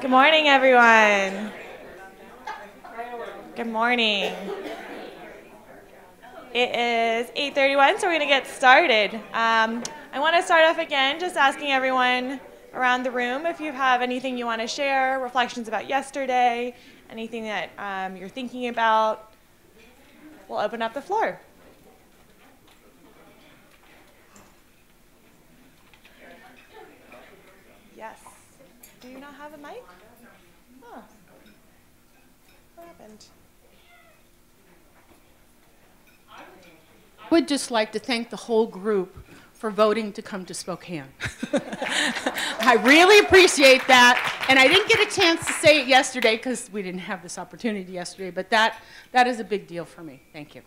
Good morning, everyone. Good morning. It is 8:31, so we're going to get started. I want to start off again just asking everyone around the room if you have anything you want to share, reflections about yesterday, anything that you're thinking about. We'll open up the floor. Yes. Do you not have a mic? Oh. What happened? I would just like to thank the whole group for voting to come to Spokane. I really appreciate that. And I didn't get a chance to say it yesterday because we didn't have this opportunity yesterday, but that is a big deal for me. Thank you.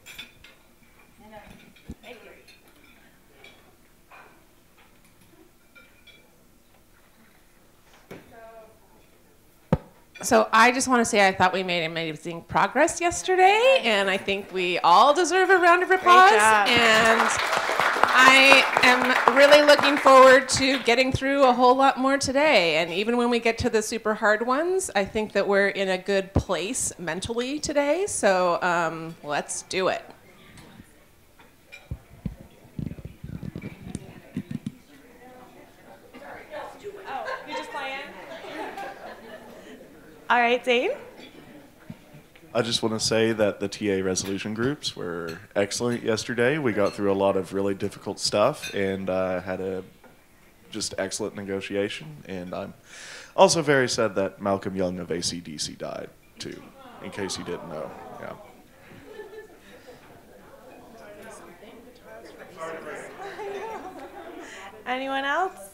Thank you. So I just want to say I thought we made amazing progress yesterday, and I think we all deserve a round of applause. And I am really looking forward to getting through a whole lot more today. And even when we get to the super hard ones, I think that we're in a good place mentally today. So let's do it. All right, Zane? I just want to say that the TA resolution groups were excellent yesterday. We got through a lot of really difficult stuff and had a just excellent negotiation. And I'm also very sad that Malcolm Young of AC/DC died, too, in case you didn't know. Yeah. Anyone else?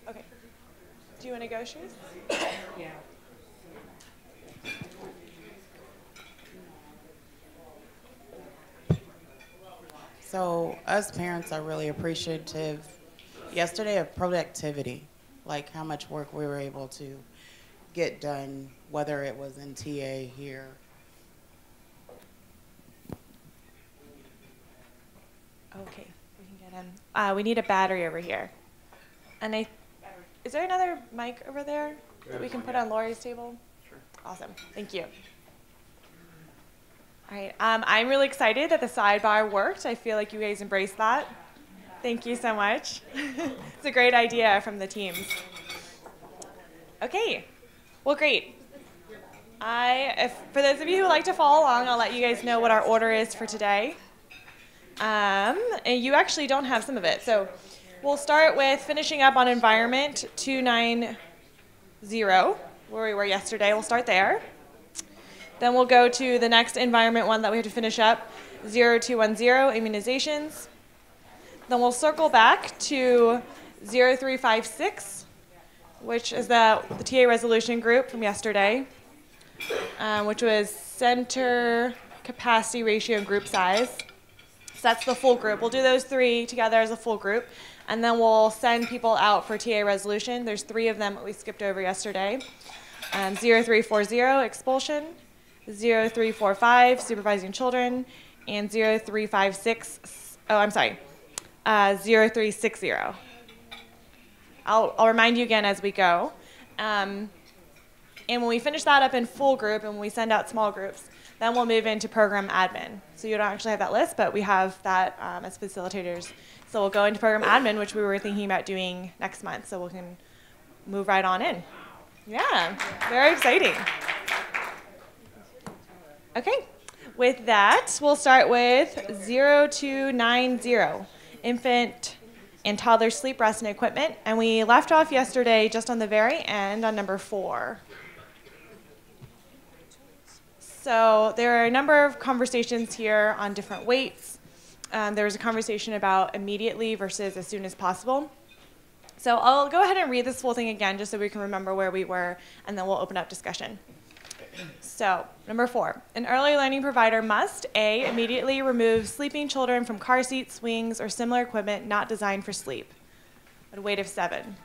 Okay. Do you want to go, Shoes? Yeah. So us parents are really appreciative yesterday of productivity, like how much work we were able to get done, whether it was in TA here. Okay, we can get him. We need a battery over here. And is there another mic over there that we can put on Lori's table? Sure. Awesome, thank you. All right, I'm really excited that the sidebar worked. I feel like you guys embraced that. Thank you so much. It's a great idea from the teams. Okay, well, great. For those of you who like to follow along, I'll let you guys know what our order is for today. And you actually don't have some of it. So we'll start with finishing up on environment 290, where we were yesterday. We'll start there. Then we'll go to the next environment one that we have to finish up, 0210, immunizations. Then we'll circle back to 0356, which is the TA resolution group from yesterday, which was center, capacity ratio, and group size. So that's the full group. We'll do those three together as a full group, and then we'll send people out for TA resolution. There's 3 of them that we skipped over yesterday. 0340, expulsion, 0345, supervising children, and 0356, 0360. I'll remind you again as we go. And when we finish that up in full group and when we send out small groups, then we'll move into program admin. So you don't actually have that list, but we have that as facilitators. So we'll go into program admin, which we were thinking about doing next month, so we can move right on in. Yeah, very exciting. Okay, with that, we'll start with 0290, infant and toddler sleep, rest, and equipment. And we left off yesterday just on the very end on number 4. So there are a number of conversations here on different weights. There was a conversation about immediately versus as soon as possible. So I'll go ahead and read this whole thing again just so we can remember where we were, and then we'll open up discussion. So number 4, an early learning provider must A, immediately remove sleeping children from car seats, swings, or similar equipment not designed for sleep at a weight of 7.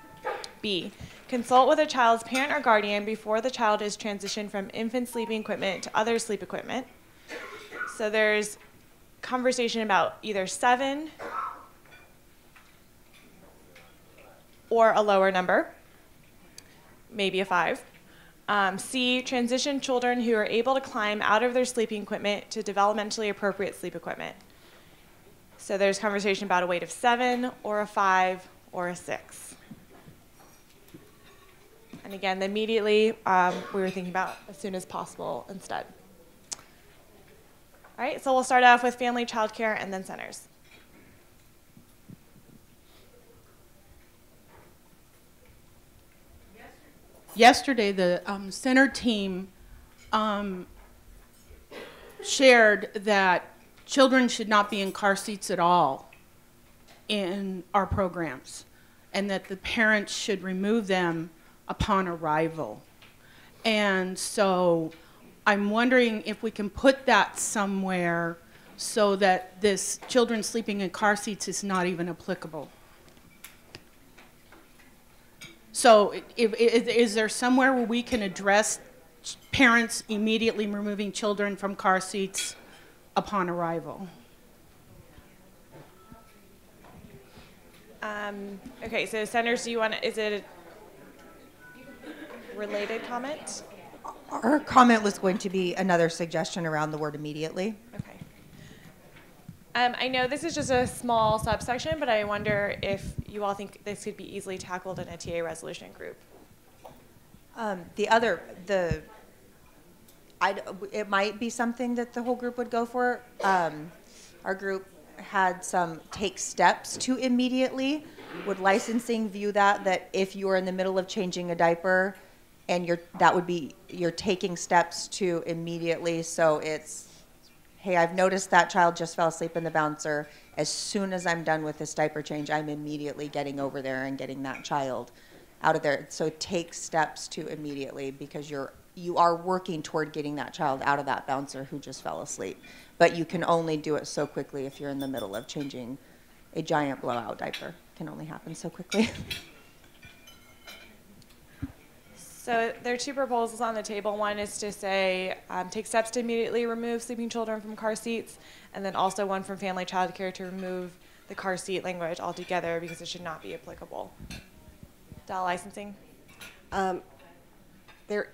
B, consult with a child's parent or guardian before the child is transitioned from infant sleeping equipment to other sleep equipment. So there's conversation about either 7 or a lower number, maybe a 5. C, transition children who are able to climb out of their sleeping equipment to developmentally appropriate sleep equipment. So there's conversation about a weight of 7 or a 5 or a 6. And again, immediately, we were thinking about as soon as possible instead. All right, so we'll start off with family, childcare, and then centers. Yesterday, the center team shared that children should not be in car seats at all in our programs, and that the parents should remove them upon arrival. And so I'm wondering if we can put that somewhere so that this children sleeping in car seats is not even applicable. So is there somewhere where we can address parents immediately removing children from car seats upon arrival? Okay, so centers, do you want to, is it a related comment? Our comment was going to be another suggestion around the word immediately. Okay. I know this is just a small subsection, but I wonder if you all think this could be easily tackled in a TA resolution group. It might be something that the whole group would go for. Our group had some take steps to immediately. Would licensing view that if you are in the middle of changing a diaper and you're taking steps to immediately, so it's, hey, I've noticed that child just fell asleep in the bouncer. As soon as I'm done with this diaper change, I'm immediately getting over there and getting that child out of there. So take steps to immediately, because you are working toward getting that child out of that bouncer who just fell asleep. But you can only do it so quickly if you're in the middle of changing a giant blowout diaper. It can only happen so quickly. So there are 2 proposals on the table. One is to say, take steps to immediately remove sleeping children from car seats, and then also one from family child care to remove the car seat language altogether because it should not be applicable. Dell licensing? There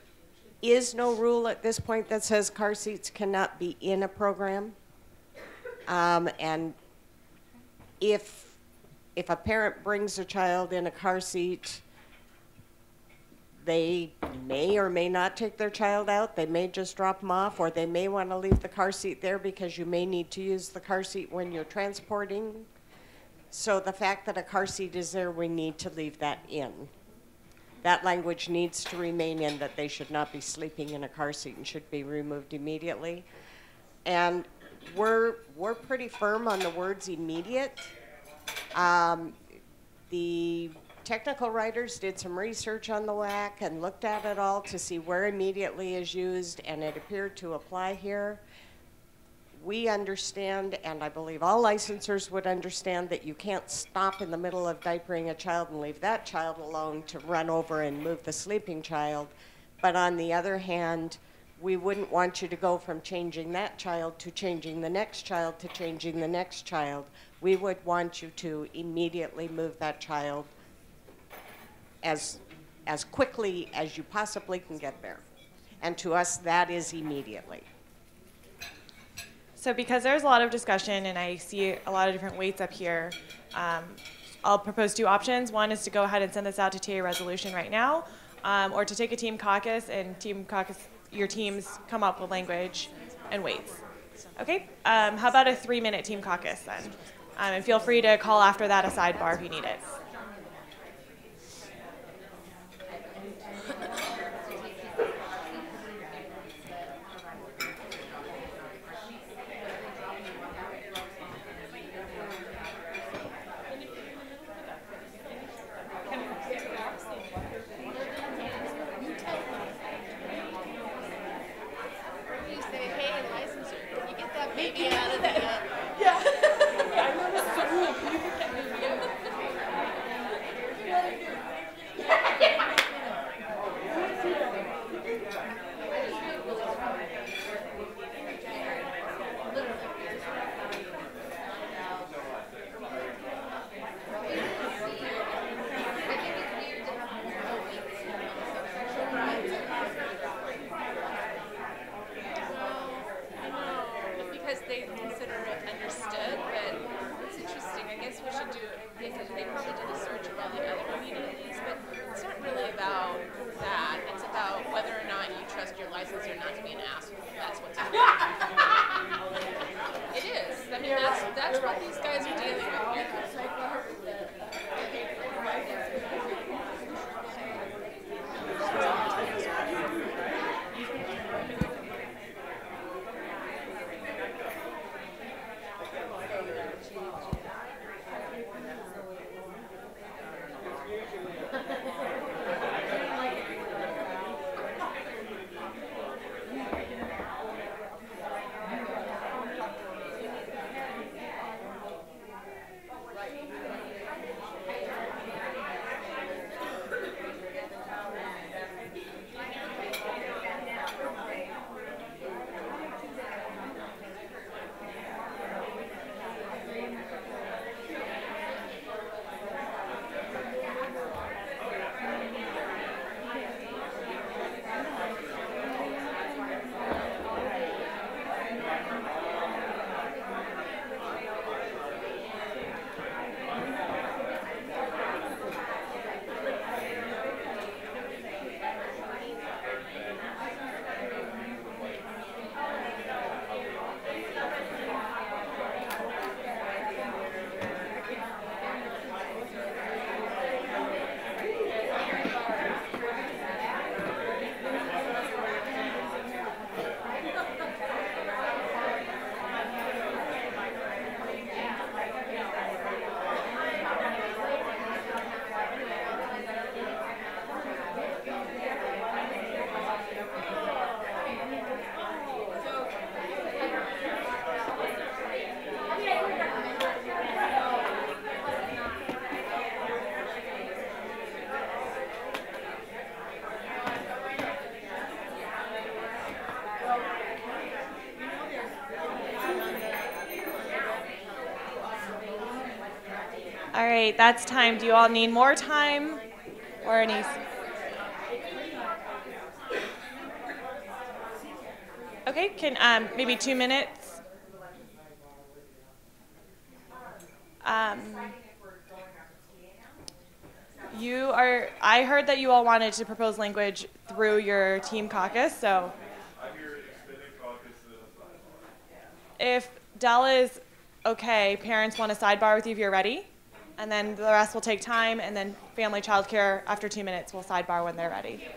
is no rule at this point that says car seats cannot be in a program. And if a parent brings a child in a car seat, they may or may not take their child out. They may just drop them off, or they may want to leave the car seat there because you may need to use the car seat when you're transporting. So the fact that a car seat is there, we need to leave that in. That language needs to remain in, that they should not be sleeping in a car seat and should be removed immediately. And we're pretty firm on the words immediate. The technical writers did some research on the WAC and looked at it all to see where immediately is used, and it appeared to apply here. We understand, and I believe all licensors would understand, that you can't stop in the middle of diapering a child and leave that child alone to run over and move the sleeping child. But on the other hand, we wouldn't want you to go from changing that child to changing the next child to changing the next child. We would want you to immediately move that child as quickly as you possibly can get there. And to us, that is immediately. So because there's a lot of discussion and I see a lot of different weights up here, I'll propose 2 options. One is to go ahead and send this out to TA resolution right now, or to take a team caucus and your teams come up with language and weights. Okay, how about a 3-minute team caucus then? And feel free to call after that a sidebar if you need it. All right, that's time. Do you all need more time or any? Okay, can maybe 2 minutes? I heard that you all wanted to propose language through your team caucus, so. If Della is okay, parents want to sidebar with you if you're ready, and then the rest will take time, and then family childcare after 2 minutes will sidebar when they're ready.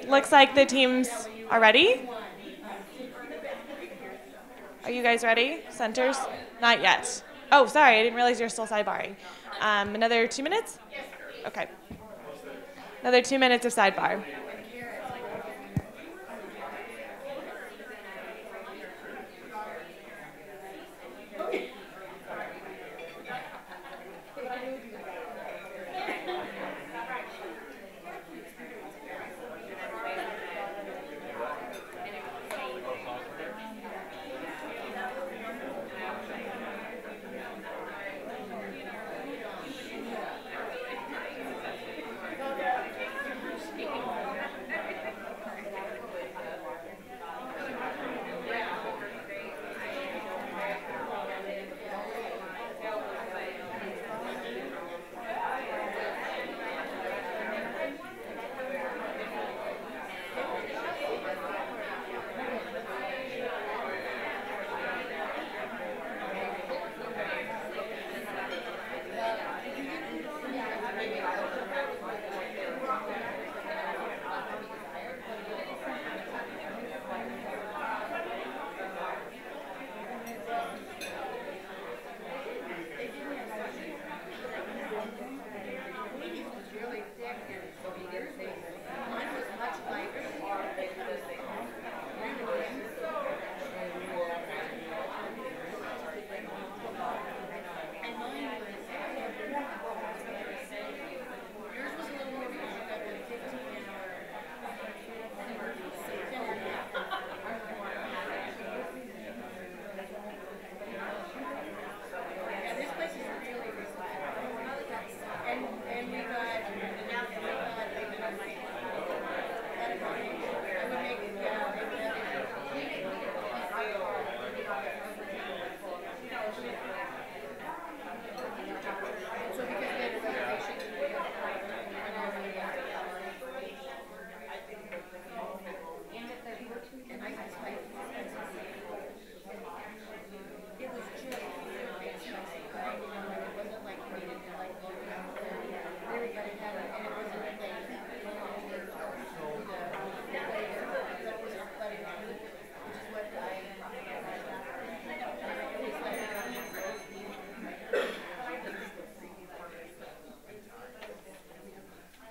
looks like the teams are ready. Are you guys ready? Centers? Not yet. Oh, sorry, I didn't realize you're still sidebarring. Another 2 minutes? Okay. Another 2 minutes of sidebar.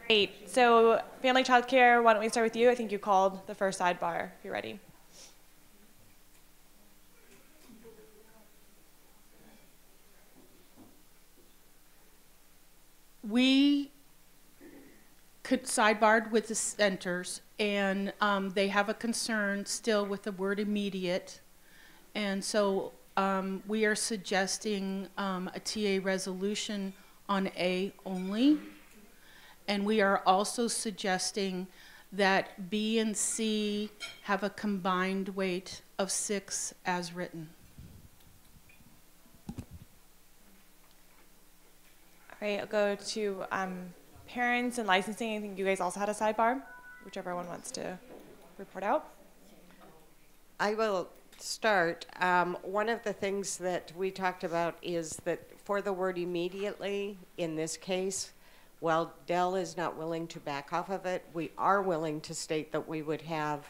Great. So family child care, why don't we start with you? I think you called the first sidebar. If you're ready. We could sidebarred with the centers, and they have a concern still with the word immediate. And so we are suggesting a TA resolution on A only. And we are also suggesting that B and C have a combined weight of 6 as written. All right, I'll go to parents and licensing. I think you guys also had a sidebar, whichever one wants to report out. I will start. One of the things that we talked about is that for the word immediately, in this case, while Dell is not willing to back off of it, we are willing to state that we would have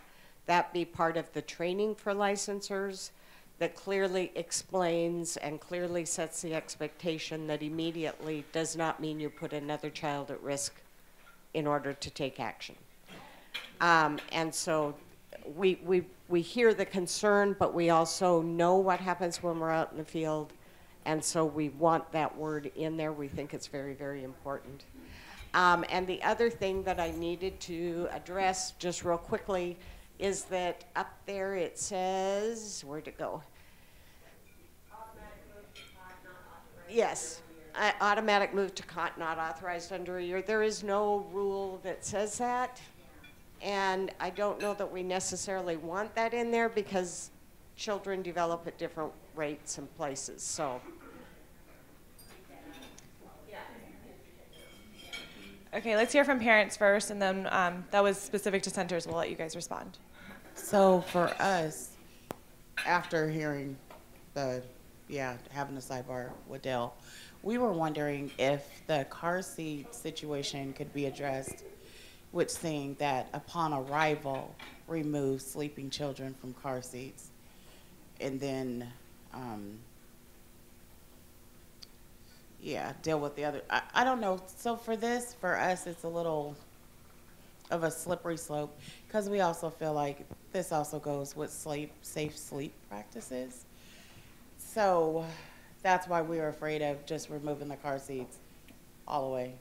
that be part of the training for licensors that clearly explains and clearly sets the expectation that immediately does not mean you put another child at risk in order to take action. And so we hear the concern, but we also know what happens when we're out in the field, and so we want that word in there. We think it's very, very important. And the other thing that I needed to address just real quickly is that up there it says, where'd it go? Yes, automatic move to COT not authorized under a year. There is no rule that says that, and I don't know that we necessarily want that in there because children develop at different rates and places, so. Okay, let's hear from parents first, and then that was specific to centers. We'll let you guys respond. So for us, after hearing having a sidebar with Dell, we were wondering if the car seat situation could be addressed with seeing that upon arrival, remove sleeping children from car seats. And then, yeah, deal with the other. I don't know. So for this, for us, it's a little of a slippery slope because we also feel like this also goes with safe sleep practices. So that's why we were afraid of just removing the car seats all the way.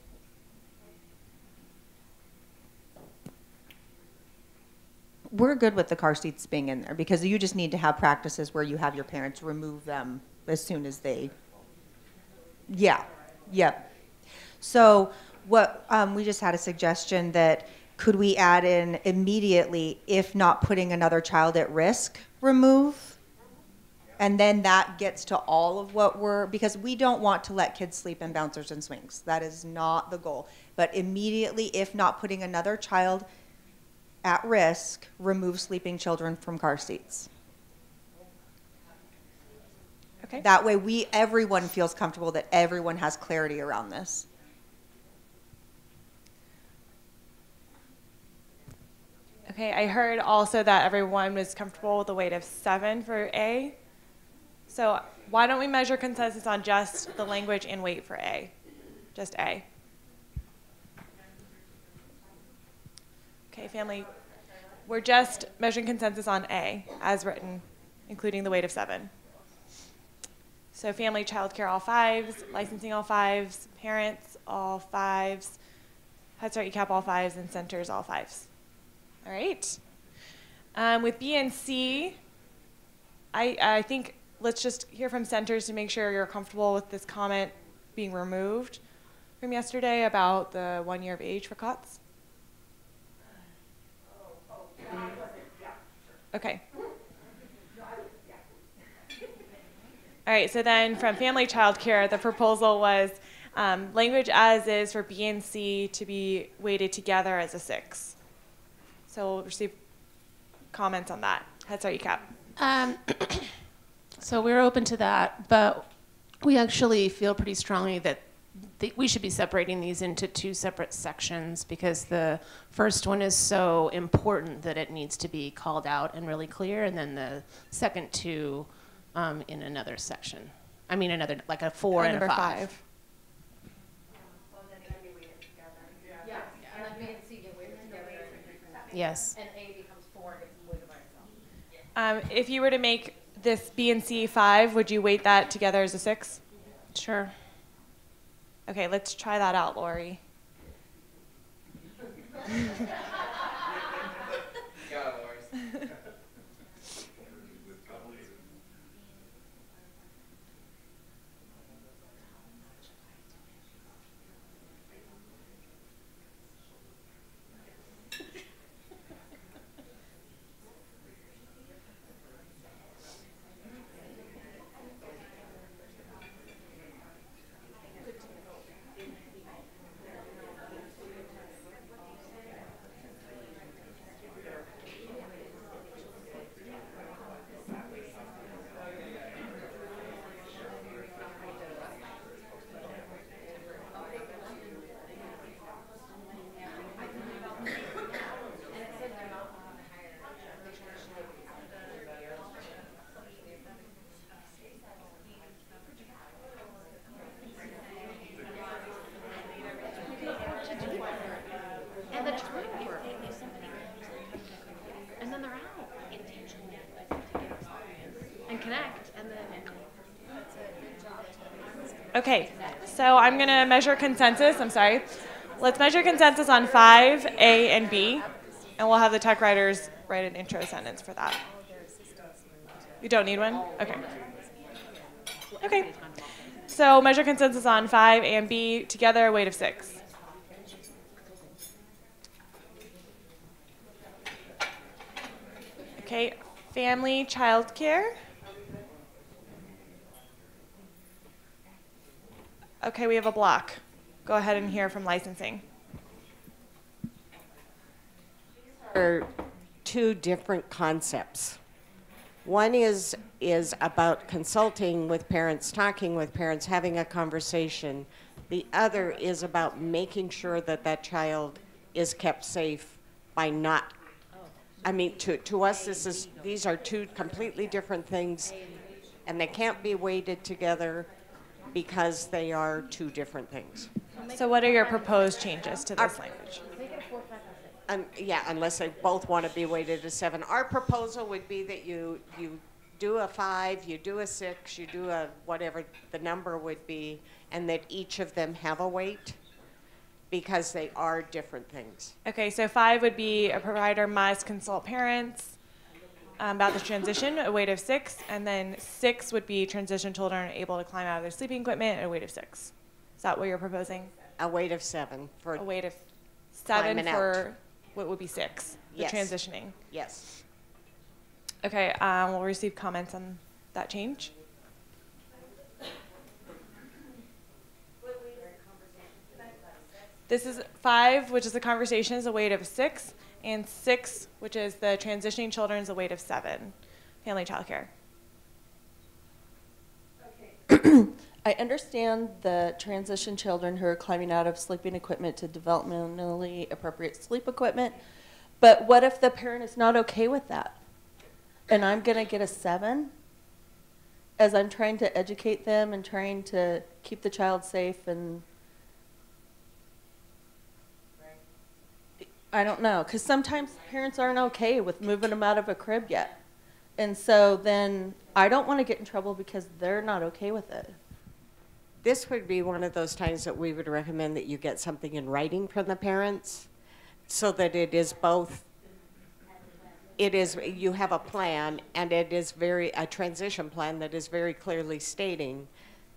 We're good with the car seats being in there because you just need to have practices where you have your parents remove them as soon as they. Yeah. Yep. So what we just had a suggestion that could we add in immediately, if not putting another child at risk, remove? And then that gets to all of what we're, because we don't want to let kids sleep in bouncers and swings. That is not the goal. But immediately, if not putting another child at risk, remove sleeping children from car seats. Okay. That way everyone feels comfortable, that everyone has clarity around this. Okay, I heard also that everyone was comfortable with the weight of 7 for A. So why don't we measure consensus on just the language and weight for A? Just A. Okay, family, we're just measuring consensus on A, as written, including the weight of 7. So family, childcare, all 5s, licensing, all 5s, parents, all 5s, Head Start, ECAP, all 5s, and centers, all 5s. All right. With B and C, I think let's just hear from centers to make sure you're comfortable with this comment being removed from yesterday about the 1 year of age for COTS. Okay. All right, so then from family child care, the proposal was language as is for B and C to be weighted together as a 6. So we'll receive comments on that. Head Start, ECAP. So we're open to that, but we actually feel pretty strongly that we should be separating these into 2 separate sections because the first one is so important that it needs to be called out and really clear, and then the second 2 in another section. I mean another, like a 4 and a 5. Yeah, and then B and C get weighted together. Yes. And A becomes 4 and gets weighted by itself. If you were to make this B and C 5, would you weight that together as a 6? Sure. Okay, let's try that out, Lori. And the turnover. And then they're out. And connect, and then. Okay, so I'm going to measure consensus. I'm sorry. Let's measure consensus on 5, A, and B, and we'll have the tech writers write an intro sentence for that. You don't need one? Okay. Okay. So measure consensus on 5, A, and B together, weight of 6. Okay, family child care. Okay, we have a block. Go ahead and hear from licensing. Are 2 different concepts. One is about consulting with parents, talking with parents, having a conversation. The other is about making sure that that child is kept safe by not. I mean, to us, these are two completely different things, and they can't be weighted together because they are two different things. So what are your proposed changes to this language? Yeah, unless they both want to be weighted as 7. Our proposal would be that you do a 5, you do a 6, you do a whatever the number would be, and that each of them have a weight, because they are different things. Okay, so 5 would be a provider must consult parents about the transition, a weight of 6, and then 6 would be transition children able to climb out of their sleeping equipment, a weight of 6. Is that what you're proposing? A weight of 7 for A weight of 7 climbing for out. what would be 6, the Yes. transitioning. Yes. Okay, we'll receive comments on that change. This is 5, which is the conversation, is a weight of 6, and 6, which is the transitioning children, is a weight of 7. Family child care. I understand the transition children who are climbing out of sleeping equipment to developmentally appropriate sleep equipment, but what if the parent is not okay with that? And I'm going to get a 7 as I'm trying to educate them and trying to keep the child safe, and I don't know, because sometimes parents aren't okay with moving them out of a crib yet. And so then I don't want to get in trouble because they're not okay with it. This would be one of those times that we would recommend that you get something in writing from the parents, so that it is both, you have a plan, and it is a transition plan that is very clearly stating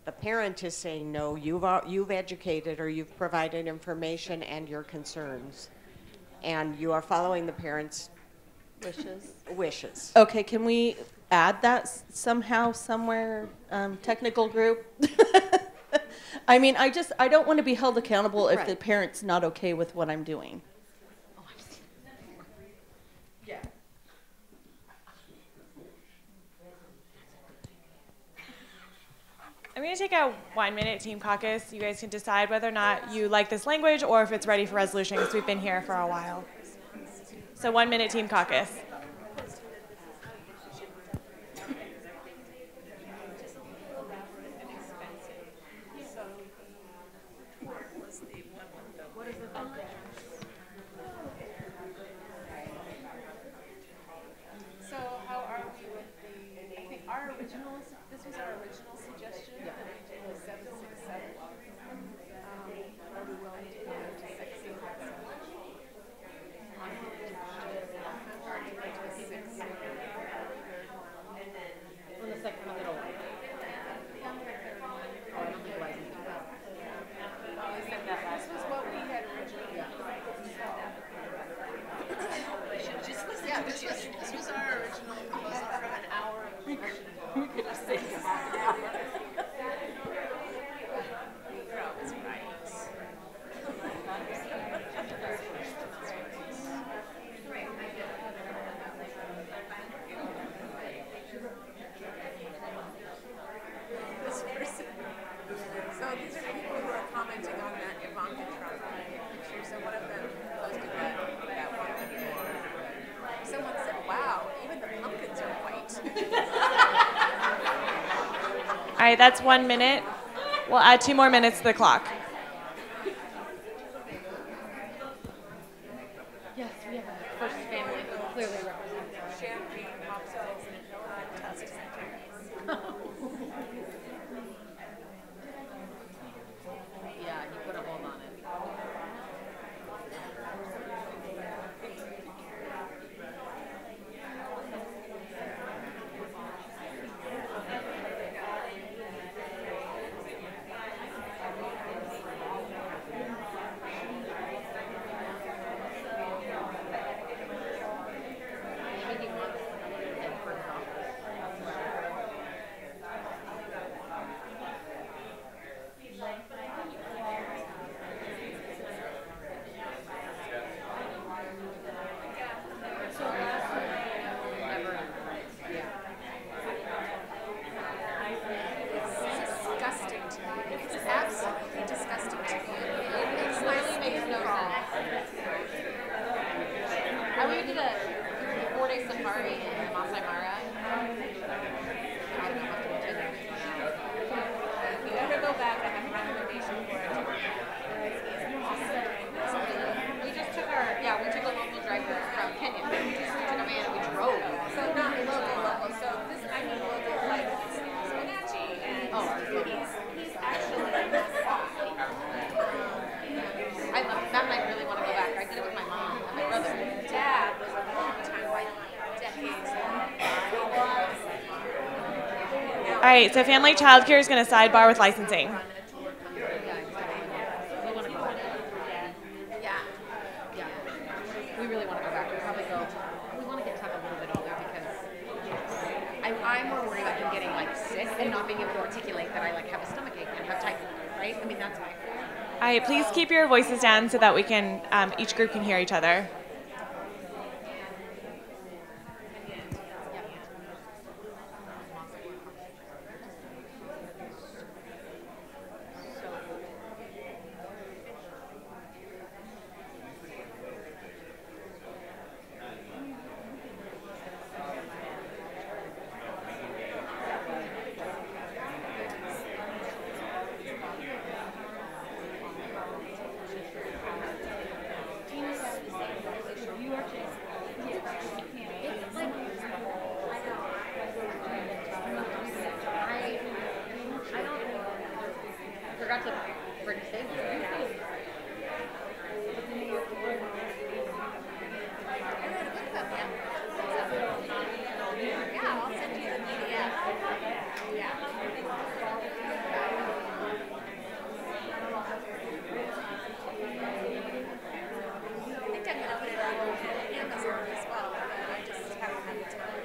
the parent is saying, no, you've educated or you've provided information and your concerns, and you are following the parents' wishes. Okay, can we add that somehow, somewhere, technical group? I mean, I don't want to be held accountable if the parent's not okay with what I'm doing. Yeah. I'm going to take a 1-minute team caucus. You guys can decide whether or not you like this language or if it's ready for resolution, because we've been here for a while. So 1-minute team caucus. So how are we with I think this was our original suggestion, that we did the 767. Are we willing to go to 667? On the second one, it'll. This was what we had originally. Yeah, this was our original proposal from an hour of So these are people who are commenting on that Ivanka Trump picture. So one of them posted that one picture. Someone said, "Wow, even the pumpkins are white." All right, that's 1 minute. We'll add 2 more minutes to the clock. Yes, we have a first family who clearly represents Champagne popsicles and tusk centuries. Yeah, he put a hold on it. Maybe he wants it for his office. 4-day safari in Masai Mara. I don't know, have to continue. If you ever go back, I have a recommendation for it. We just took we took a local driver from Kenya. We took a van and we drove. So not local. So this, I mean local, like Spinachi. And he's actually I love that. I really want to go back. I did it with my mom and my brother. Dad was a long time, like decades. All right, so family childcare is going to sidebar with licensing. We really want to go back. We probably go. We want to get Tuck a little bit older because I'm more worried about him getting like sick and not being able to articulate that I like have a stomachache and have typhoid, right? I mean that's my fear. All right, please keep your voices down so that we can, each group can hear each other. Forgot to bring things. Yeah, I'll send you the PDF. Yeah. I think I'm going to put it on Amazon as well, but I just haven't had time.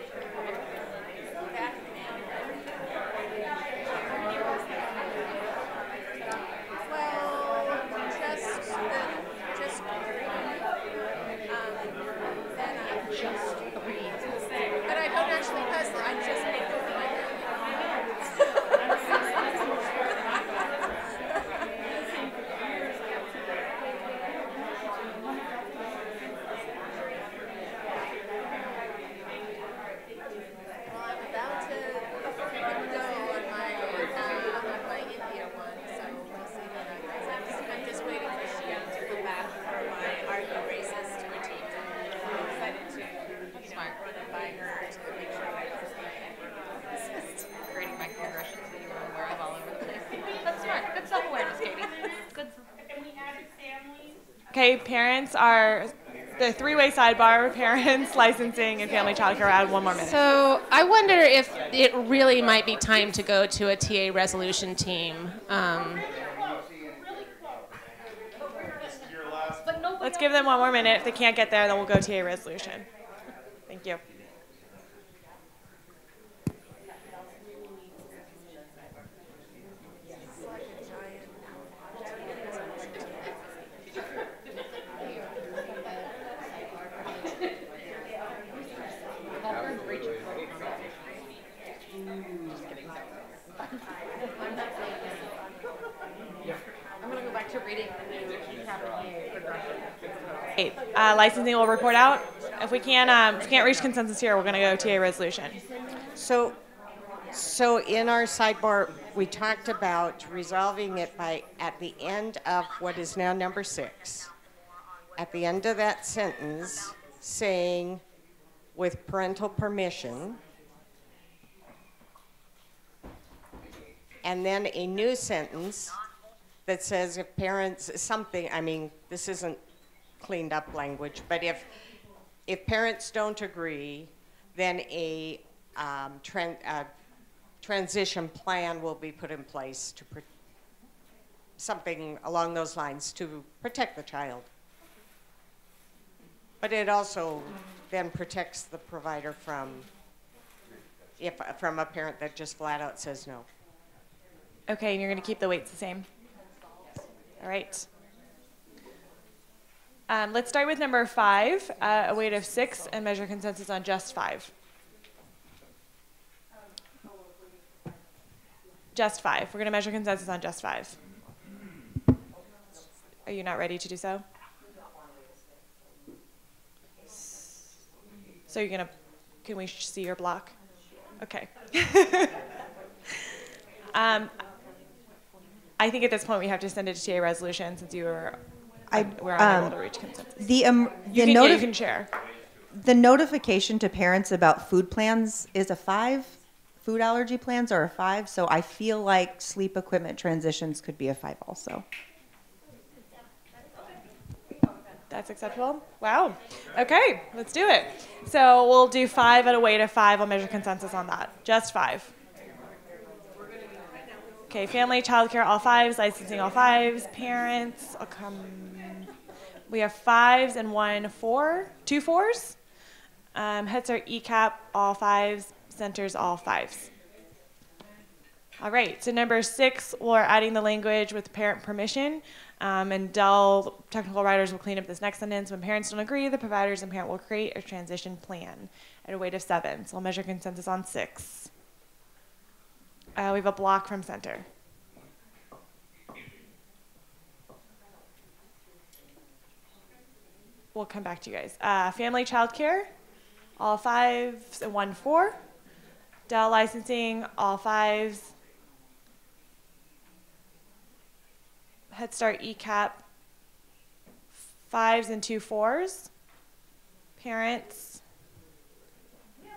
But I don't actually puzzle. I just make it with my Well, I'm about to go on my India one, so we'll see what happens. I'm just waiting for Shion to come back for my Argue Races tour team. I'm excited to smart run it by her to make sure I grading my progressions that you were aware of all over the place. That's smart. Good self-awareness, Katie. Good. Can we add families? Okay, parents are the three-way sidebar, parents, licensing, and family childcare. Add 1 more minute. So I wonder if it really might be time to go to a TA resolution team. Let's give them 1 more minute. If they can't get there, then we'll go TA resolution. Thank you. I'm going to go back to reading the new progression. Licensing will report out. If we can't reach consensus here, we're going to go TA resolution. So in our sidebar, we talked about resolving it at the end of what is now number 6. At the end of that sentence, saying, with parental permission, and then a new sentence that says if parents, something, I mean, this isn't cleaned up language, but if parents don't agree, then a transition plan will be put in place to something along those lines to protect the child. But it also then protects the provider from a parent that just flat out says no. Okay, and you're going to keep the weights the same. All right. Let's start with number 5, a weight of 6, and measure consensus on just 5. Just 5. We're going to measure consensus on just 5. Are you not ready to do so? So you're gonna, can we see your block? Okay. I think at this point we have to send it to TA resolution since we're unable to reach consensus. You can share. The notification to parents about food plans is a 5. Food allergy plans are a 5. So I feel like sleep equipment transitions could be a 5 also. That's acceptable? Wow. Okay, let's do it. So we'll do 5 at a weight of 5. I'll measure consensus on that. Just 5. Okay, family, childcare, all 5s. Licensing, all 5s. Parents, I'll come. We have 5s and 1 4. 2 4s. Head Start, ECAP, all 5s. Centers, all 5s. All right, so number 6, we're adding the language with parent permission. And Dell technical writers will clean up this next sentence. When parents don't agree, the providers and parent will create a transition plan at a weight of 7. So we'll measure consensus on 6. We have a block from center. We'll come back to you guys. Family child care, all 5s and 1 4. Dell licensing, all 5s. Head Start ECAP, 5s and 2 4s. Parents,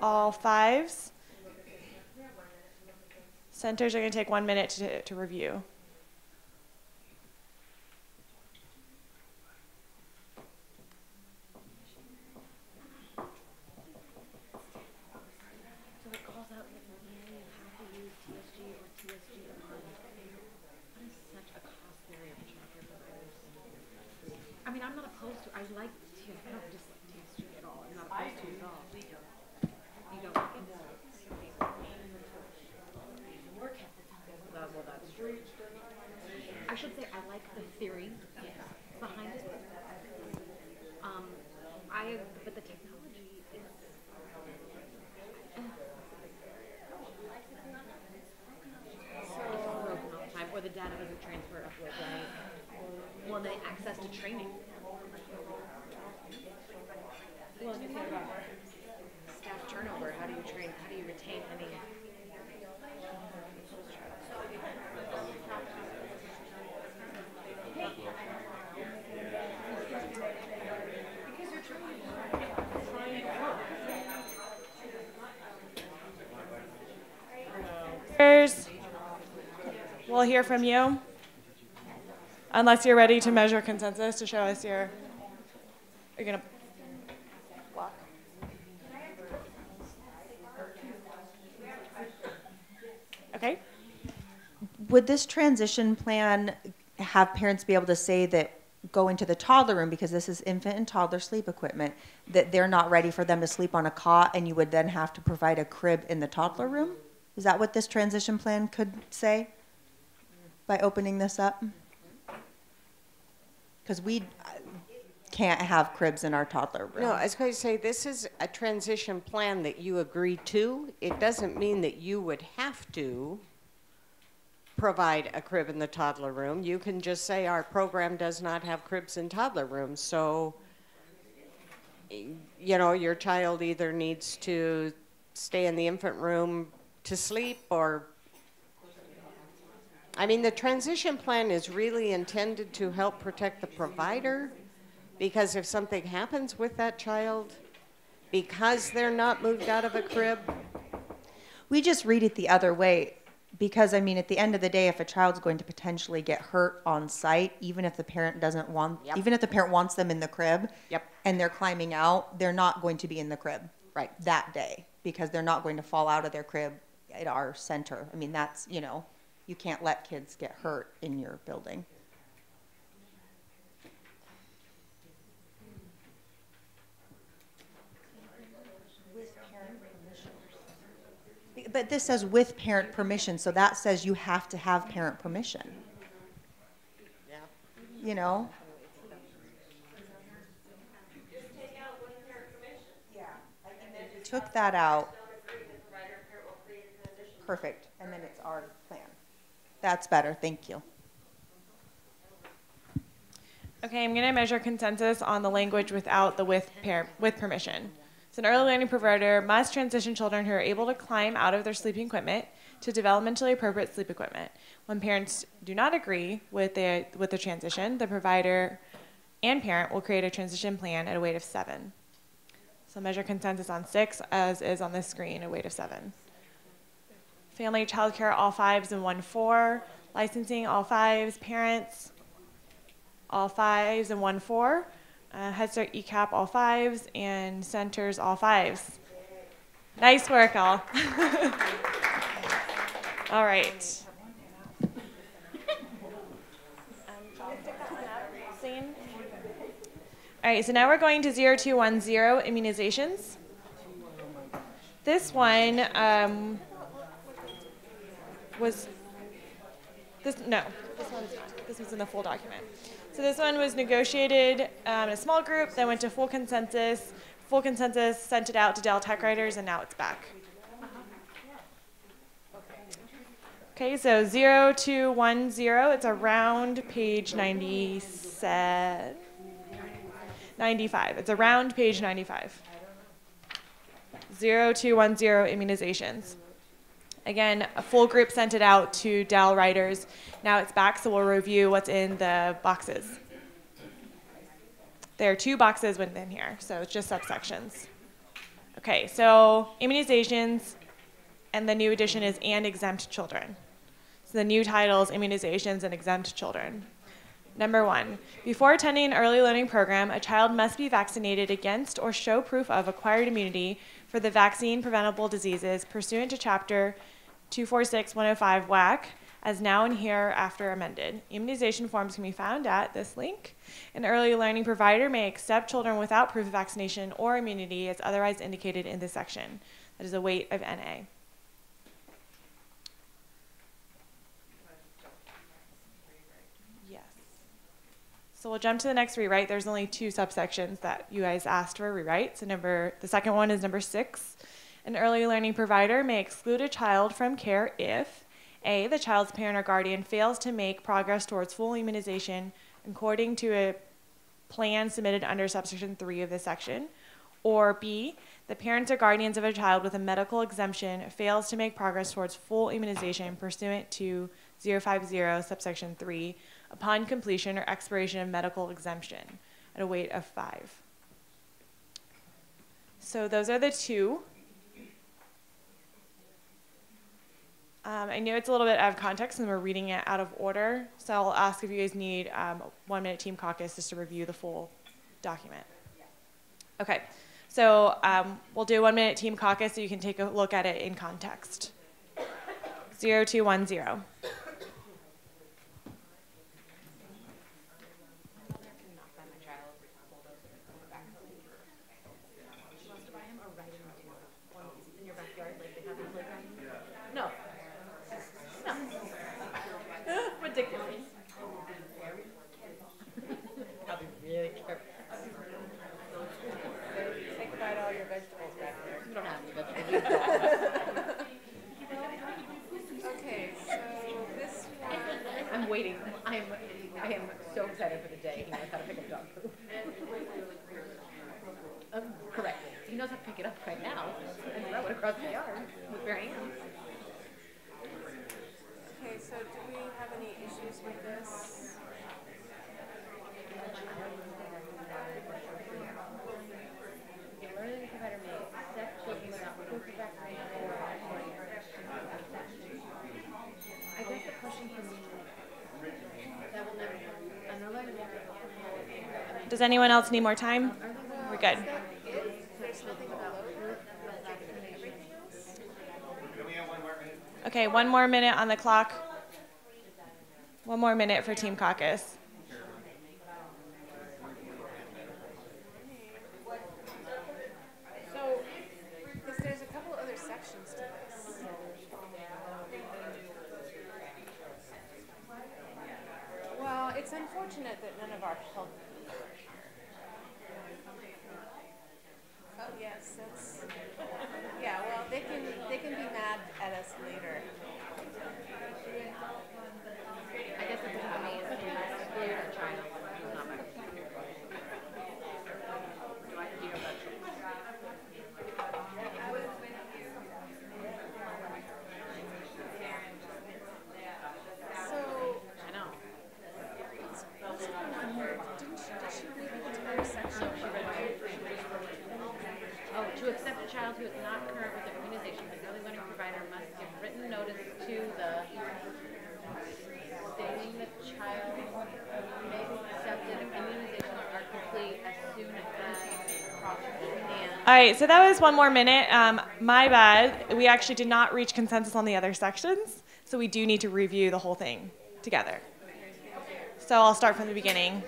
all 5s. Centers are going to take 1 minute to review. I mean, I'm not opposed to. I like TSG. I don't dislike TSG at all. I'm not opposed to it at all. We don't. You don't like it? Well, that's true. I should say I like the theory behind it. But the technology is. It's broken all the time, or the data doesn't transfer upward, right? Well, they access to training. Well, if you think about staff turnover, how do you train? How do you retain any? We'll hear from you. Unless you're ready to measure consensus to show us your, you're going to block. Okay. Would this transition plan have parents be able to say that go into the toddler room, because this is infant and toddler sleep equipment, that they're not ready for them to sleep on a cot and you would then have to provide a crib in the toddler room? Is that what this transition plan could say by opening this up? Because we can't have cribs in our toddler room. No, I was going to say, this is a transition plan that you agree to. It doesn't mean that you would have to provide a crib in the toddler room. You can just say our program does not have cribs in toddler rooms. So, you know, your child either needs to stay in the infant room to sleep or... I mean, the transition plan is really intended to help protect the provider, because if something happens with that child, because they're not moved out of a crib. We just read it the other way, because, I mean, at the end of the day, if a child's going to potentially get hurt on site, even if the parent doesn't want, even if the parent wants them in the crib, and they're climbing out, they're not going to be in the crib that day, because they're not going to fall out of their crib at our center. I mean, that's, you know, you can't let kids get hurt in your building. But this says with parent permission, so that says you have to have parent permission. Yeah. You know? Took that out. Perfect. And then it's our plan. That's better. Thank you. Okay, I'm going to measure consensus on the language without the with permission. So an early learning provider must transition children who are able to climb out of their sleeping equipment to developmentally appropriate sleep equipment. When parents do not agree with the transition, the provider and parent will create a transition plan at a weight of 7. So measure consensus on 6, as is on this screen, a weight of 7. Family child care, all 5s and 1-4. Licensing, all 5s. Parents, all 5s and 1-4. Head Start ECAP, all 5s. And centers, all 5s. Nice work, all. All right. All right, so now we're going to 0210 immunizations. This one this one's not. This was in the full document. So this one was negotiated in a small group, then went to full consensus. Full consensus sent it out to Dell Tech Writers, and now it's back. Okay, so 0210, it's around page 95. It's around page 95. 0210 immunizations. Again, a full group sent it out to Dell writers. Now it's back, so we'll review what's in the boxes. There are 2 boxes within here, so it's just subsections. Okay, so immunizations, and the new addition is and exempt children. So the new title is immunizations and exempt children. Number 1, before attending an early learning program, a child must be vaccinated against or show proof of acquired immunity for the vaccine preventable diseases pursuant to Chapter 246-105 WAC, as now and hereafter amended. Immunization forms can be found at this link. An early learning provider may accept children without proof of vaccination or immunity as otherwise indicated in this section. That is a weight of NA. Yes. So we'll jump to the next rewrite. There's only 2 subsections that you guys asked for a rewrite. So the second one is number 6. An early learning provider may exclude a child from care if A, the child's parent or guardian fails to make progress towards full immunization according to a plan submitted under subsection 3 of this section, or B, the parents or guardians of a child with a medical exemption fails to make progress towards full immunization pursuant to 050 subsection 3 upon completion or expiration of medical exemption at a weight of 5. So those are the 2. I know it's a little bit out of context and we're reading it out of order, so I'll ask if you guys need 1-minute team caucus just to review the full document. Okay, so we'll do a 1-minute team caucus so you can take a look at it in context. 0210. No. Ridiculous. I'll be really careful. Think about all your vegetables back there. You don't have any vegetables. Okay, so this one. I'm waiting. I am so excited for the day he knows how to pick up dog poop. Correct. He knows how to pick it up right now and throw it across the yard with bare hands. Okay, so do we have any issues with this? The learning provider may accept children without proof of vaccination or I guess the question for me that will never Does anyone else need more time? We're good. There's nothing about proof of vaccination. Okay, 1 more minute on the clock. 1 more minute for team caucus. So, because there's a couple other sections to this. Well, it's unfortunate that none of our health people are here. Oh yes, that's. Yeah, well, they can be mad at us later. I guess the question for me is exclude a child who's not vaccinated. Do I have to do that? child who is not current with their immunization, the early learning provider must give written notice to the stating the child may be accepted if immunization are complete as soon as possible. All right, so that was one more minute. My bad. We actually did not reach consensus on the other sections, so we do need to review the whole thing together. So I'll start from the beginning.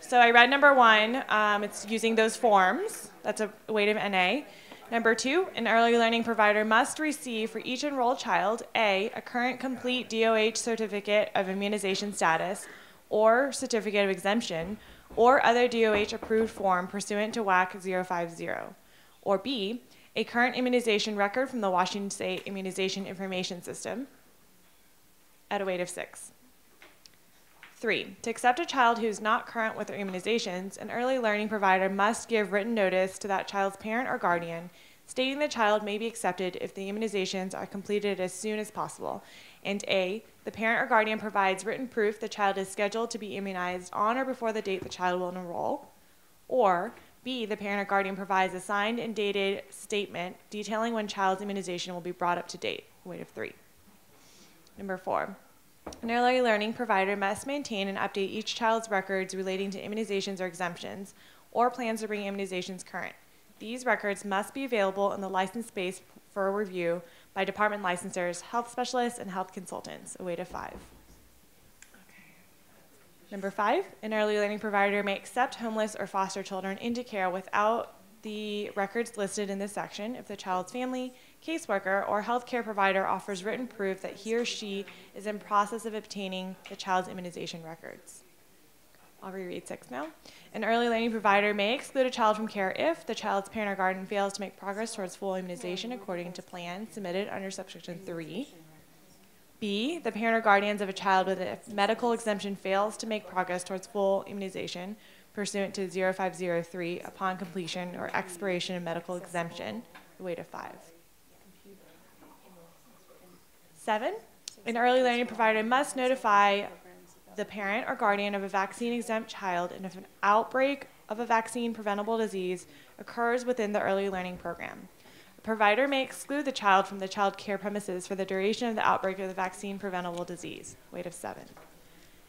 So I read number 1. It's using those forms. That's a weight of NA. Number 2, an early learning provider must receive for each enrolled child a current complete DOH certificate of immunization status or certificate of exemption or other DOH approved form pursuant to WAC 050. Or B, a current immunization record from the Washington State Immunization Information System at a weight of 6. 3, to accept a child who is not current with their immunizations, an early learning provider must give written notice to that child's parent or guardian stating the child may be accepted if the immunizations are completed as soon as possible. And A, the parent or guardian provides written proof the child is scheduled to be immunized on or before the date the child will enroll. Or B, the parent or guardian provides a signed and dated statement detailing when child's immunization will be brought up to date, weight of 3. Number 4, an early learning provider must maintain and update each child's records relating to immunizations or exemptions or plans to bring immunizations current. These records must be available in the licensed space for review by department licensors, health specialists, and health consultants, a weight of 5. Number 5, an early learning provider may accept homeless or foster children into care without the records listed in this section if the child's family, caseworker, or healthcare provider offers written proof that he or she is in process of obtaining the child's immunization records. I'll reread 6 now. An early learning provider may exclude a child from care if the child's parent or guardian fails to make progress towards full immunization according to plan submitted under subsection 3. B, the parent or guardians of a child with a medical exemption fails to make progress towards full immunization pursuant to 0503 upon completion or expiration of medical exemption, the weight of 5. 7, an early learning provider must notify the parent or guardian of a vaccine-exempt child and if an outbreak of a vaccine-preventable disease occurs within the early learning program. A provider may exclude the child from the child care premises for the duration of the outbreak of the vaccine-preventable disease, weight of 7.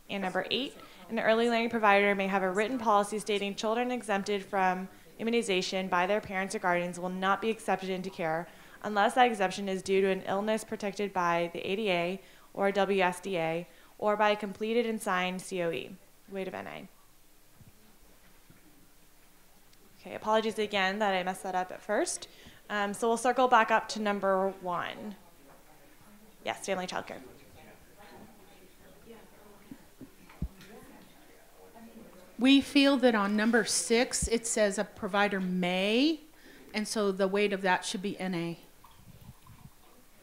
And number 8, an early learning provider may have a written policy stating children exempted from immunization by their parents or guardians will not be accepted into care unless that exemption is due to an illness protected by the ADA or WSDA or by a completed and signed COE, weight of NA. Okay, apologies again that I messed that up at first. So we'll circle back up to number 1. Yes, family childcare. We feel that on number 6, it says a provider may, and so the weight of that should be NA.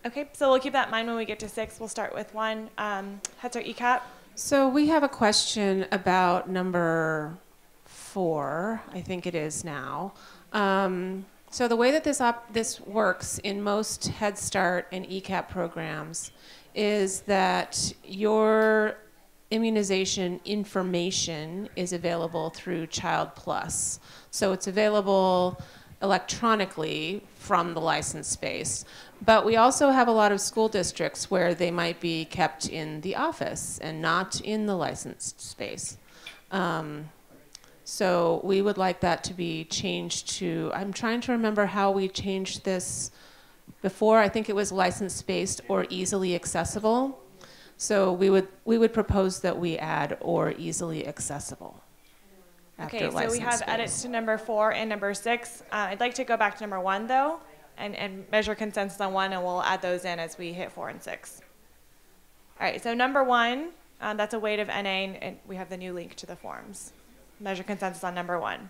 Okay, so we'll keep that in mind when we get to 6. We'll start with 1. Head start ECAP. So we have a question about number 4, I think it is now. So the way that this works in most Head Start and ECAP programs is that your immunization information is available through Child Plus. So it's available electronically from the licensed space. But we also have a lot of school districts where they might be kept in the office and not in the licensed space. So we would like that to be changed to, I'm trying to remember how we changed this before. I think it was license-based or easily accessible. So we would propose that we add or easily accessible. Okay, so we have edits to number 4 and number 6. I'd like to go back to number 1 though, and measure consensus on 1, and we'll add those in as we hit 4 and 6. All right, so number 1, that's a weight of NA, and we have the new link to the forms. Measure consensus on number 1.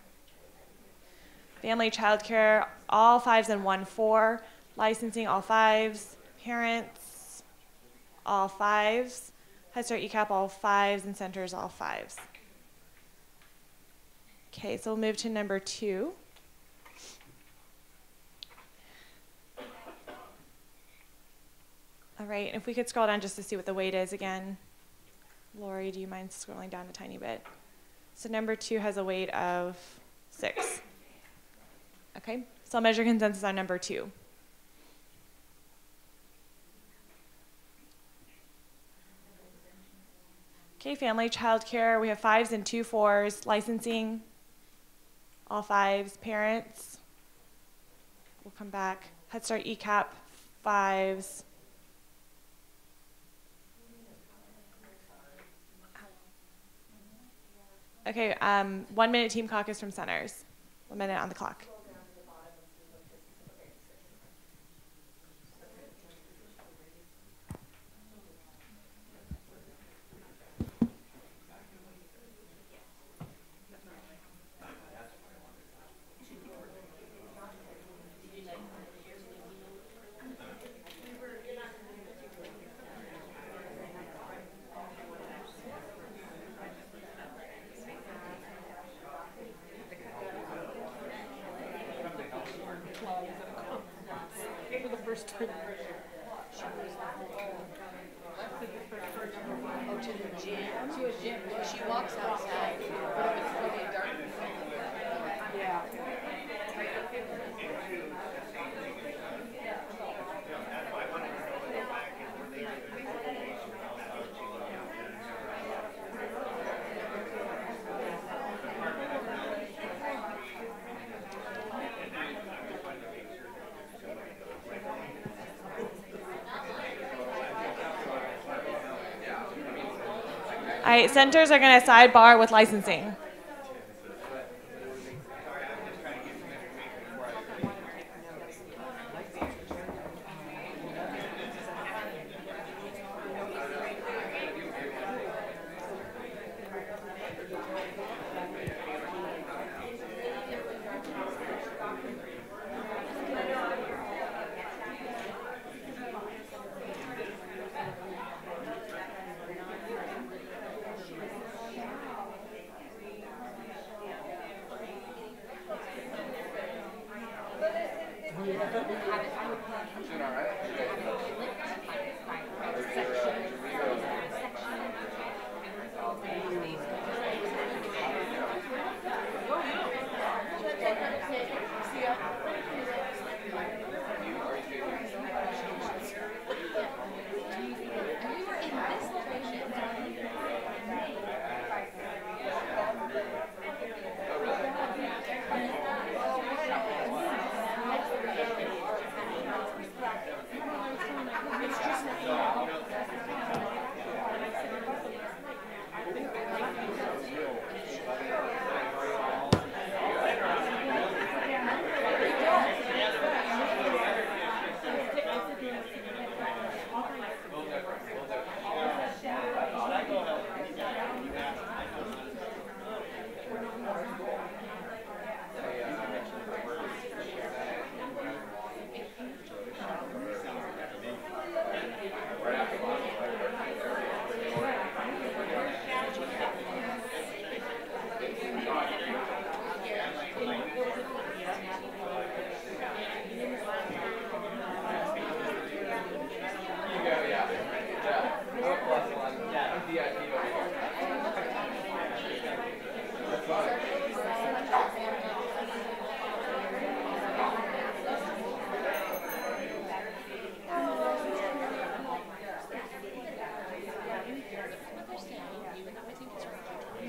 Family child care, all 5s and 1-4. Licensing, all 5s. Parents, all 5s. Head Start ECAP, all 5s, and centers, all 5s. Okay, so we'll move to number 2. All right, if we could scroll down just to see what the weight is again. Lori, do you mind scrolling down a tiny bit? So number 2 has a weight of 6. Okay, so I'll measure consensus on number 2. Okay, family, child care, we have 5s and 2 4s. Licensing, all 5s. Parents, we'll come back. Head Start ECAP, 5s. Okay, 1 minute team caucus from centers. 1 minute on the clock. She walks outside, but it's really dark. Yeah. All right, centers are going to sidebar with licensing.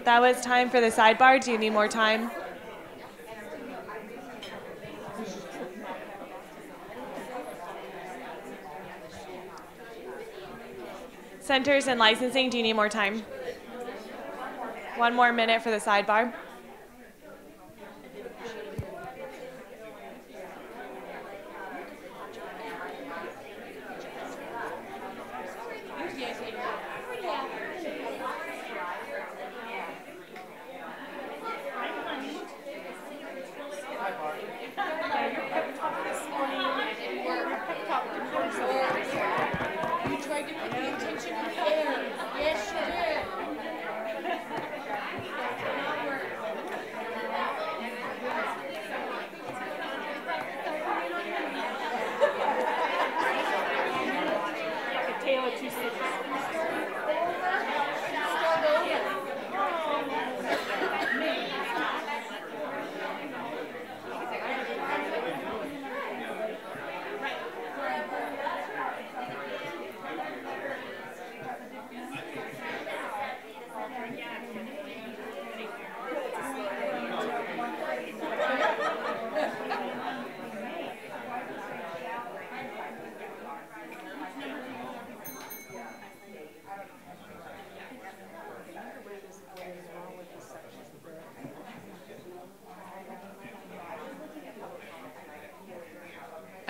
That was time for the sidebar. Do you need more time? Centers and licensing, do you need more time? 1 more minute for the sidebar.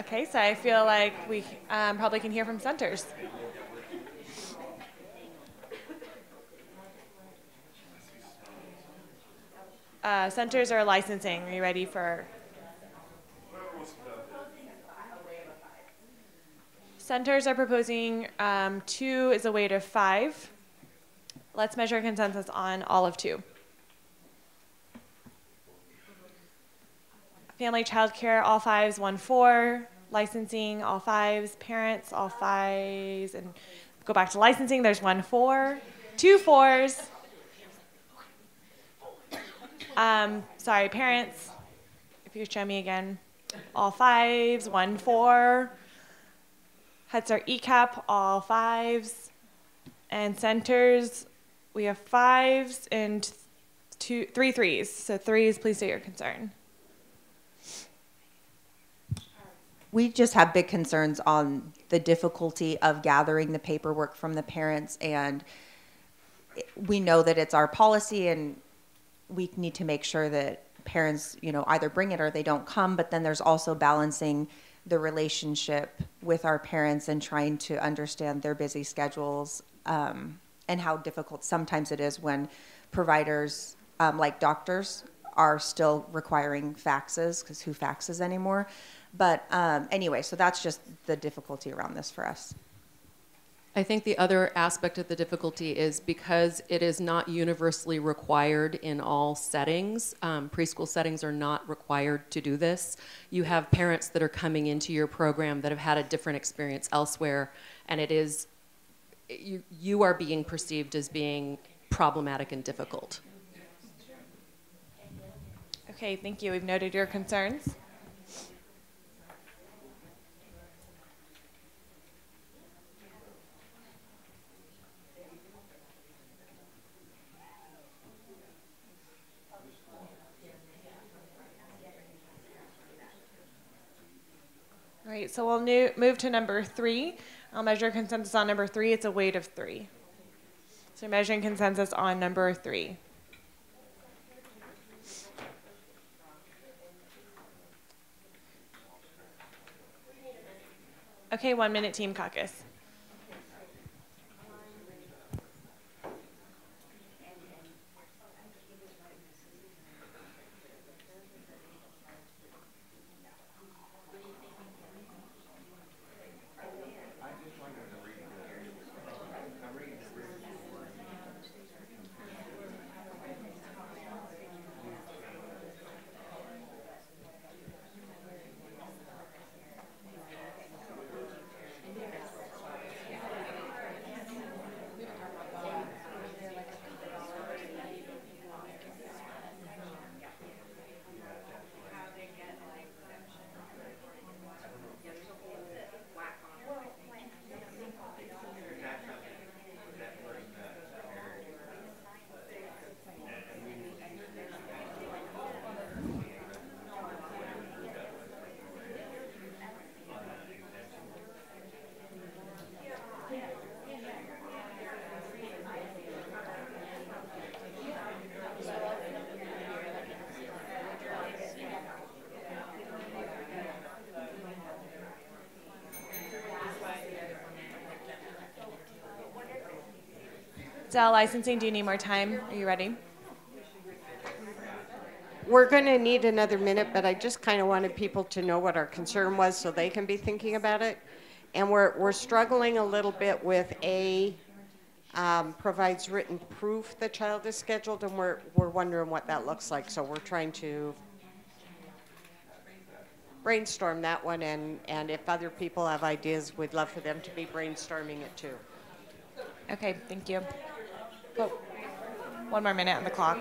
Okay, so I feel like we probably can hear from centers. Centers are licensing. Are you ready for? Centers are proposing 2 is a weight of 5. Let's measure consensus on all of 2. Family child care, all 5s, 1 4. Licensing, all 5s. Parents, all 5s. And go back to licensing, there's 1 4. 2 4s. Sorry, parents, if you show me again, all 5s, 1 4. Head Start ECAP, all 5s. And centers, we have 5s and 3 3s. So 3s, please state your concern. We just have big concerns on the difficulty of gathering the paperwork from the parents, and we know that it's our policy and we need to make sure that parents, either bring it or they don't come, but then there's also balancing the relationship with our parents and trying to understand their busy schedules, and how difficult sometimes it is when providers, like doctors, are still requiring faxes, because who faxes anymore? But anyway, so that's just the difficulty around this for us. I think the other aspect of the difficulty is because it is not universally required in all settings. Preschool settings are not required to do this. You have parents that are coming into your program that have had a different experience elsewhere, and it is, you are being perceived as being problematic and difficult. Okay, thank you. We've noted your concerns. All right, so we'll move to number 3. I'll measure consensus on number 3. It's a weight of 3. So measuring consensus on number 3. Okay, 1 minute team caucus. Dell licensing, do you need more time? Are you ready? We're going to need another minute, but I just kind of wanted people to know what our concern was so they can be thinking about it. And we're struggling a little bit with provides written proof the child is scheduled, and we're wondering what that looks like. So we're trying to brainstorm that one, and if other people have ideas, we'd love for them to be brainstorming it too. Okay, thank you. Oh, 1 more minute on the clock.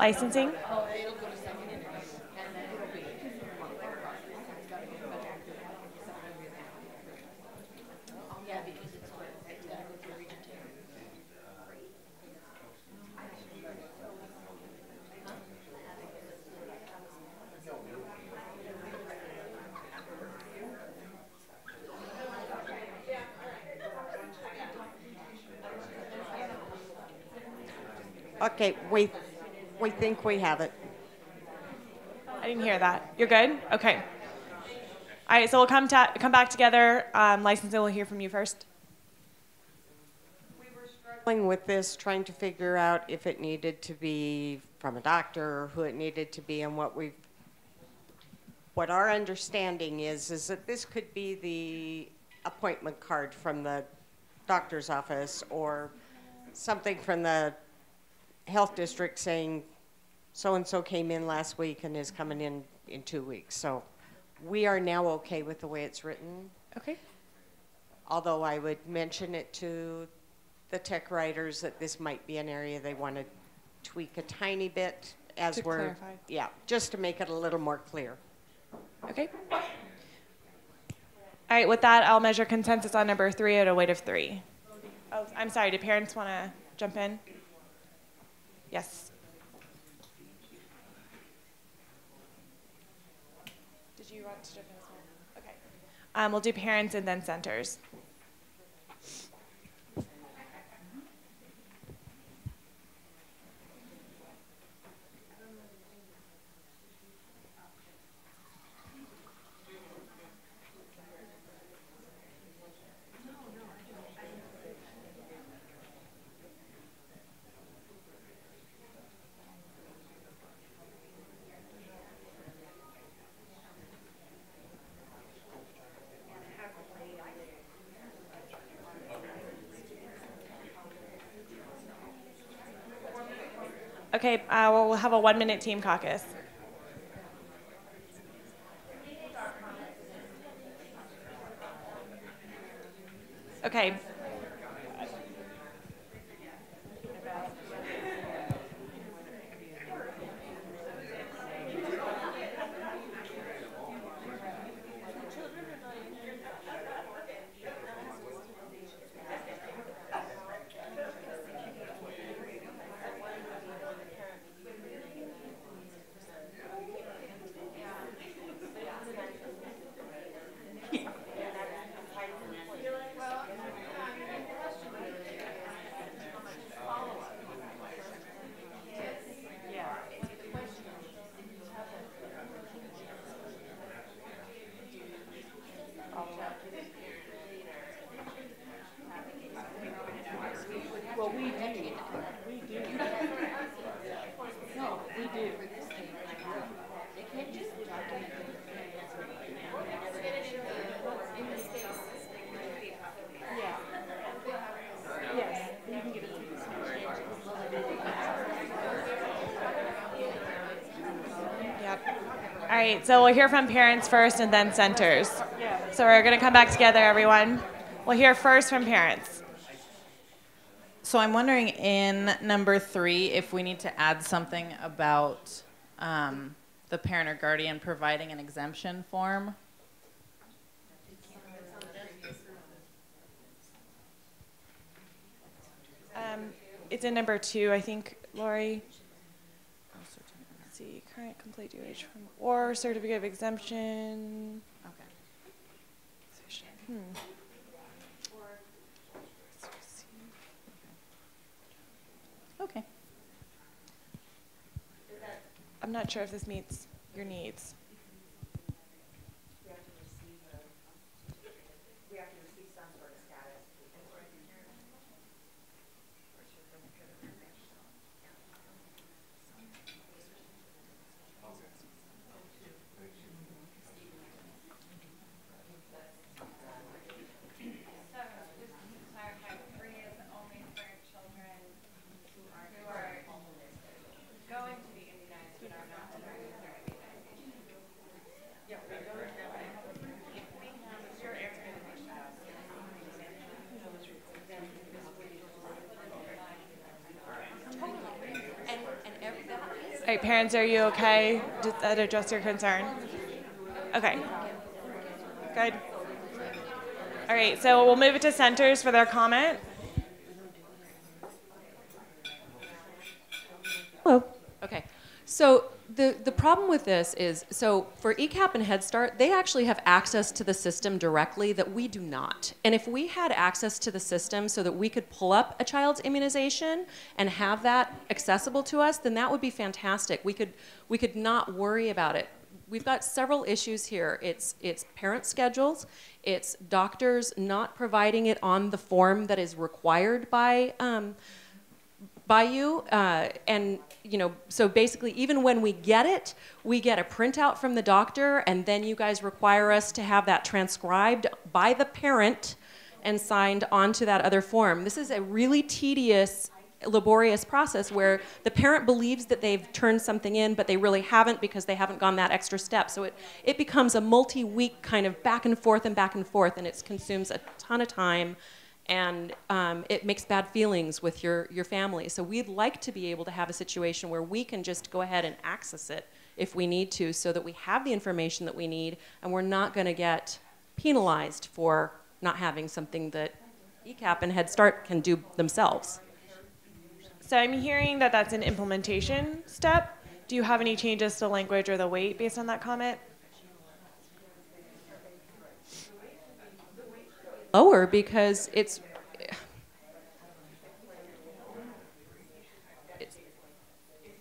licensing. Okay, we think we have it. I didn't hear that. You're good? Okay. All right, so we'll come back together. Licensing, we'll hear from you first. We were struggling with this, trying to figure out if it needed to be from a doctor or who it needed to be, and what our understanding is that this could be the appointment card from the doctor's office or something from the health district saying so-and-so came in last week and is coming in 2 weeks. So we are now okay with the way it's written. Okay. Although I would mention it to the tech writers that this might be an area they want to tweak a tiny bit as To we're, clarify. yeah, just to make it a little more clear. Okay. All right, with that, I'll measure consensus on number 3 at a weight of 3. Oh, I'm sorry, do parents want to jump in? Yes. Did you want to jump in as well? Okay. We'll do parents and then centers. Okay, we'll have a 1-minute team caucus. Okay. All right, so we'll hear from parents first and then centers. So we're going to come back together, everyone. We'll hear first from parents. So I'm wondering in number 3 if we need to add something about the parent or guardian providing an exemption form. It's in number 2, I think, Lori. Let's see, current complete DOH from or certificate of exemption. Okay. Okay. I'm not sure if this meets your needs. right, parents, are you okay? Did that address your concern? Okay. Good. All right, so we'll move it to centers for their comment. Hello. Okay. So the problem with this is, so for ECAP and Head Start, they actually have access to the system directly that we do not. And if we had access to the system so that we could pull up a child's immunization and have that accessible to us, then that would be fantastic. We could not worry about it. We've got several issues here. It's parent schedules. It's doctors not providing it on the form that is required by you, and so basically even when we get it, we get a printout from the doctor, and then you guys require us to have that transcribed by the parent and signed onto that other form. This is a really tedious, laborious process where the parent believes that they've turned something in, but they really haven't because they haven't gone that extra step. So it becomes a multi-week kind of back and forth, and it consumes a ton of time. And it makes bad feelings with your family. So we'd like to be able to have a situation where we can just go ahead and access it if we need to, so that we have the information that we need, and we're not going to get penalized for not having something that ECAP and Head Start can do themselves. So I'm hearing that that's an implementation step. Do you have any changes to language or the weight based on that comment? Lower, because if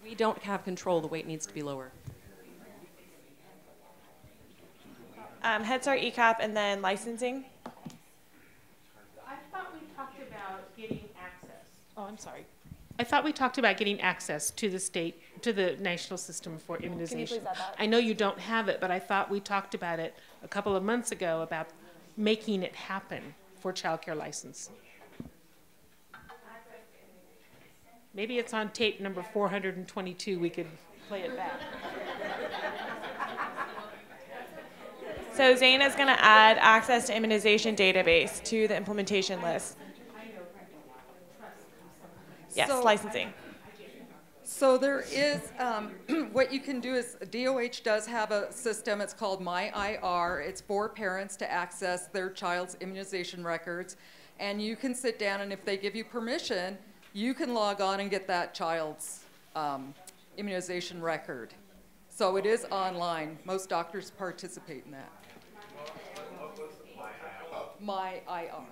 we don't have control, the weight needs to be lower. Head Start, ECAP, and then licensing. I thought we talked about getting access. Oh, I'm sorry. I thought we talked about getting access to the National System for Immunization. Can you please add that? I know you don't have it, but I thought we talked about it a couple of months ago about making it happen for childcare license. Maybe it's on tape number 422. We could play it back. So Zane is going to add access to immunization database to the implementation list. Yes, So- licensing. So there is, what you can do is, DOH does have a system, it's called MyIR. It's for parents to access their child's immunization records. And you can sit down, and if they give you permission, you can log on and get that child's immunization record. So it is online. Most doctors participate in that. MyIR.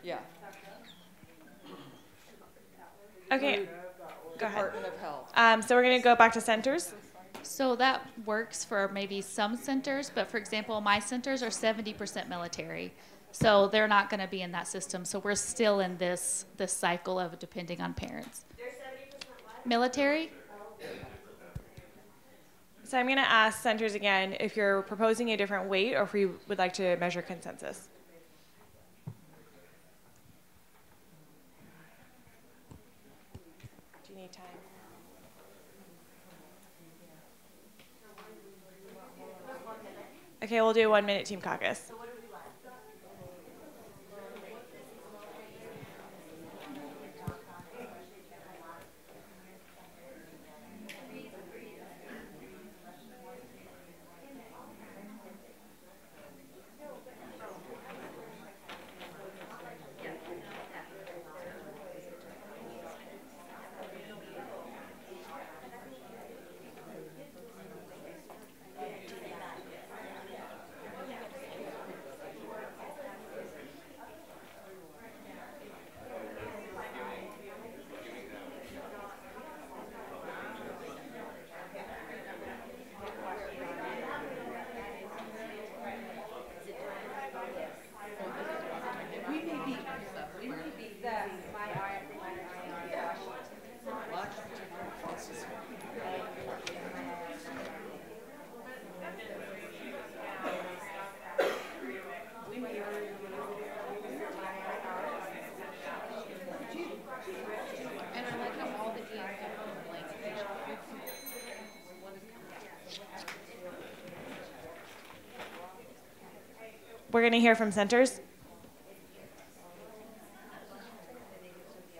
Yeah. Okay. Go ahead. Department of Health. So we're going to go back to centers. So that works for maybe some centers, but for example, my centers are 70% military. So they're not going to be in that system. So we're still in this cycle of depending on parents. They're 70% what? Military. So I'm going to ask centers again if you're proposing a different weight or if we would like to measure consensus. Do you need time? Okay, we'll do a 1 minute team caucus. We're going to hear from centers.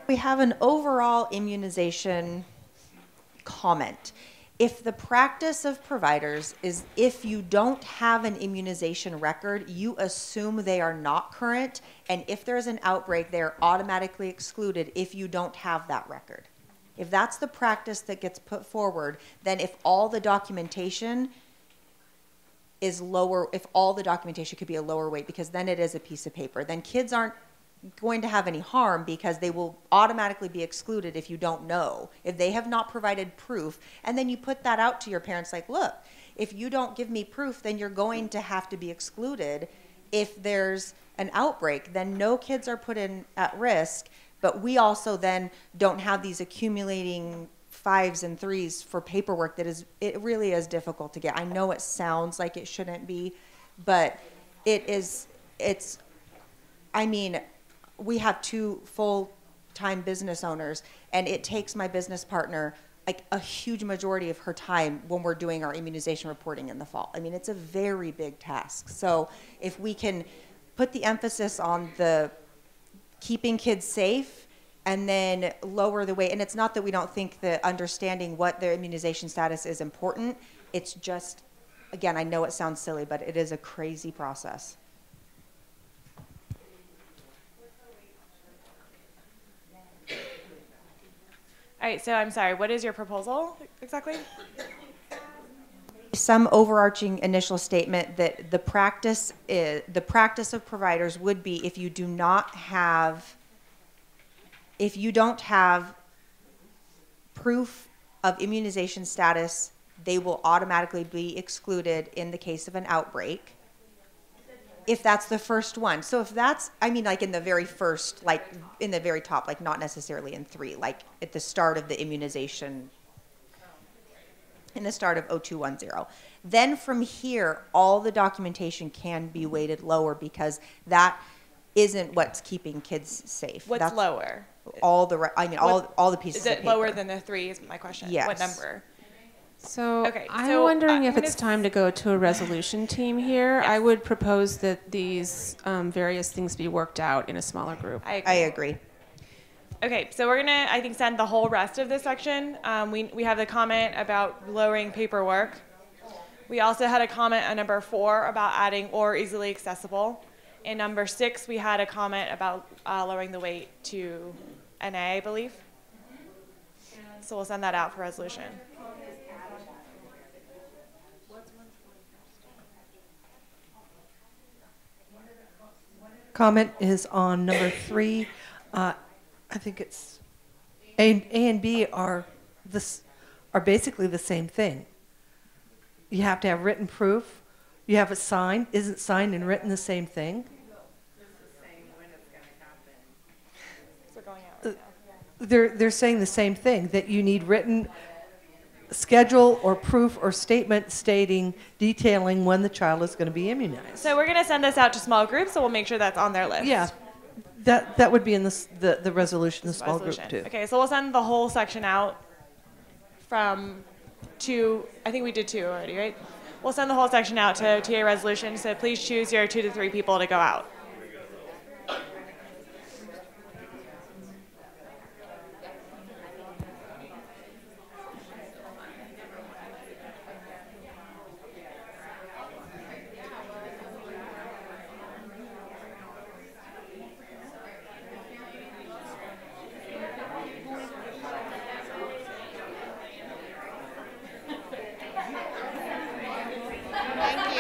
We have an overall immunization comment. If the practice of providers is if you don't have an immunization record, you assume they are not current, and if there's an outbreak, they're automatically excluded if you don't have that record. If that's the practice that gets put forward, then if all the documentation is lower, if all the documentation could be a lower weight, because then it is a piece of paper, then kids aren't going to have any harm because they will automatically be excluded if you don't know, if they have not provided proof. And then you put that out to your parents like, look, if you don't give me proof, then you're going to have to be excluded if there's an outbreak. Then no kids are put in at risk, but we also then don't have these accumulating 5s and 3s for paperwork that is, it really is difficult to get. I know it sounds like it shouldn't be, but it's, I mean, we have 2 full-time business owners, and it takes my business partner like a huge majority of her time when we're doing our immunization reporting in the fall. I mean, it's a very big task. So if we can put the emphasis on the keeping kids safe and then lower the weight, and it's not that we don't think that understanding what their immunization status is important, it's just, again, I know it sounds silly, but it is a crazy process. All right, so I'm sorry, what is your proposal exactly? Some overarching initial statement that the practice of providers would be if you don't have proof of immunization status, they will automatically be excluded in the case of an outbreak. If that's the first one. So if that's, I mean, like in the very first, like in the very top, like not necessarily in 3, like at the start of the immunization, in the start of 0210. Then from here, all the documentation can be weighted lower because that isn't what's keeping kids safe. What's That's lower? All the, I mean, all the pieces Is it of paper. lower than the 3 is my question? Yes. What number? So Okay, I'm so wondering if I'm it's gonna time to go to a resolution team here. I would propose that these various things be worked out in a smaller group. I agree. Okay, so we're gonna, I think, send the whole rest of this section. We have the comment about lowering paperwork. We also had a comment on number 4 about adding or easily accessible. And number 6, we had a comment about lowering the weight to NA, I believe. So we'll send that out for resolution. Comment is on number 3. I think it's A and B are basically the same thing. You have to have written proof. You have it signed. Isn't signed and written the same thing? They're saying the same thing, that you need written schedule or proof or statement detailing when the child is going to be immunized. So we're gonna send this out to small groups, so we'll make sure that's on their list. Yeah, that would be in the resolution, the small group too. Okay, so we'll send the whole section out from 2, I think we did 2 already, right? We'll send the whole section out to TA resolution, so please choose your 2 to 3 people to go out. Thank you.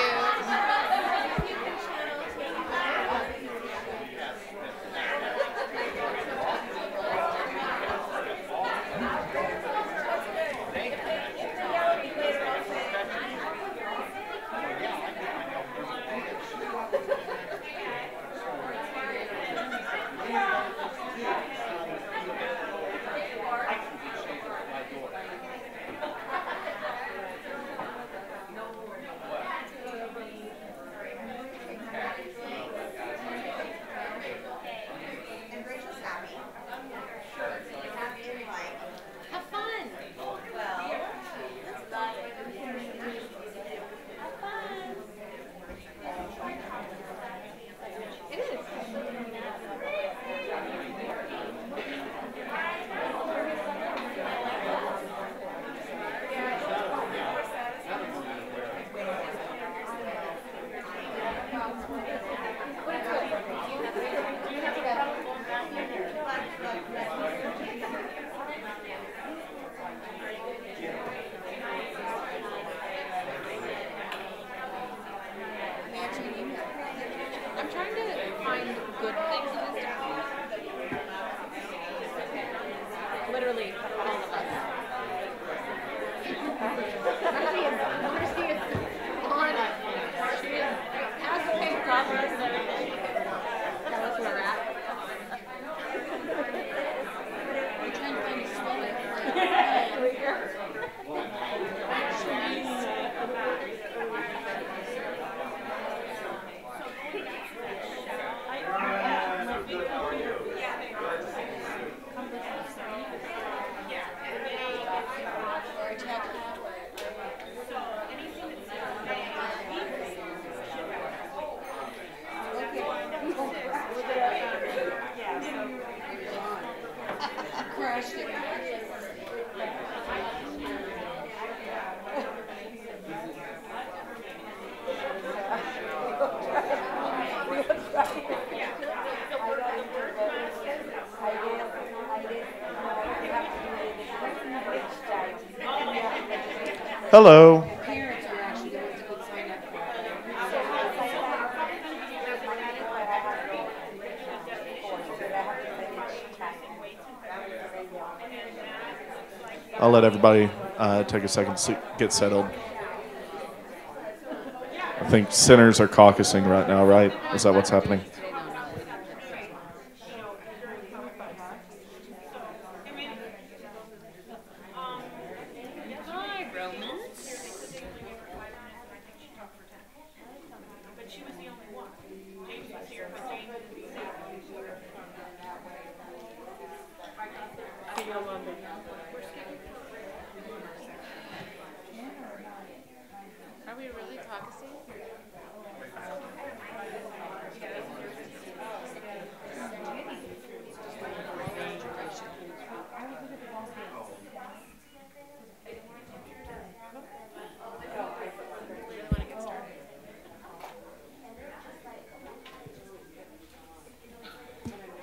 Hello. I'll let everybody take a second to get settled. I think centers are caucusing right now, right? Is that what's happening? Are we really caucusing?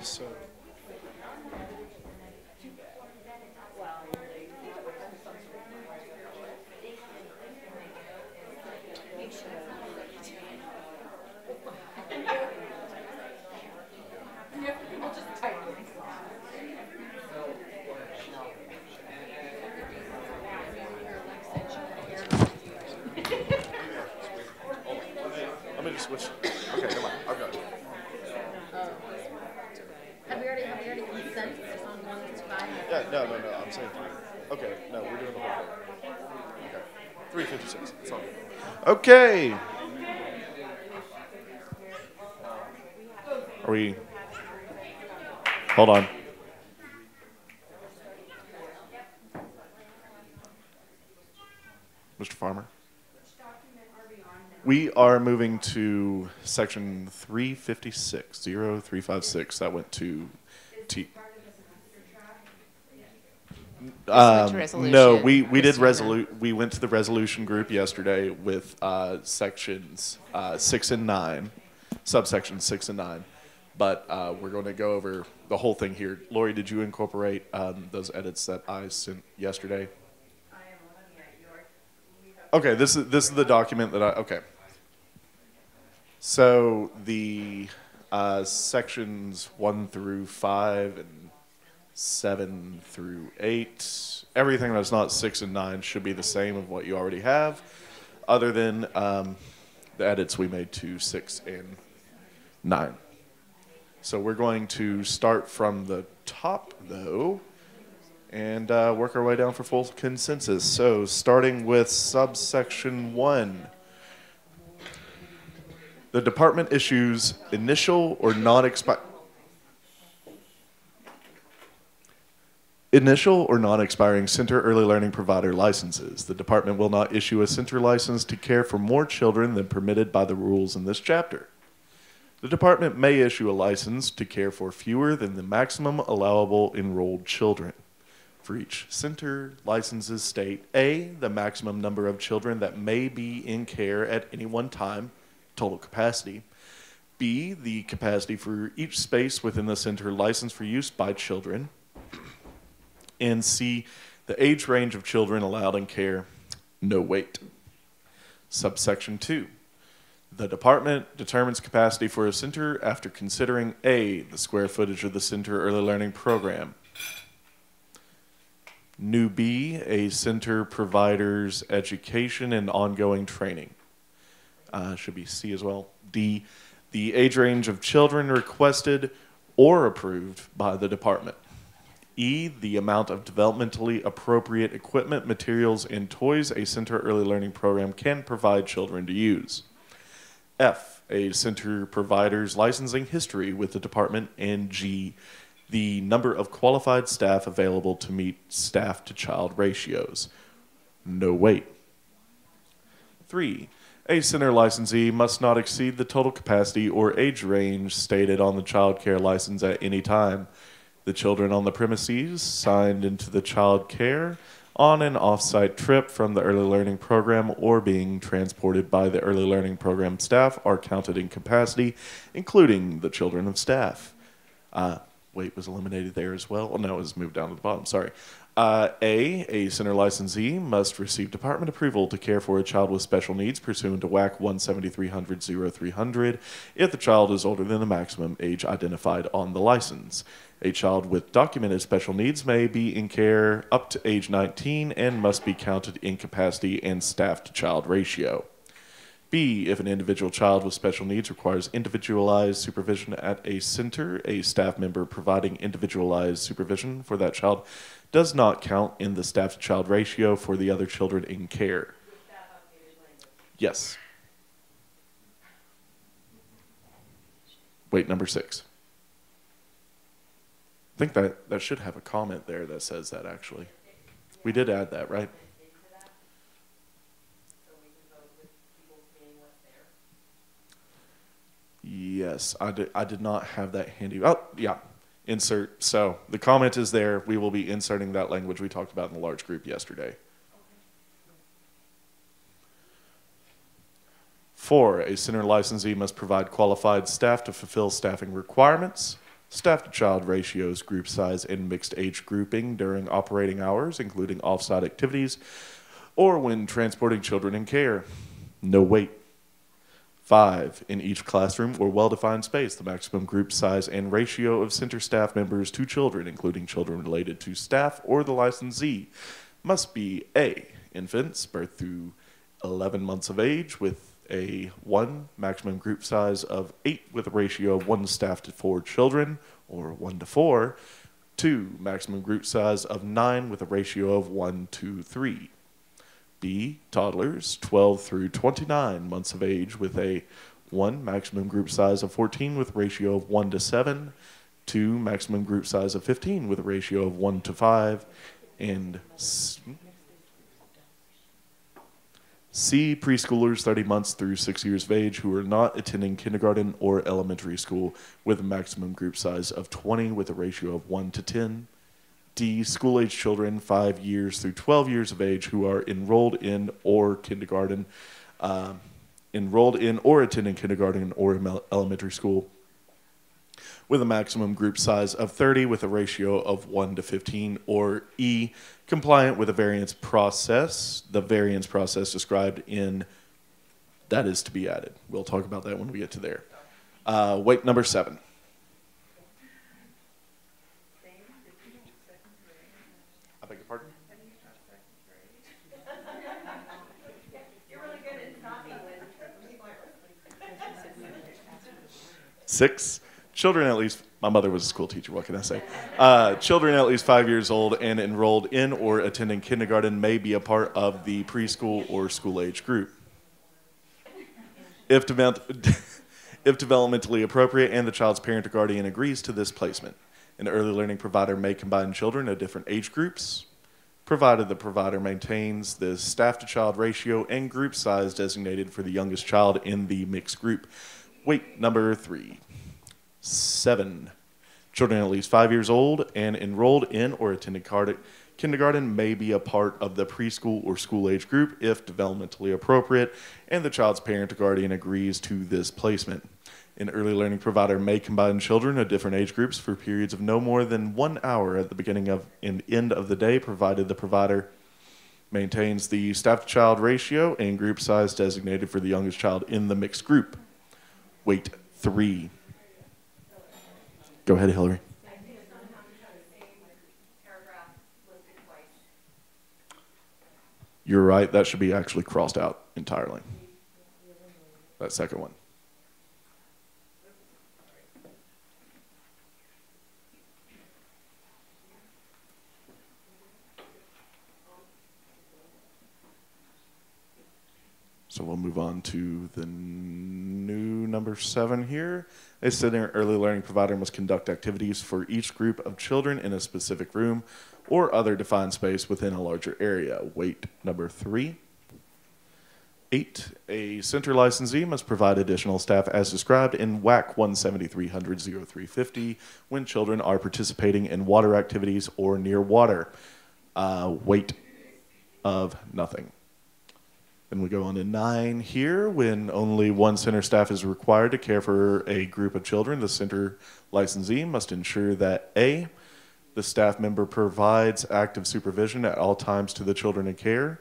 So. Let me just switch. Okay, come on. I've got it. Have we already consensus on one that's fine? Yeah, no. I'm saying 3. Okay, no, we're doing the whole thing. Okay. 356. It's all good. Okay. Are we? Hold on. Mr. Farmer? We are moving to section 356, 0356. That went to T. No, we did we went to the resolution group yesterday with sections 6 and 9, subsections 6 and 9. But we're going to go over the whole thing here. Lori, did you incorporate those edits that I sent yesterday? Okay, this is the document that okay. So the sections 1 through 5 and 7 through 8, everything that's not 6 and 9 should be the same of what you already have, other than the edits we made to 6 and 9. So we're going to start from the top, though, and work our way down for full consensus. So starting with subsection 1. The department issues initial or non-expiring center early learning provider licenses. The department will not issue a center license to care for more children than permitted by the rules in this chapter. The department may issue a license to care for fewer than the maximum allowable enrolled children. For each center, licenses state A, the maximum number of children that may be in care at any one time, total capacity. B, the capacity for each space within the center licensed for use by children. And C, the age range of children allowed in care, no wait. Subsection 2. The department determines capacity for a center after considering A, the square footage of the center early learning program. New B, a center provider's education and ongoing training. Should be C as well. D, the age range of children requested or approved by the department. E, the amount of developmentally appropriate equipment, materials, and toys a center early learning program can provide children to use. F, a center provider's licensing history with the department. And G, the number of qualified staff available to meet staff-to-child ratios. No wait. 3, a center licensee must not exceed the total capacity or age range stated on the child care license at any time. The children on the premises signed into the child care on an off-site trip from the early learning program or being transported by the early learning program staff are counted in capacity, including the children of staff. Wait was eliminated there as well. Oh, no, it was moved down to the bottom. Sorry. A center licensee must receive department approval to care for a child with special needs pursuant to WAC 17300-0300 if the child is older than the maximum age identified on the license. A child with documented special needs may be in care up to age 19 and must be counted in capacity and staff-to-child ratio. B, if an individual child with special needs requires individualized supervision at a center, a staff member providing individualized supervision for that child does not count in the staff-to-child ratio for the other children in care. Yes. Wait, number 6. I think that should have a comment there that says that, actually. We did add that, right? Yes, I did not have that handy. Oh, yeah, insert. So the comment is there. We will be inserting that language we talked about in the large group yesterday. 4, a center licensee must provide qualified staff to fulfill staffing requirements, staff-to-child ratios, group size, and mixed age grouping during operating hours, including off-site activities, or when transporting children in care. No wait. 5, in each classroom or well-defined space, the maximum group size and ratio of center staff members to children, including children related to staff or the licensee, must be A, infants, birth through 11 months of age, with a 1, maximum group size of 8 with a ratio of 1 staff to 4 children, or 1 to 4. 2, maximum group size of 9 with a ratio of 1 to 3. B, toddlers, 12 through 29 months of age, with a 1, maximum group size of 14 with a ratio of 1 to 7. 2, maximum group size of 15 with a ratio of 1 to 5. And C, preschoolers 30 months through 6 years of age who are not attending kindergarten or elementary school, with a maximum group size of 20 with a ratio of 1 to 10. D, school-age children 5 years through 12 years of age who are enrolled in or attending kindergarten or elementary school, with a maximum group size of 30 with a ratio of 1 to 15. Or E, compliant with the variance process described in that is to be added. We'll talk about that when we get to there. Wait, number 7. I beg your pardon? Six, children at least, my mother was a school teacher, what can I say? Children at least 5 years old and enrolled in or attending kindergarten may be a part of the preschool or school age group. If developmentally appropriate and the child's parent or guardian agrees to this placement, an early learning provider may combine children of different age groups, provided the provider maintains the staff-to-child ratio and group size designated for the youngest child in the mixed group. Wait, number 3. 7. Children at least 5 years old and enrolled in or attending kindergarten may be a part of the preschool or school age group if developmentally appropriate and the child's parent or guardian agrees to this placement. An early learning provider may combine children of different age groups for periods of no more than 1 hour at the beginning of and end of the day, provided the provider maintains the staff-to-child ratio and group size designated for the youngest child in the mixed group. Wait, 3. Go ahead, Hillary. You're right, that should be actually crossed out entirely. That second one. So we'll move on to the new number 7 here. A center early learning provider must conduct activities for each group of children in a specific room or other defined space within a larger area. Wait, number 3. 8. A center licensee must provide additional staff as described in WAC 17300-0350 when children are participating in water activities or near water. Wait of nothing. Then we go on to 9 here. When only one center staff is required to care for a group of children, the center licensee must ensure that A, the staff member provides active supervision at all times to the children in care.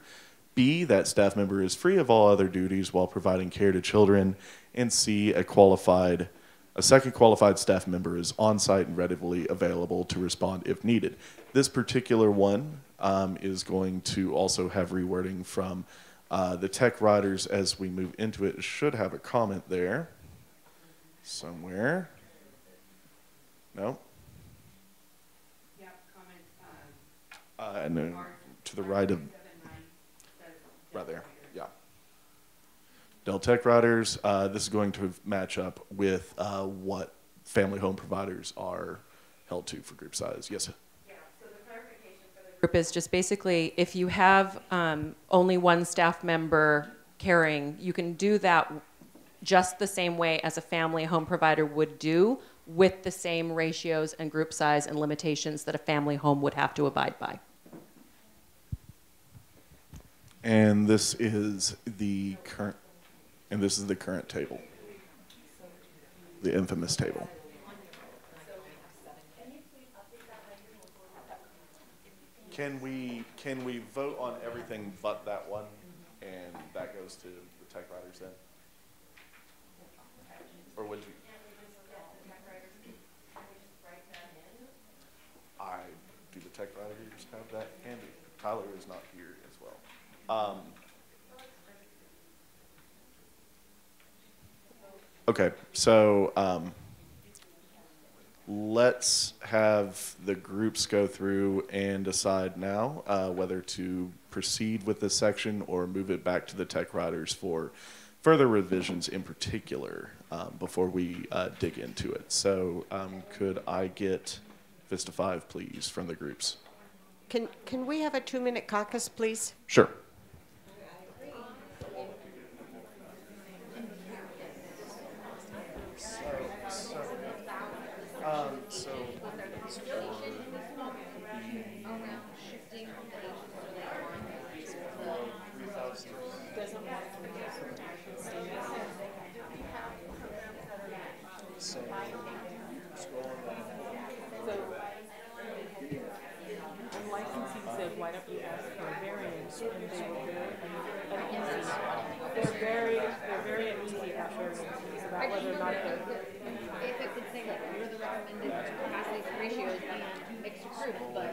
B, that staff member is free of all other duties while providing care to children. And C, a second qualified staff member is on site and readily available to respond if needed. This particular one is going to also have rewording from the tech writers as we move into it. It should have a comment there somewhere. No? Yeah, comment. No, to the right of, right there, yeah. Dell Tech Writers, this is going to match up with what family home providers are held to for group size. Yes? Group is just basically if you have only one staff member caring, you can do that just the same way as a family home provider would do, with the same ratios and group size and limitations that a family home would have to abide by. And this is the current table, the infamous table. Can we vote on everything but that one, and that goes to the tech writers then? Or would you? Do the tech writers have that handy? Tyler is not here as well. Okay, so let's have the groups go through and decide now whether to proceed with this section or move it back to the tech writers for further revisions in particular before we dig into it. So could I get Vista 5, please, from the groups? Can we have a 2-minute caucus, please? Sure. Why don't you ask for a variance? And they were they're very uneasy about variances about whether or not they're. If it could say like we're the recommended capacity for ratios and mixed groups, but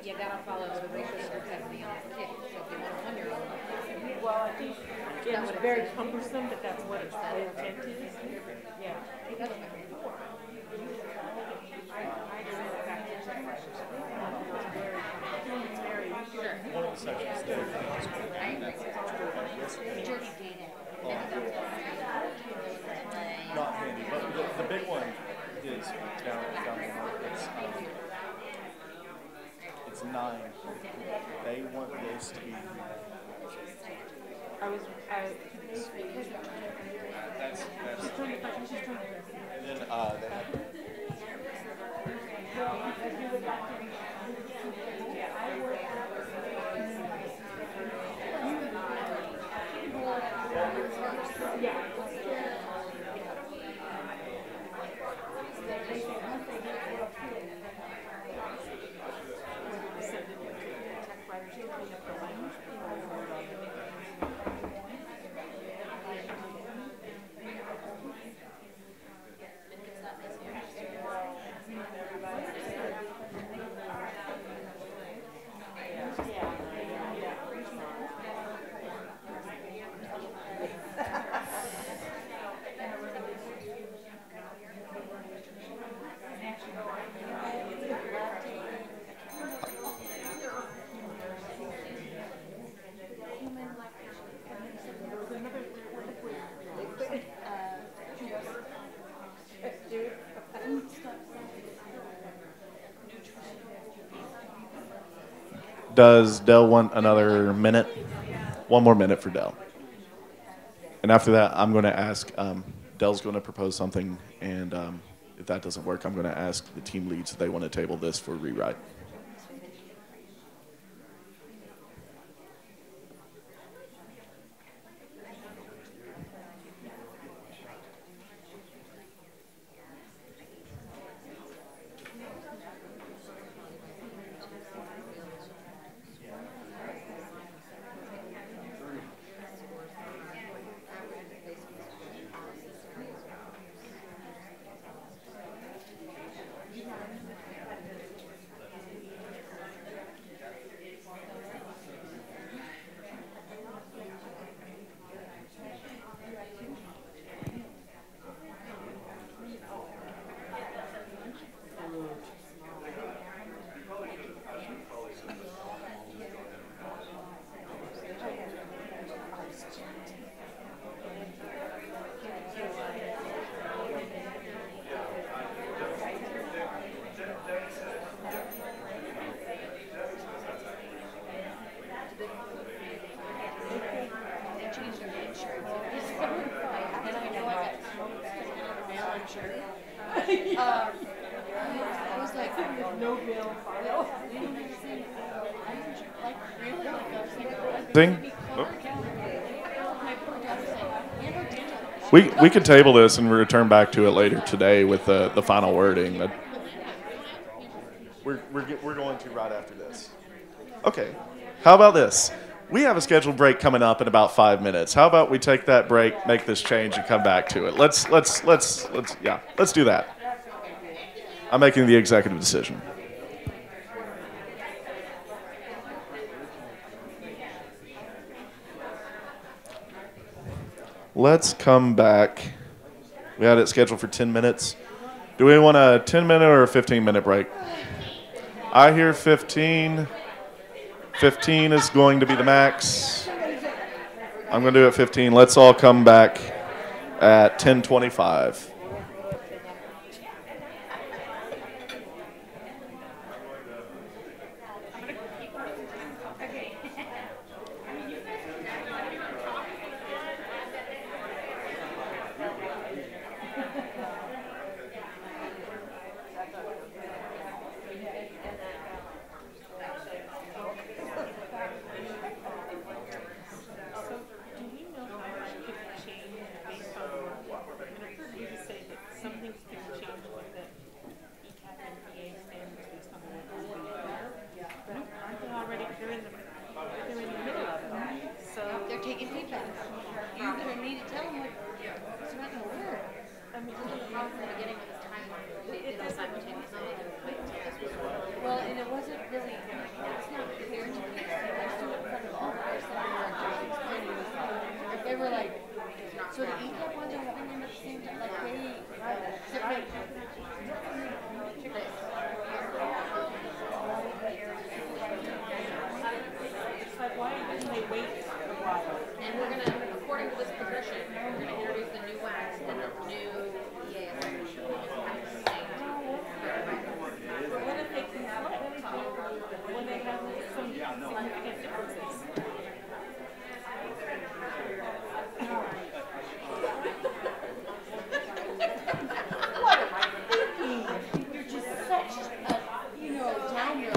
you gotta follow the ratios that are beyond the kids. So if you want a 1-year-old. Well, I think it's very cumbersome, but that's what its intent is. Yeah. One of the sections there. Not handy, but the big one is down it's 9. They want this to be. That's and then Does Dell want another minute? One more minute for Dell. And after that, I'm going to ask, Dell's going to propose something, and if that doesn't work, I'm going to ask the team leads if they want to table this for rewrite. I was like, no bill file. Thing? Oh. We could table this and return back to it later today with the final wording. We're going to right after this. Okay. How about this? We have a scheduled break coming up in about 5 minutes. How about we take that break, make this change, and come back to it? Let's do that. I'm making the executive decision. Let's come back. We had it scheduled for 10 minutes. Do we want a 10-minute or a 15-minute break? I hear 15. 15 is going to be the max. I'm going to do it 15. Let's all come back at 10:25. They're taking feedback. You're going to need to tell them what it's not going to work. I mean, the problem from the beginning with this timeline, they did it simultaneously. They didn't wait until this was over. Well, and it wasn't really, it's not clear to me. I stood in front of all the rest of the directors explaining this. If they were like, so the ECAP ones are having them at the same time, like they, separate. It's like, why didn't they wait a while? And we're going to, according to this progression, we're going to introduce the new wax and the new EAS at the same time. But what if they conflict? When they have some significant differences? What am I thinking? You're just such a, downer.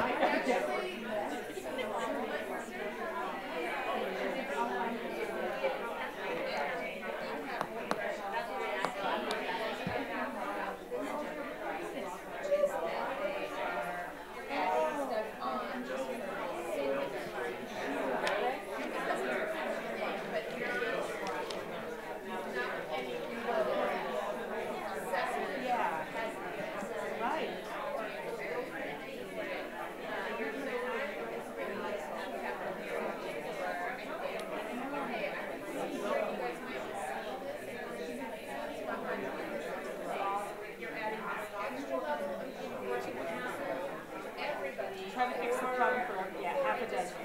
Try to fix the problem for, half a dozen.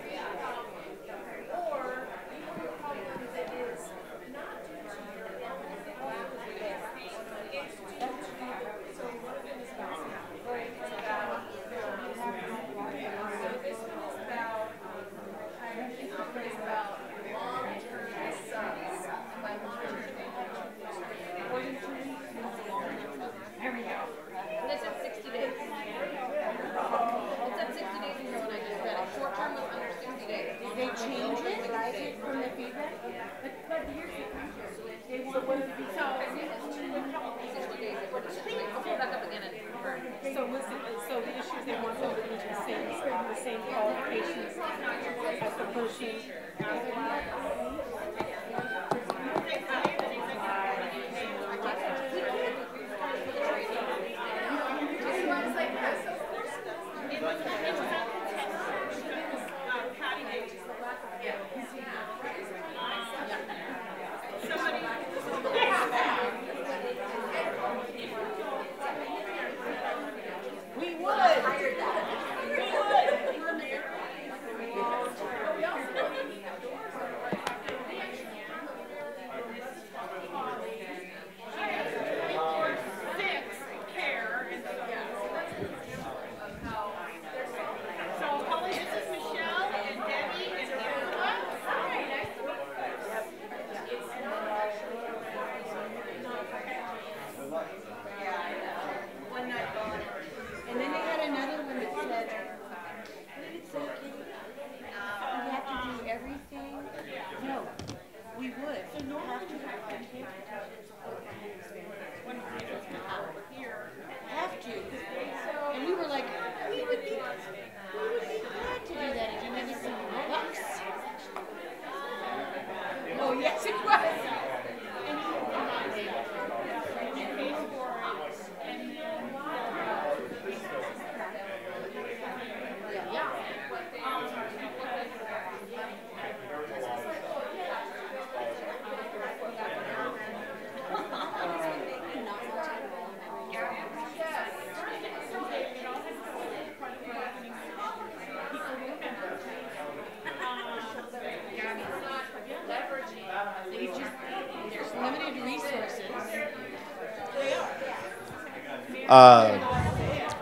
It's at 60 days. It's at 60 days ago when I just read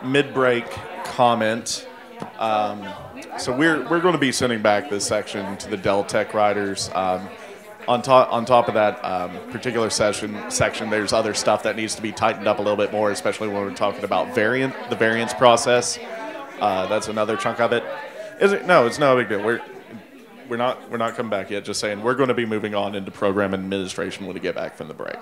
Mid-break comment. So we're going to be sending back this section to the Dell Tech writers. On top of that particular section, there's other stuff that needs to be tightened up a little bit more, especially when we're talking about the variance process. That's another chunk of it. No, it's no big deal. We're not coming back yet. Just saying we're going to be moving on into program administration when we get back from the break.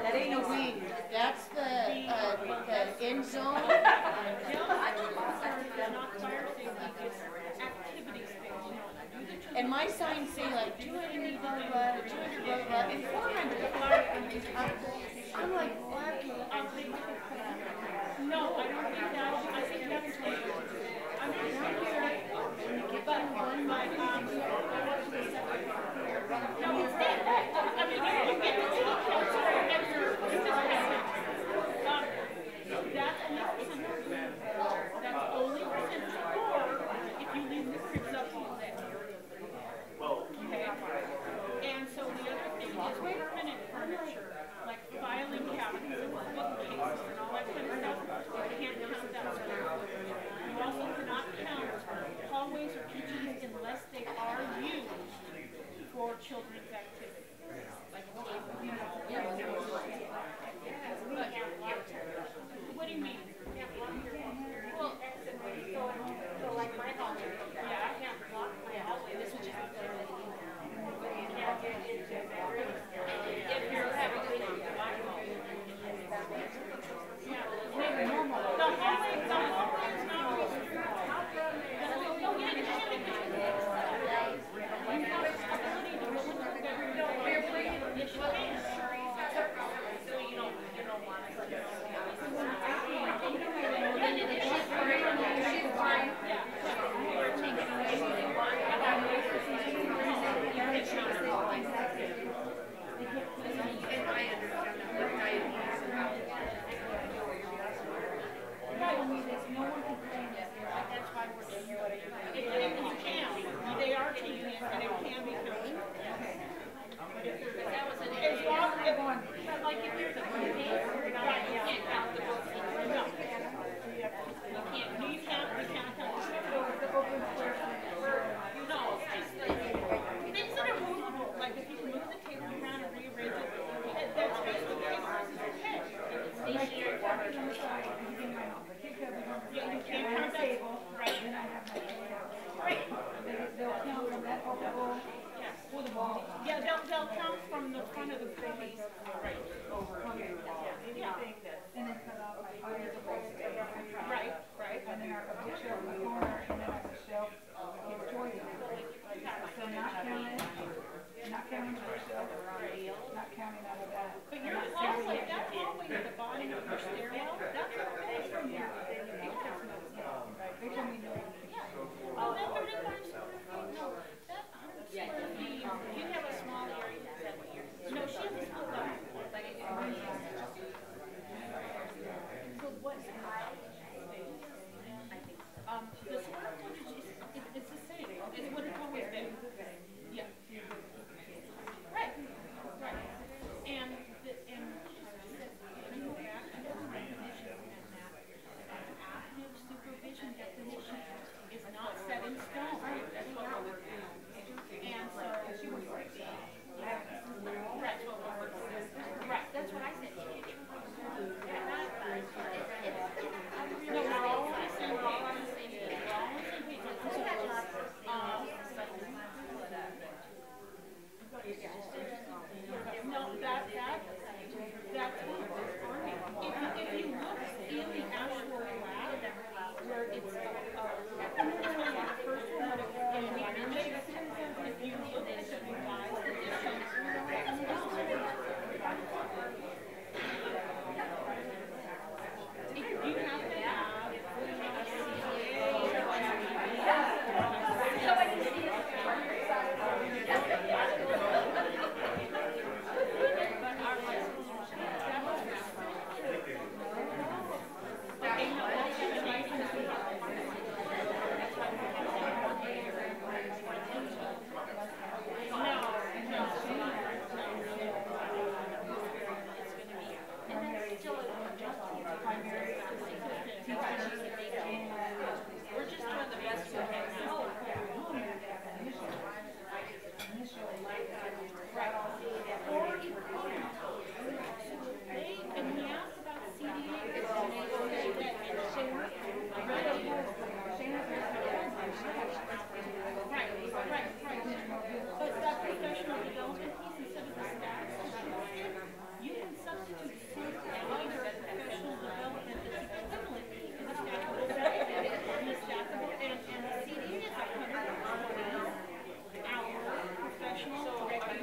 That ain't a wing. That's the end zone. And my signs say like 200 blah, blah, blah, 200 blah, blah, and 400. I'm like, okay. No, I don't think that. I think that's like, I'm not here. But no, it's that. I mean, you get the details for extra. That's only for if you leave the cribs up to the left. Okay. And so the other thing is permanent furniture, like filing cabinets and bookcases and all that kind of stuff. You can't count that as you also cannot count hallways or kitchens unless they are used for children's activities. Like, what do you mean? Well, so like my hallway. Yeah, I can't block my hallway. This would just be if you're having a normal. The hallway is not restricted. They are taking it, and it can be counted. As long as, like, if you're the you can't count the books. No. You can't count the open square footage. No, it's just things that are movable. Like if you can move the table around and rearrange it, that's basically the case. Okay. Like you're talking on the side. Yeah, you can't count that table. Right. Right. They'll count from that wall. Yeah, they'll count from the front of the face. Right. Over.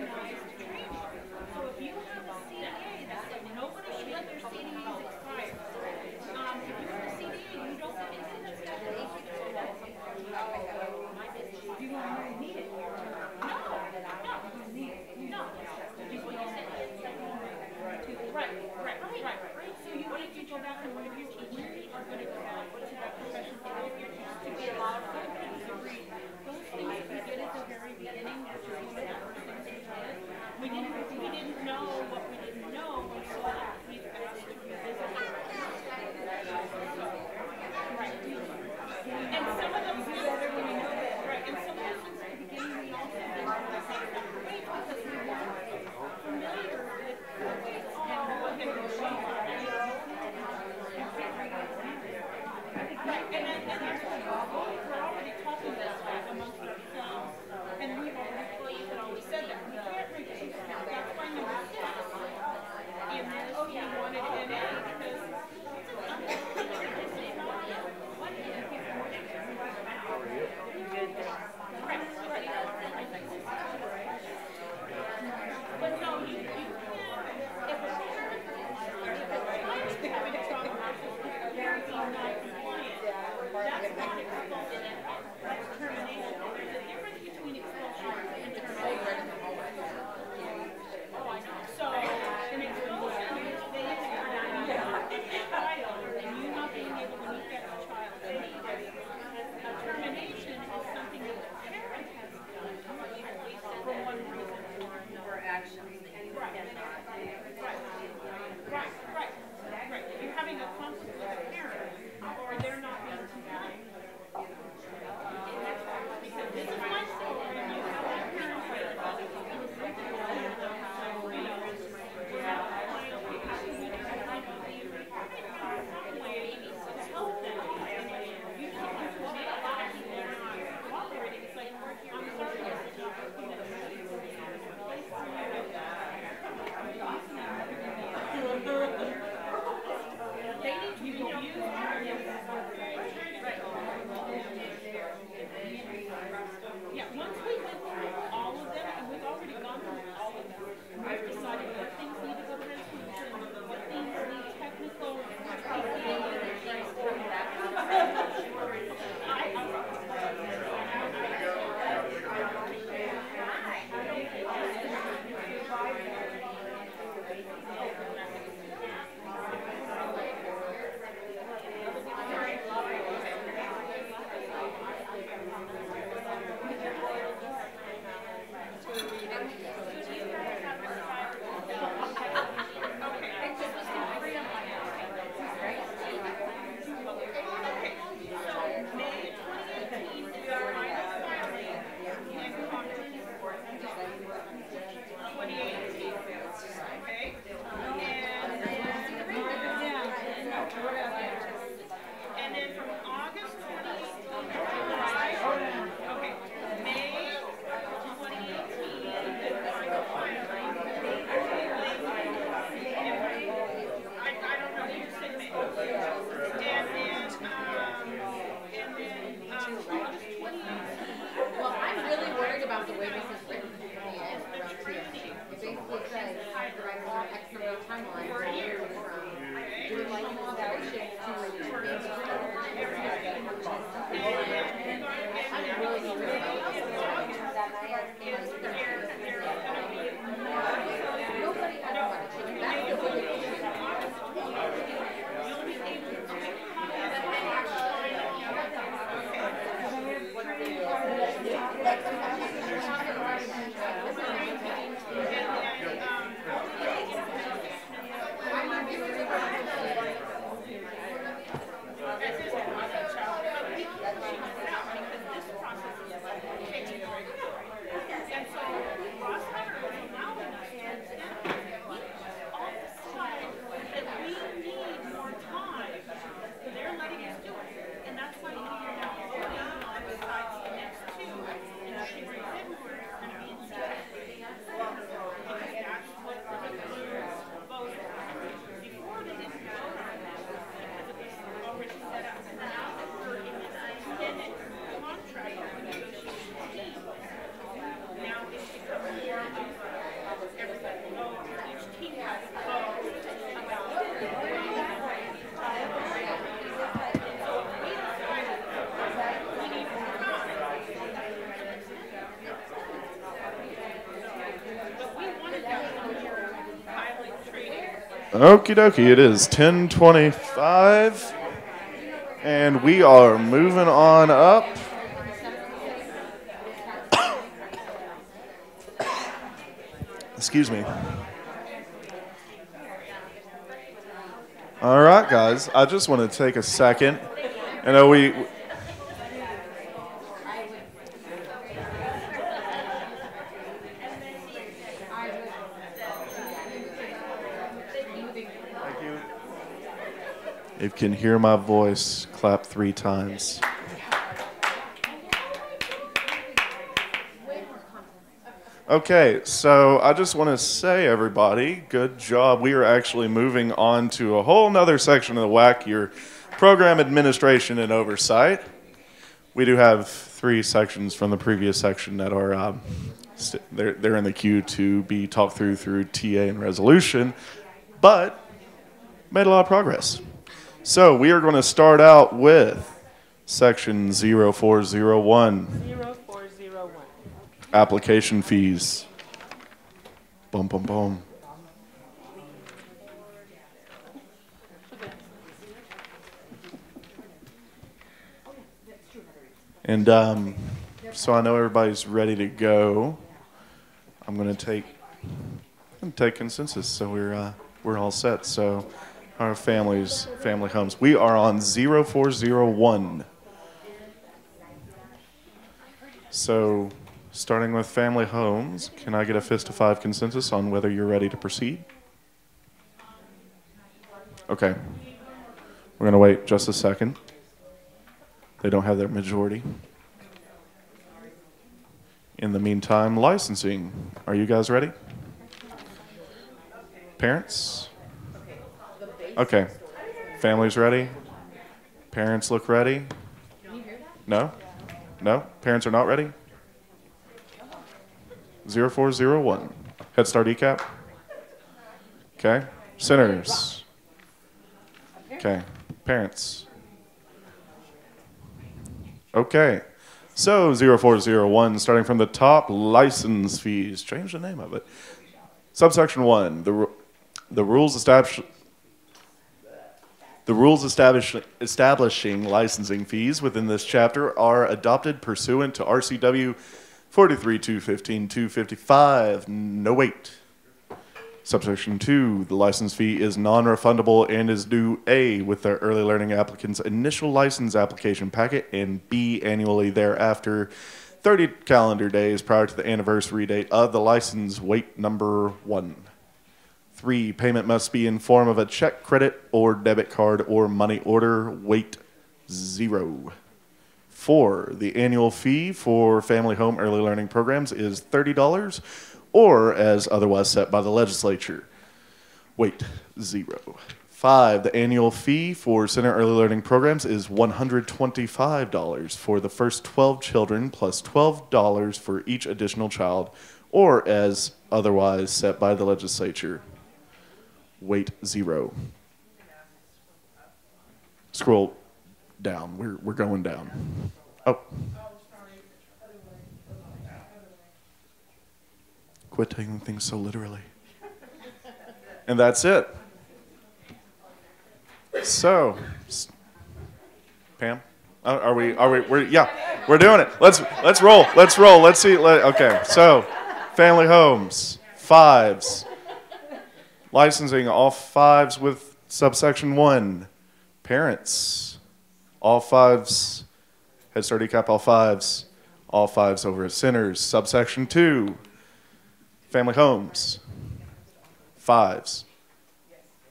organized training. So if you have a CDA that said nobody should let their CDAs expire, if you have a CDA, you don't get incentives to do it. Do you want to need it? No, no. Just what you said. Right. So you want to go back and what if your teachers are going to go back to that professional development to be allowed to agree. Those things that we did at the very beginning, which is one of the first things we did, we didn't know what we didn't know when we saw that we've asked to revisit it. Right. And some of those things better when we know that. Right. And some of those things at the beginning we also didn't want to say that great because we weren't familiar with the ways and what had been shown. Right, and that's what we're already talking about that amongst ourselves, and we've already said that. We can't repeat that. That's why number 6 in this, we wanted NA because but no, you can't, if a parent is having trouble guaranteeing non-compliance, that's not expulsion, that's termination. There's a difference between expulsion and termination. Oh, I know. So, an expulsion is they have a child and you not being able to meet that child's needs. A termination is something that the parent has done for one reason or another. Actions that you cannot do. Right. If you're having a conflict with a parent, or they're not being compliant. Because this is my story, and you have that parent Yeah, once we went through all of them, and we've already gone through all of them, we've decided what things need to go to resolution, what things need technical. Okie dokie, it is 10:25, and we are moving on up. Excuse me. All right, guys, I just want to take a second. I know we... If you can hear my voice, clap 3 times. Okay, so I just want to say, everybody, good job. We are actually moving on to a whole nother section of the WAC, your program administration and oversight. We do have 3 sections from the previous section that are they're in the queue to be talked through TA and resolution, but made a lot of progress. So we are going to start out with section 0401. 0401. Application fees. Boom, boom, boom. And so I know everybody's ready to go. I'm going to take consensus, so we're all set. So our family homes. We are on 0401. So starting with family homes, can I get a fist of 5 consensus on whether you're ready to proceed? Okay. We're going to wait just a second. They don't have their majority. In the meantime, licensing. Are you guys ready? Parents? Okay. Families ready? Parents look ready? No? No? Parents are not ready? 0401. Head Start ECAP? Okay. Centers? Okay. Parents? Okay. So 0401, starting from the top, license fees. Change the name of it. Subsection 1, the rules establishing licensing fees within this chapter are adopted pursuant to RCW 43.215.255. No wait. Subsection 2, the license fee is non-refundable and is due A, with the early learning applicant's initial license application packet, and B, annually thereafter, 30 calendar days prior to the anniversary date of the license. Wait number 1. 3, payment must be in form of a check, credit, or debit card or money order. Wait 0. 4, the annual fee for family home early learning programs is $30 or as otherwise set by the legislature. Wait 0. 5, the annual fee for center early learning programs is $125 for the first 12 children plus $12 for each additional child or as otherwise set by the legislature. Wait 0. Scroll down. We're going down. Oh. Quit taking things so literally. And that's it. So, Pam, we're doing it. Let's roll. Let's see. Okay. So, family homes, 5s. Licensing, all 5s with subsection 1. Parents, all 5s. Head Start ECAP, all 5s. All 5s over at centers. Subsection 2. Family homes, 5s.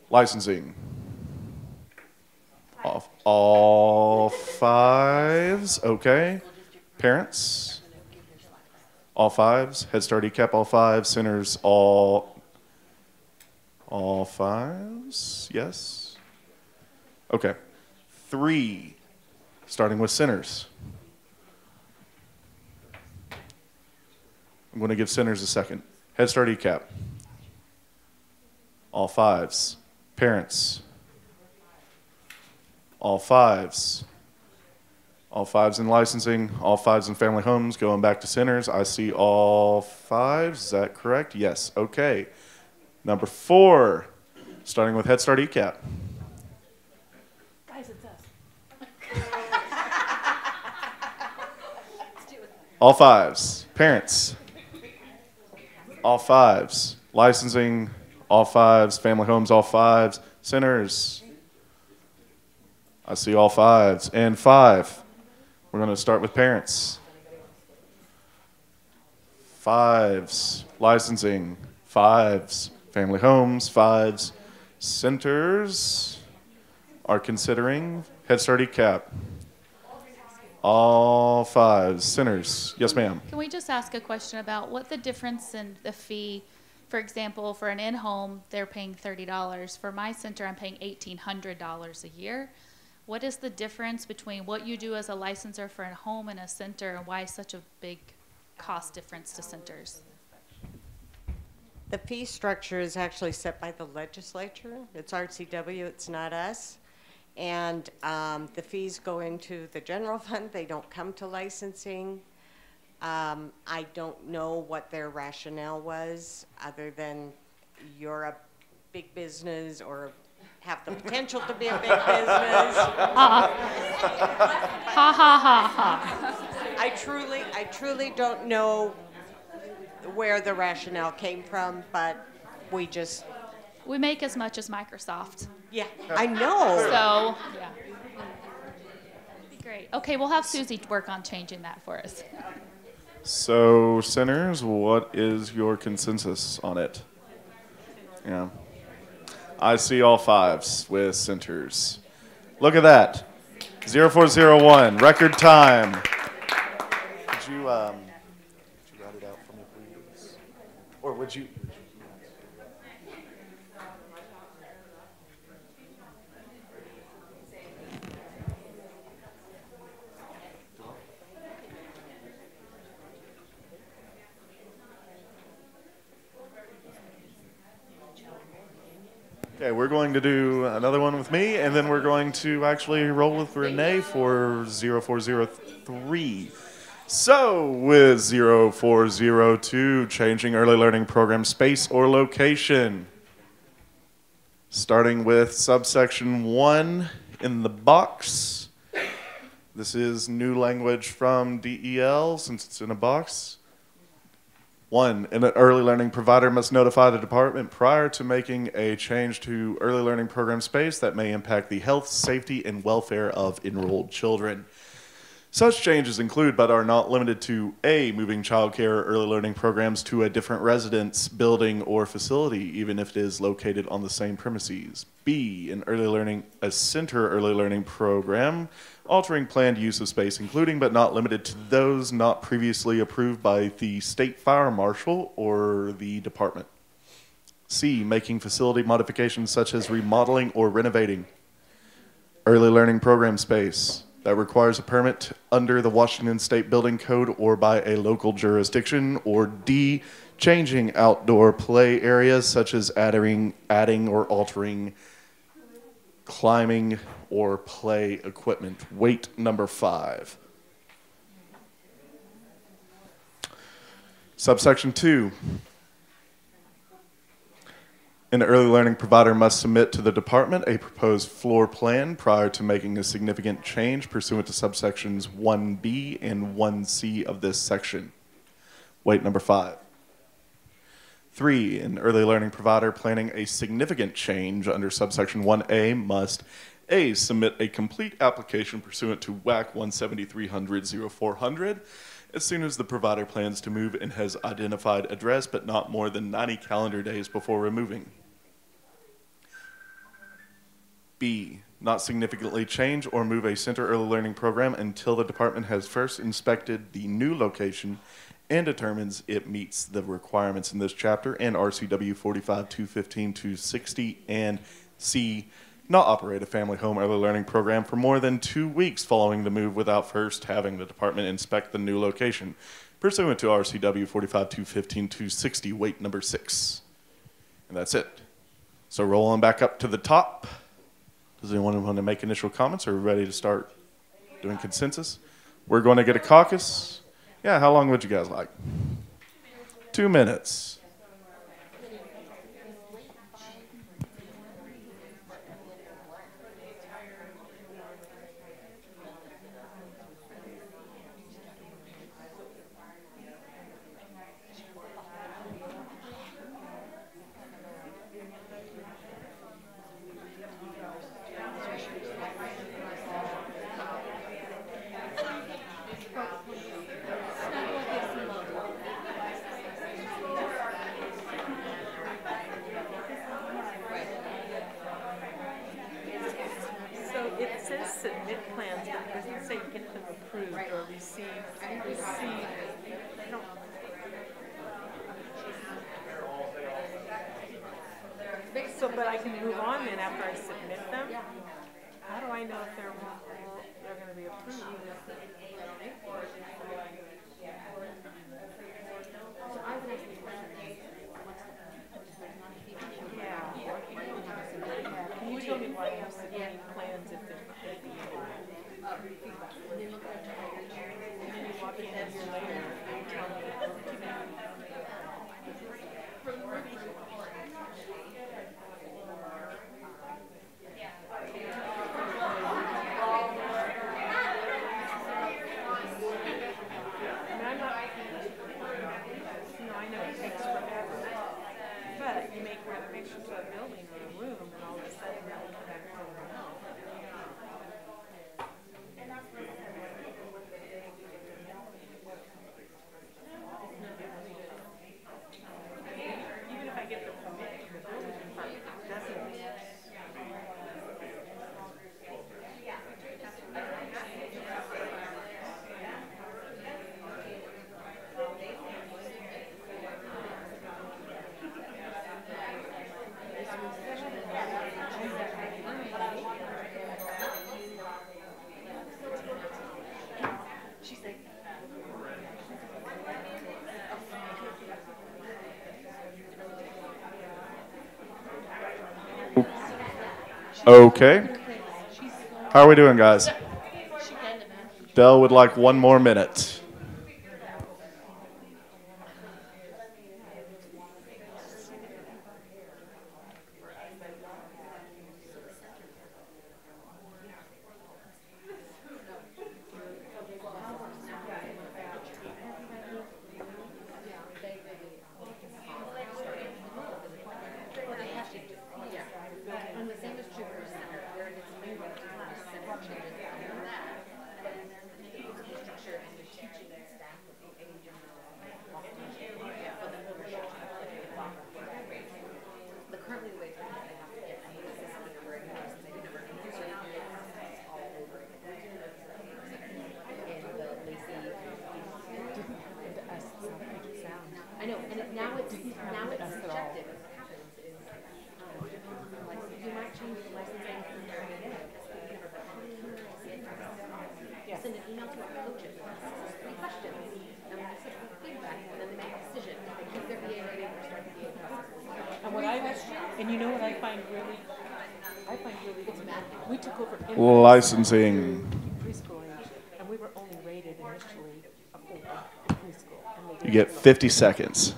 Licensing, all 5s. Okay. Parents, all 5s. Head Start ECAP, all 5s. Centers, all 5s. Yes. Okay. 3, starting with centers. I'm going to give centers a second. Head Start ECAP, all 5s. Parents, all 5s. All 5s in licensing, all 5s in family homes. Going back to centers, I see all 5s. Is that correct? Yes. Okay. Number 4, Starting with Head Start ECAP. Guys, it's us. All fives. Parents. All fives. Licensing. All fives. Family homes. All fives. Centers. I see all fives. And 5. We're going to start with parents. 5s. Licensing. 5s. Family homes. 5s. Centers are considering Head Start ECAP. All 5s. Centers. Yes, ma'am. Can we just ask a question about what the difference in the fee, for example, for an in-home, they're paying $30. For my center, I'm paying $1,800 a year. What is the difference between what you do as a licensor for a home and a center, and why such a big cost difference to centers? The fee structure is actually set by the legislature. It's RCW, it's not us. And the fees go into the general fund. They don't come to licensing. I don't know what their rationale was, other than you're a big business or have the potential to be a big business. Ha ha ha ha. I truly don't know where the rationale came from, but we make as much as Microsoft. Yeah, I know. So, yeah. Be great. Okay, we'll have Susie work on changing that for us. So, centers, what is your consensus on it? Yeah. I see all 5s with centers. Look at that. 0401, record time. Could you write it out for me, please? Or would you? Okay, we're going to do another one with me, and then we're going to actually roll with Renee for 0403. So, with 0402, changing early learning program space or location. Starting with subsection 1 in the box. This is new language from DEL since it's in a box. 1, an early learning provider must notify the department prior to making a change to early learning program space that may impact the health, safety, and welfare of enrolled children. Such changes include, but are not limited to, A, moving child care or early learning programs to a different residence, building, or facility, even if it is located on the same premises. B, a center early learning program, altering planned use of space, including but not limited to those not previously approved by the state fire marshal or the department. C, making facility modifications such as remodeling or renovating early learning program space that requires a permit under the Washington State Building Code or by a local jurisdiction. Or D, changing outdoor play areas such as adding or altering climbing or play equipment. Weight number 5. Subsection 2. An early learning provider must submit to the department a proposed floor plan prior to making a significant change pursuant to subsections 1B and 1C of this section. Weight number 5. 3, an early learning provider planning a significant change under subsection 1A must A, submit a complete application pursuant to WAC 17300-0400 as soon as the provider plans to move and has identified address, but not more than 90 calendar days before removing. B, not significantly change or move a center early learning program until the department has first inspected the new location and determines it meets the requirements in this chapter and RCW 45-215-260, and C, not operate a family home early learning program for more than 2 weeks following the move without first having the department inspect the new location, pursuant to RCW 45-215-260, weight number 6. And that's it. So rolling back up to the top. Does anyone want to make initial comments, or are we ready to start doing consensus? We're going to get a caucus. Yeah, how long would you guys like? 2 minutes. submit plans, but it doesn't say get them approved or receive. So, but I can move on then after I submit them? How do I know if they're going to be approved? Can you tell me why I'm submitting plans if they're not going to be feedback? And then you walk in a year later and you tell me, I know it takes forever, but you make reservations for a building or a room, and all of a sudden they'll come back and no. Even if I get the permit from the building department, it doesn't. Okay. How are we doing, guys? Dell would like one more minute. I know, and now it's subjective. You might change the licensing from send an email to our coaches. 3 questions. And we sit with feedback, and then they make a decision. They keep their BA rating or start the BA process. And you know what I find really we took over Licensing. preschool age, and we were only rated initially a 4 in preschool. And they You get 50 seconds.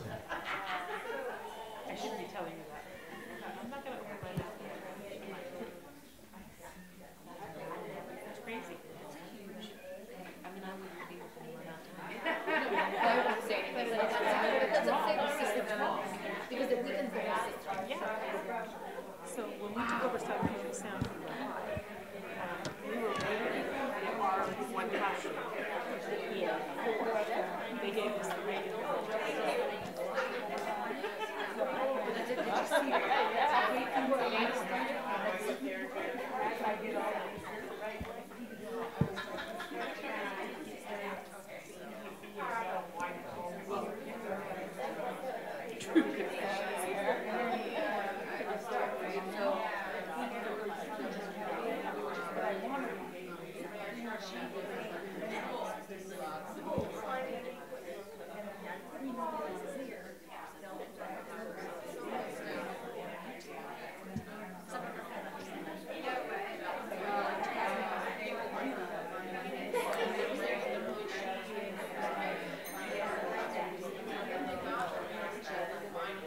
I shouldn't be telling you that. I'm not going to open my mouth. It's crazy. It's huge. I mean, I wouldn't be opening my mouth. I won't say anything, but it doesn't say the system's wrong, because it weakens the whole system. Yeah. So when we took over South Puget Sound, we were rated R1 classroom. They gave us the rating.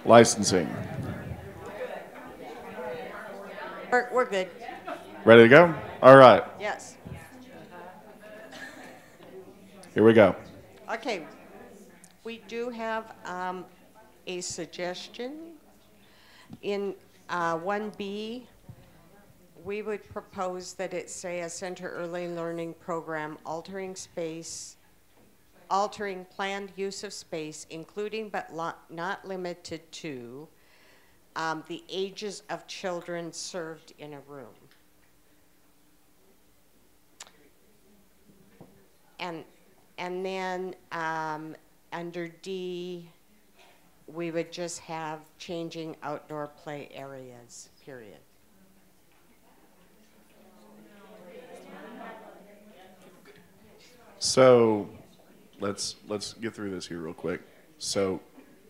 Licensing. We're good. Ready to go? All right. Yes. Here we go. Okay. We do have a suggestion. In 1B, we would propose that it say a center early learning program altering planned use of space, including but not limited to the ages of children served in a room. and then under D, we would just have changing outdoor play areas, period. So let's get through this here real quick. So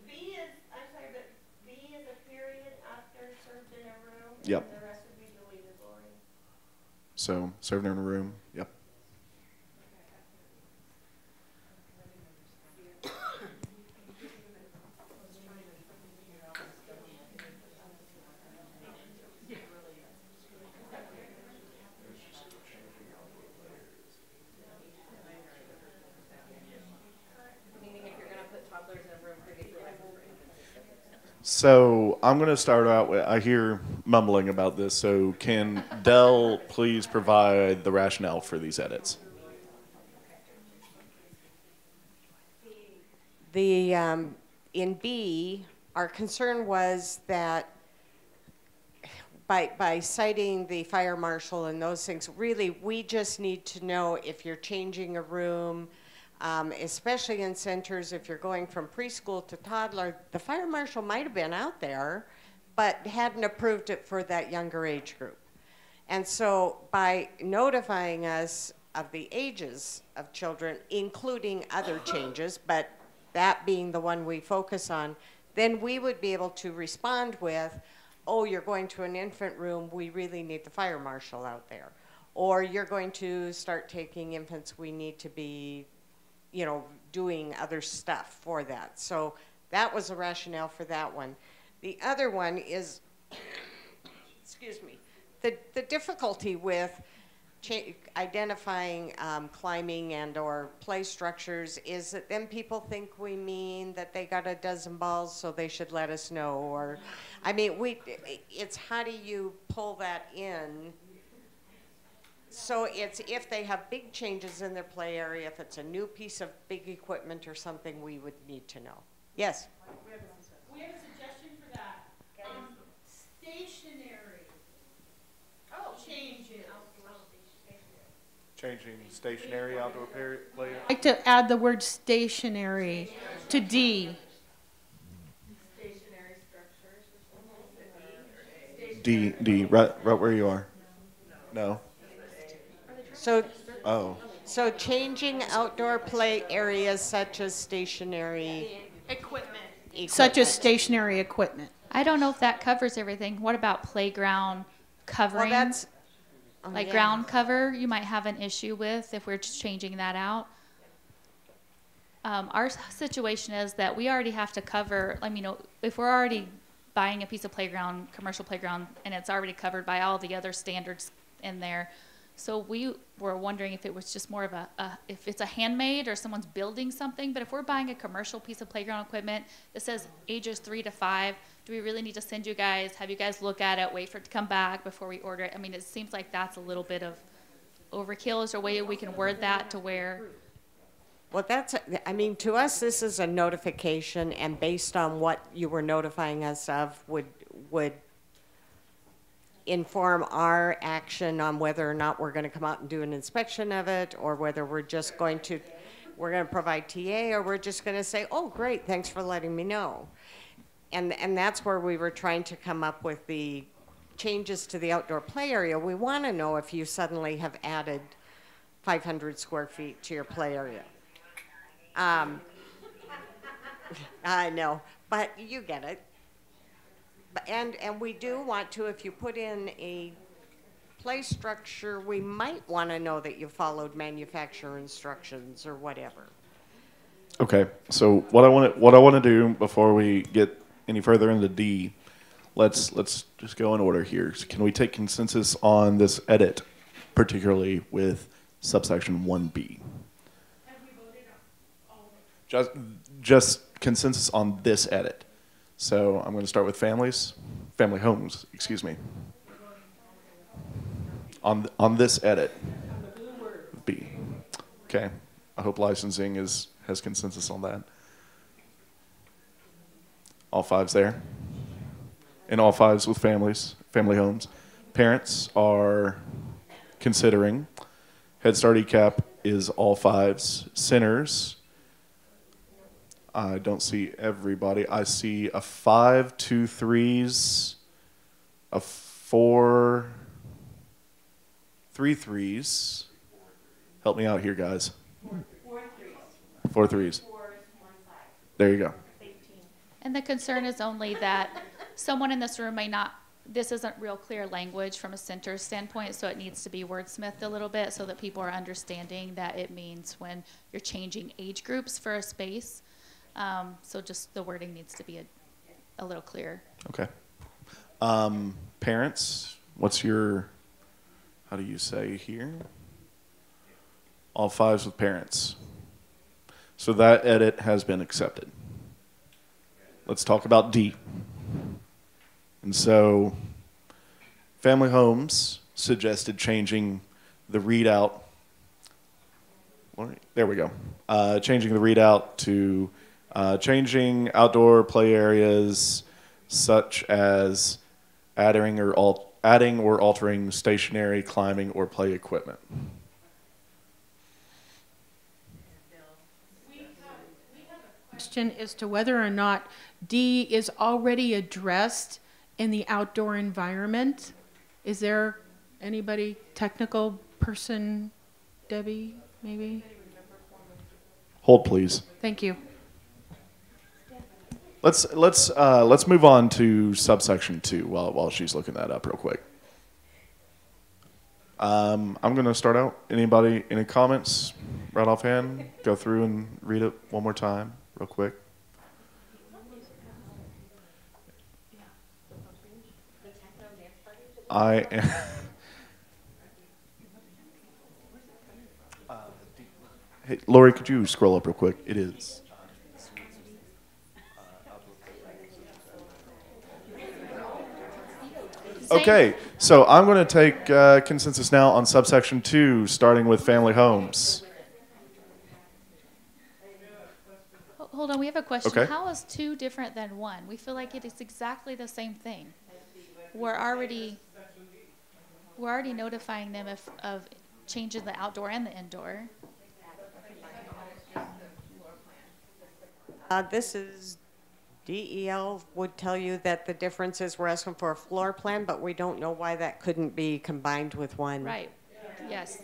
B is, I'm sorry, but B is a period after served in a room. Yep. And the rest would be deleted, Lori. So served in a room. Yep. So I'm going to start out with, I hear mumbling about this, so can Dell please provide the rationale for these edits? The, in B, our concern was that by citing the fire marshal and those things, really, we just need to know if you're changing a room, especially in centers, if you're going from preschool to toddler, the fire marshal might have been out there, but hadn't approved it for that younger age group. And so by notifying us of the ages of children, including other changes, but that being the one we focus on, then we would be able to respond with, oh, you're going to an infant room, we really need the fire marshal out there. Or you're going to start taking infants, we need to be, you know, doing other stuff for that. So that was a rationale for that one. The other one is, excuse me, the difficulty with identifying climbing and or play structures is that then people think we mean that they got a dozen balls so they should let us know. Or, I mean, it's how do you pull that in? So it's if they have big changes in their play area, if it's a new piece of big equipment or something, we would need to know. Yes? We have a suggestion for that. Stationary. Oh, changes. Changing stationary outdoor play. I'd like to add the word stationary to D. D, right where you are. No. So, oh. So changing outdoor play areas such as stationary equipment. Such as stationary equipment. I don't know if that covers everything. What about playground covering? Well, that's, like ground cover, you might have an issue with if we're just changing that out. Our situation is that we already have to cover, I mean, if we're already buying a piece of playground, commercial playground, and it's already covered by all the other standards in there. So we were wondering if it was just more of if it's a handmade or someone's building something, but if we're buying a commercial piece of playground equipment that says ages 3 to 5, do we really need to send you guys, have you guys look at it, wait for it to come back before we order it? I mean, it seems like that's a little bit of overkill. Is there a way we can word that to where? Well, I mean, to us, this is a notification, and based on what you were notifying us of would inform our action on whether or not we're going to come out and do an inspection of it, or whether we're just going to provide TA, or we're just going to say, oh, great, thanks for letting me know. And that's where we were trying to come up with the changes to the outdoor play area. We want to know if you suddenly have added 500 square feet to your play area. I know, but you get it. And we do want to, if you put in a play structure, we might want to know that you followed manufacturer instructions or whatever. Okay, so what I want to do before we get any further into D, let's just go in order here. So can we take consensus on this edit, particularly with subsection 1B? Just consensus on this edit. So I'm going to start with family homes, excuse me. On this edit, B. Okay, I hope licensing has consensus on that. All fives there. And all fives with family homes. Parents are considering Head Start ECAP is all fives. Centers, I don't see everybody. I see a 5, 2 3s, a 4, 3 3s. Help me out here, guys. 4 3s. There you go. And the concern is only that someone in this room may not, this isn't real clear language from a center standpoint, so it needs to be wordsmithed a little bit so that people are understanding that it means when you're changing age groups for a space. So just the wording needs to be a little clearer. Okay. Parents, what's your, how do you say here? All fives with parents. So that edit has been accepted. Let's talk about D. And so Family Homes suggested changing the readout. There we go. Changing the readout to changing outdoor play areas such as adding or altering stationary climbing or play equipment. Question as to whether or not D is already addressed in the outdoor environment. Is there anybody, technical person, Debbie, maybe? Hold, please. Thank you. Let's move on to subsection 2 while she's looking that up real quick. I'm going to start out. Anybody, any comments right offhand? Go through and read it one more time real quick. Hey, Lori, could you scroll up real quick? It is. Okay, so I'm going to take consensus now on subsection 2, starting with family homes. Hold on, we have a question. Okay. How is 2 different than 1? We feel like it is exactly the same thing. We're already notifying them of changes the outdoor and the indoor. This is DEL would tell you that the difference is we're asking for a floor plan, but we don't know why that couldn't be combined with one. Right. Yes.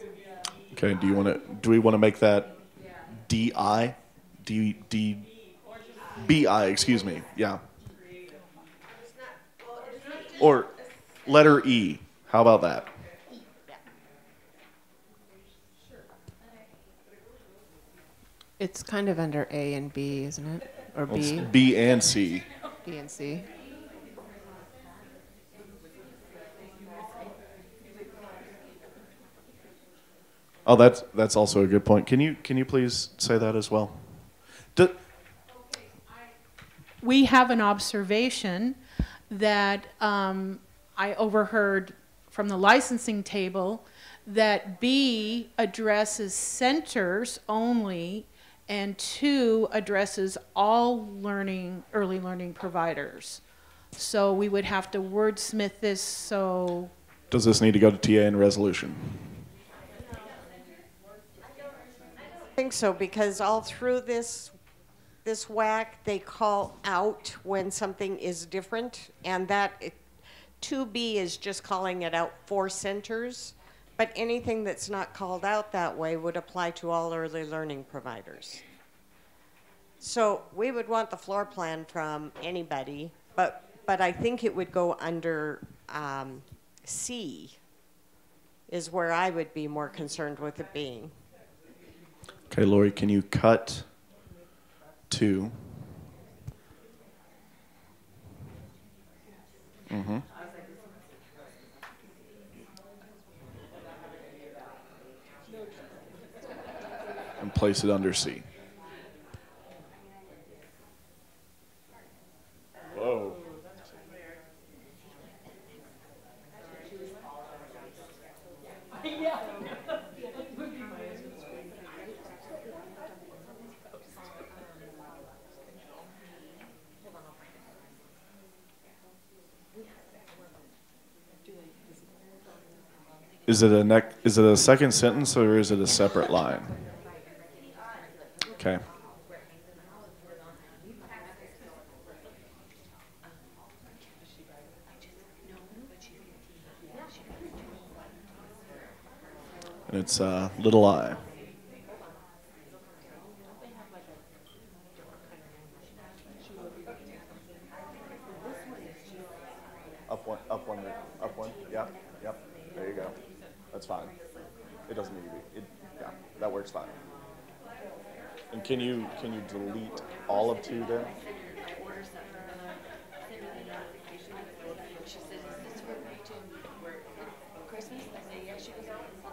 Okay. Do we want to make that DI? BI, excuse me. Yeah. Or letter E. How about that? It's kind of under A and B, isn't it? Or Well, B? it's B and C. B and C. Oh, that's also a good point. Can you please say that as well? We have an observation that I overheard from the licensing table that B addresses centers only and 2 addresses all early learning providers. So we would have to wordsmith this so... Does this need to go to TA and resolution? I think so, because all through this WAC, they call out when something is different, and that 2B is just calling it out for centers, but anything that's not called out that way would apply to all early learning providers. So we would want the floor plan from anybody, but I think it would go under C is where I would be more concerned with it being. Okay, Lori, can you cut 2? Mm-hmm. And place it under C. Whoa. Is it a second sentence or is it a separate line? Okay. And it's little I. Up one. Yep. There you go. That's fine. It doesn't need to be. Yeah, that works fine. And can you delete all of 2 then?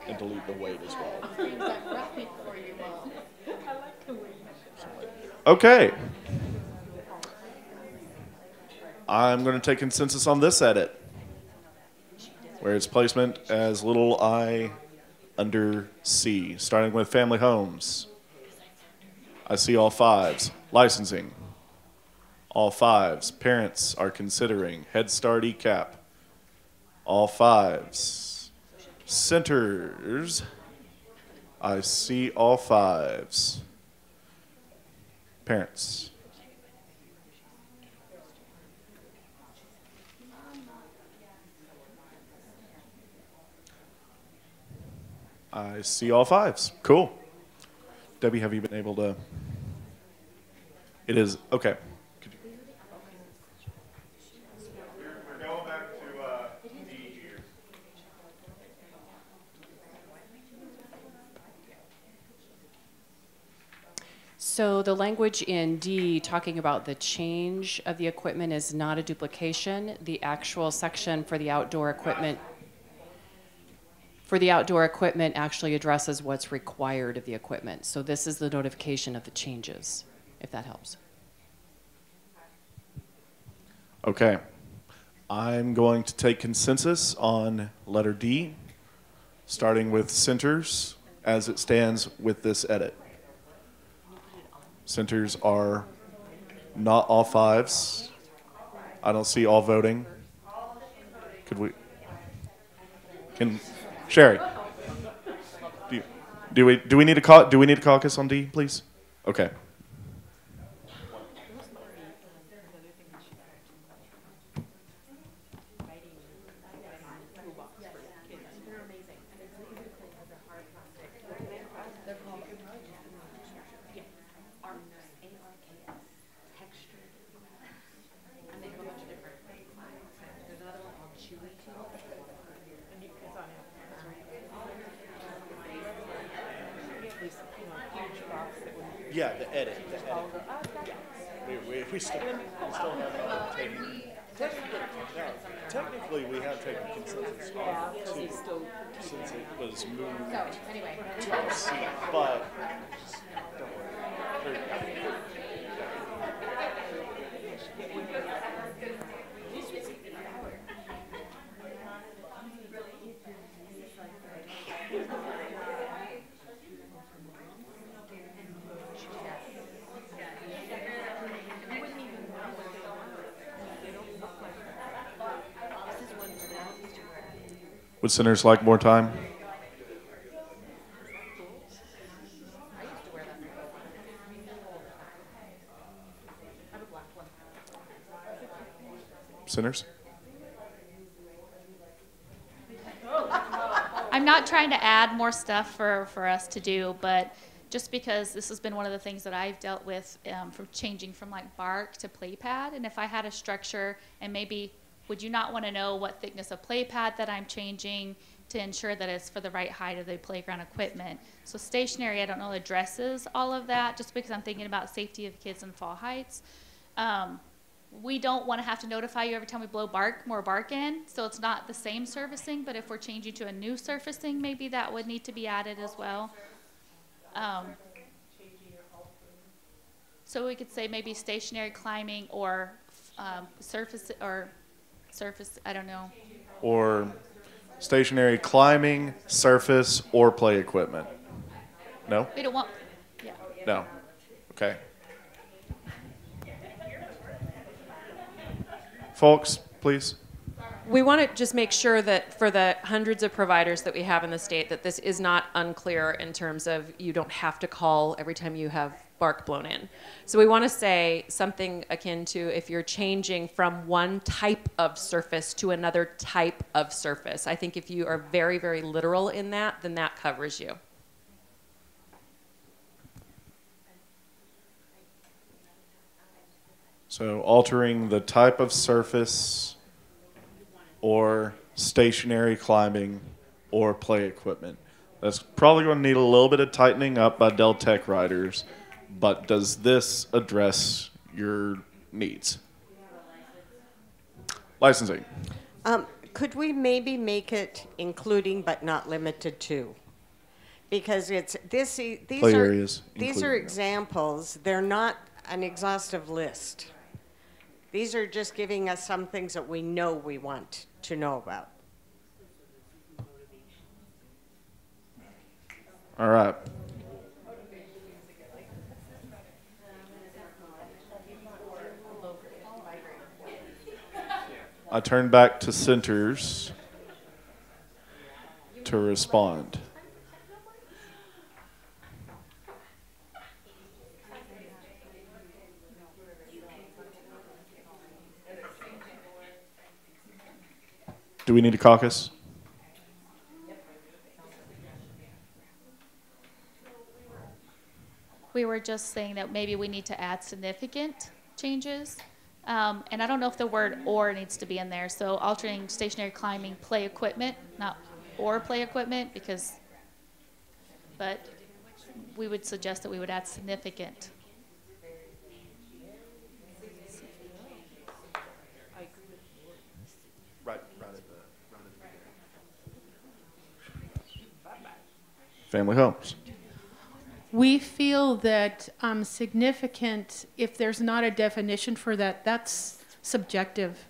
And delete the weight as well. Okay. I'm going to take consensus on this edit, where it's placement as little I under C, starting with family homes. I see all 5s. Licensing. All 5s. Parents are considering Head Start ECAP. All 5s. Centers. I see all 5s. Parents. I see all 5s. Cool. Debbie, have you been able to? It is, okay. We're going back to D here. So the language in D talking about the change of the equipment is not a duplication. The actual section for the outdoor equipment actually addresses what's required of the equipment. So this is the notification of the changes, if that helps. Okay. I'm going to take consensus on letter D, starting with centers as it stands with this edit. Centers are not all 5s. I don't see all voting. Could we? Sherry, do we need a caucus on D, please? Okay. Yeah, the edit. We still have taken. Technically, we have taken consensus on two since it was moved to C, but don't worry. Would centers like more time? Centers? I'm not trying to add more stuff for us to do, but just because this has been one of the things that I've dealt with from changing from like bark to play pad, and if I had a structure and maybe would you not want to know what thickness of play pad that I'm changing to ensure that it's for the right height of the playground equipment? So stationary, I don't know, addresses all of that just because I'm thinking about safety of kids in fall heights. We don't want to have to notify you every time we blow more bark in, so it's not the same surfacing, but if we're changing to a new surfacing, maybe that would need to be added as well. So we could say maybe stationary climbing or surface, I don't know. Or stationary climbing, surface, or play equipment. No? We don't want, yeah. No. Okay. Folks, please. we want to just make sure that for the hundreds of providers that we have in the state, that this is not unclear in terms of you don't have to call every time you have bark blown in. So we want to say something akin to if you're changing from one type of surface to another type of surface. I think if you are very, very literal in that, then that covers you. So altering the type of surface or stationary climbing or play equipment. That's probably going to need a little bit of tightening up by Dell Tech riders, but does this address your needs? Licensing. Could we maybe make it including but not limited to? Because it's this. Play areas, These are examples. They're not an exhaustive list. These are just giving us some things that we know we want to know about. All right. I turn back to centers to respond. Do we need a caucus? We were just saying that maybe we need to add significant changes. And I don't know if the word or needs to be in there. So altering stationary climbing play equipment, not or play equipment, but we would suggest that we would add significant. Family homes. We feel that significant, if there's not a definition for that, that's subjective.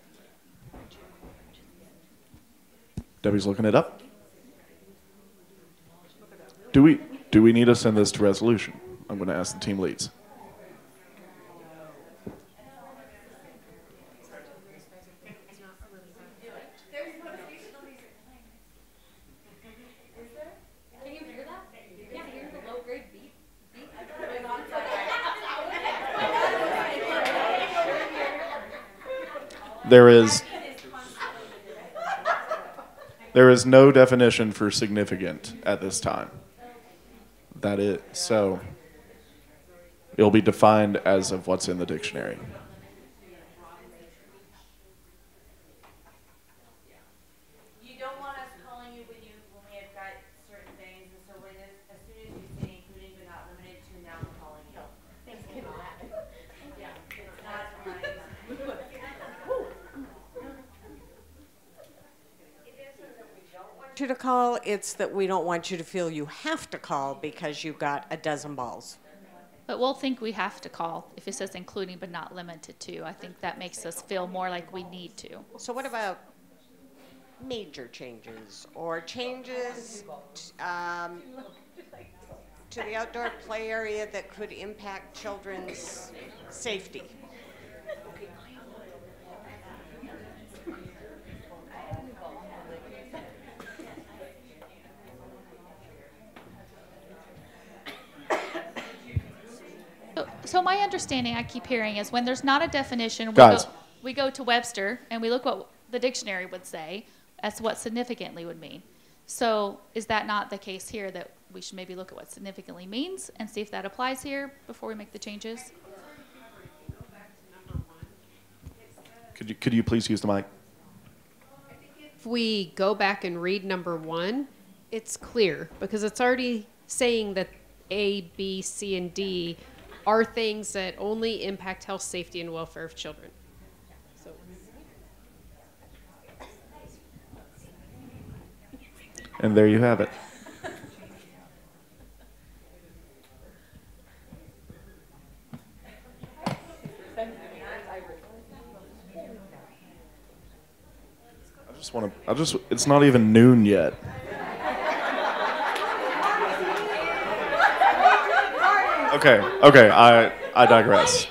Debbie's looking it up. Do we need to send this to resolution? I'm going to ask the team leads. There is no definition for significant at this time. That is, so it'll be defined as of what's in the dictionary. You don't want us calling you when we have got certain things, and so as soon as you say including but not limited to, now we're calling you. Thanks for that. Yeah, it's not right. You to call, it's that we don't want you to feel you have to call because you got a dozen balls. But we'll think we have to call if it says including but not limited to. I think that makes us feel more like we need to. So what about major changes or changes to the outdoor play area that could impact children's safety? So my understanding, I keep hearing, is when there's not a definition, we go to Webster and we look what the dictionary would say as what significantly would mean. So is that not the case here, that we should maybe look at what significantly means and see if that applies here before we make the changes? Could you please use the mic? If we go back and read number 1, it's clear because it's already saying that A, B, C, and D are things that only impact health, safety, and welfare of children. So. And there you have it. It's not even noon yet. Okay, I digress.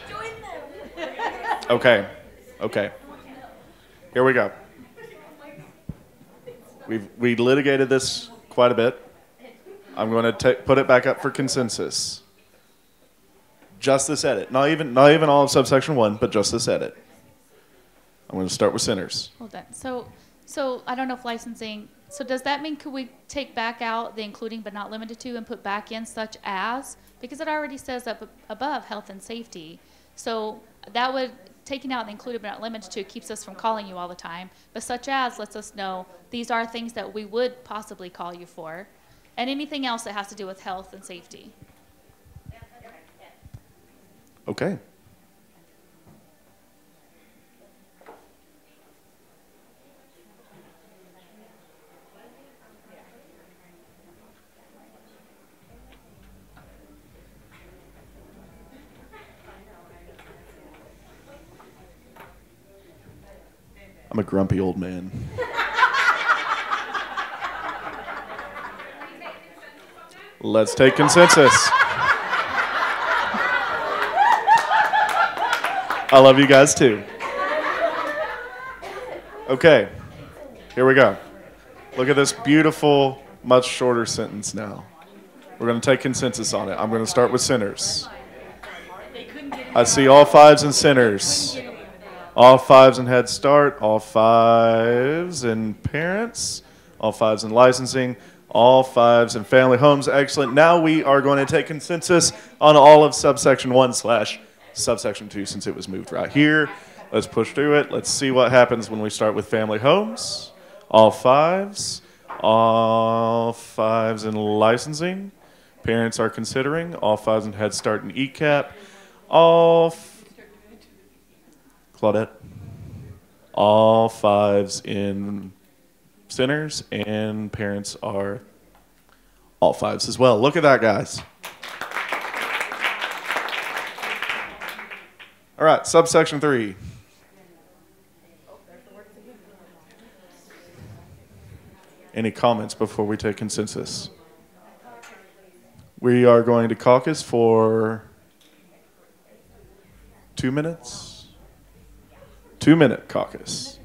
Okay. Here we go. We litigated this quite a bit. I'm going to put it back up for consensus. Just this edit. Not even all of subsection 1, but just this edit. I'm going to start with centers. Hold on. So I don't know if licensing, so does that mean could we take back out the including but not limited to and put back in such as? Because it already says up above health and safety. So that would, taking out the included but not limited to keeps us from calling you all the time. But such as lets us know these are things that we would possibly call you for. And anything else that has to do with health and safety. Okay. I'm a grumpy old man. Let's take consensus. I love you guys too. Okay, here we go. Look at this beautiful, much shorter sentence now. We're going to take consensus on it. I'm going to start with centers. I see all 5s in centers. All 5s in Head Start, all 5s in parents, all 5s in licensing, all 5s in family homes. Excellent. Now we are going to take consensus on all of subsection 1 / subsection 2 since it was moved right here. Let's push through it. Let's see what happens when we start with family homes. All 5s. All 5s in licensing. Parents are considering. All 5s in Head Start and ECAP. Claudette. All 5s in centers, and parents are all 5s as well. Look at that, guys. All right, subsection 3. Any comments before we take consensus? We are going to caucus for 2 minutes. 2-minute caucus.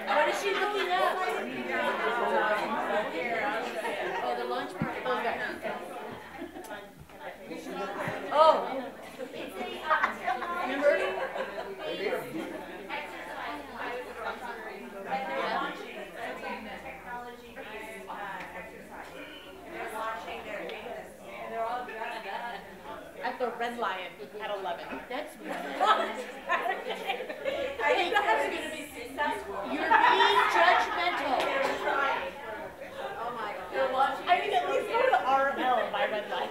What is she looking up? Oh, the lunch party. Oh. Remember? At the Red Lion at 11. That's I think that's going to be successful. You're being judgmental. Oh my God. I mean, at least go to RL by Red Lion.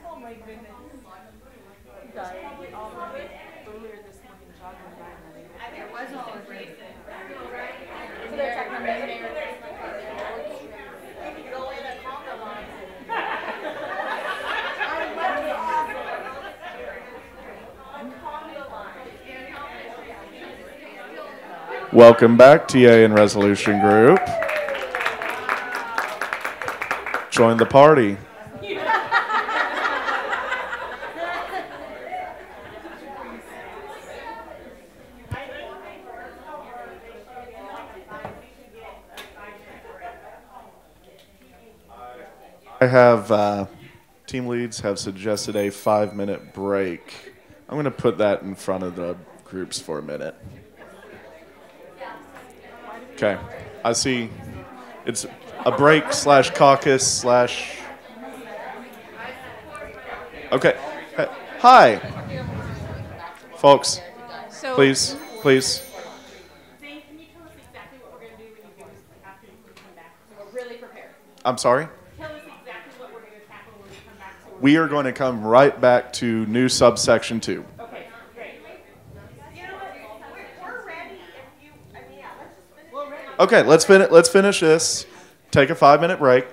Oh my goodness. Earlier this morning, jogging by. There was no reason. So they're talking about Welcome back, TA and Resolution Group. Join the party. I have team leads have suggested a 5-minute break. I'm going to put that in front of the groups for a minute. Okay, I see it's a break / caucus / okay, hi. Folks, please. I'm sorry? We are going to come right back to new subsection 2. Okay, great. We're ready if you, I mean, yeah, let's just finish. Okay, let's finish this, take a 5-minute break,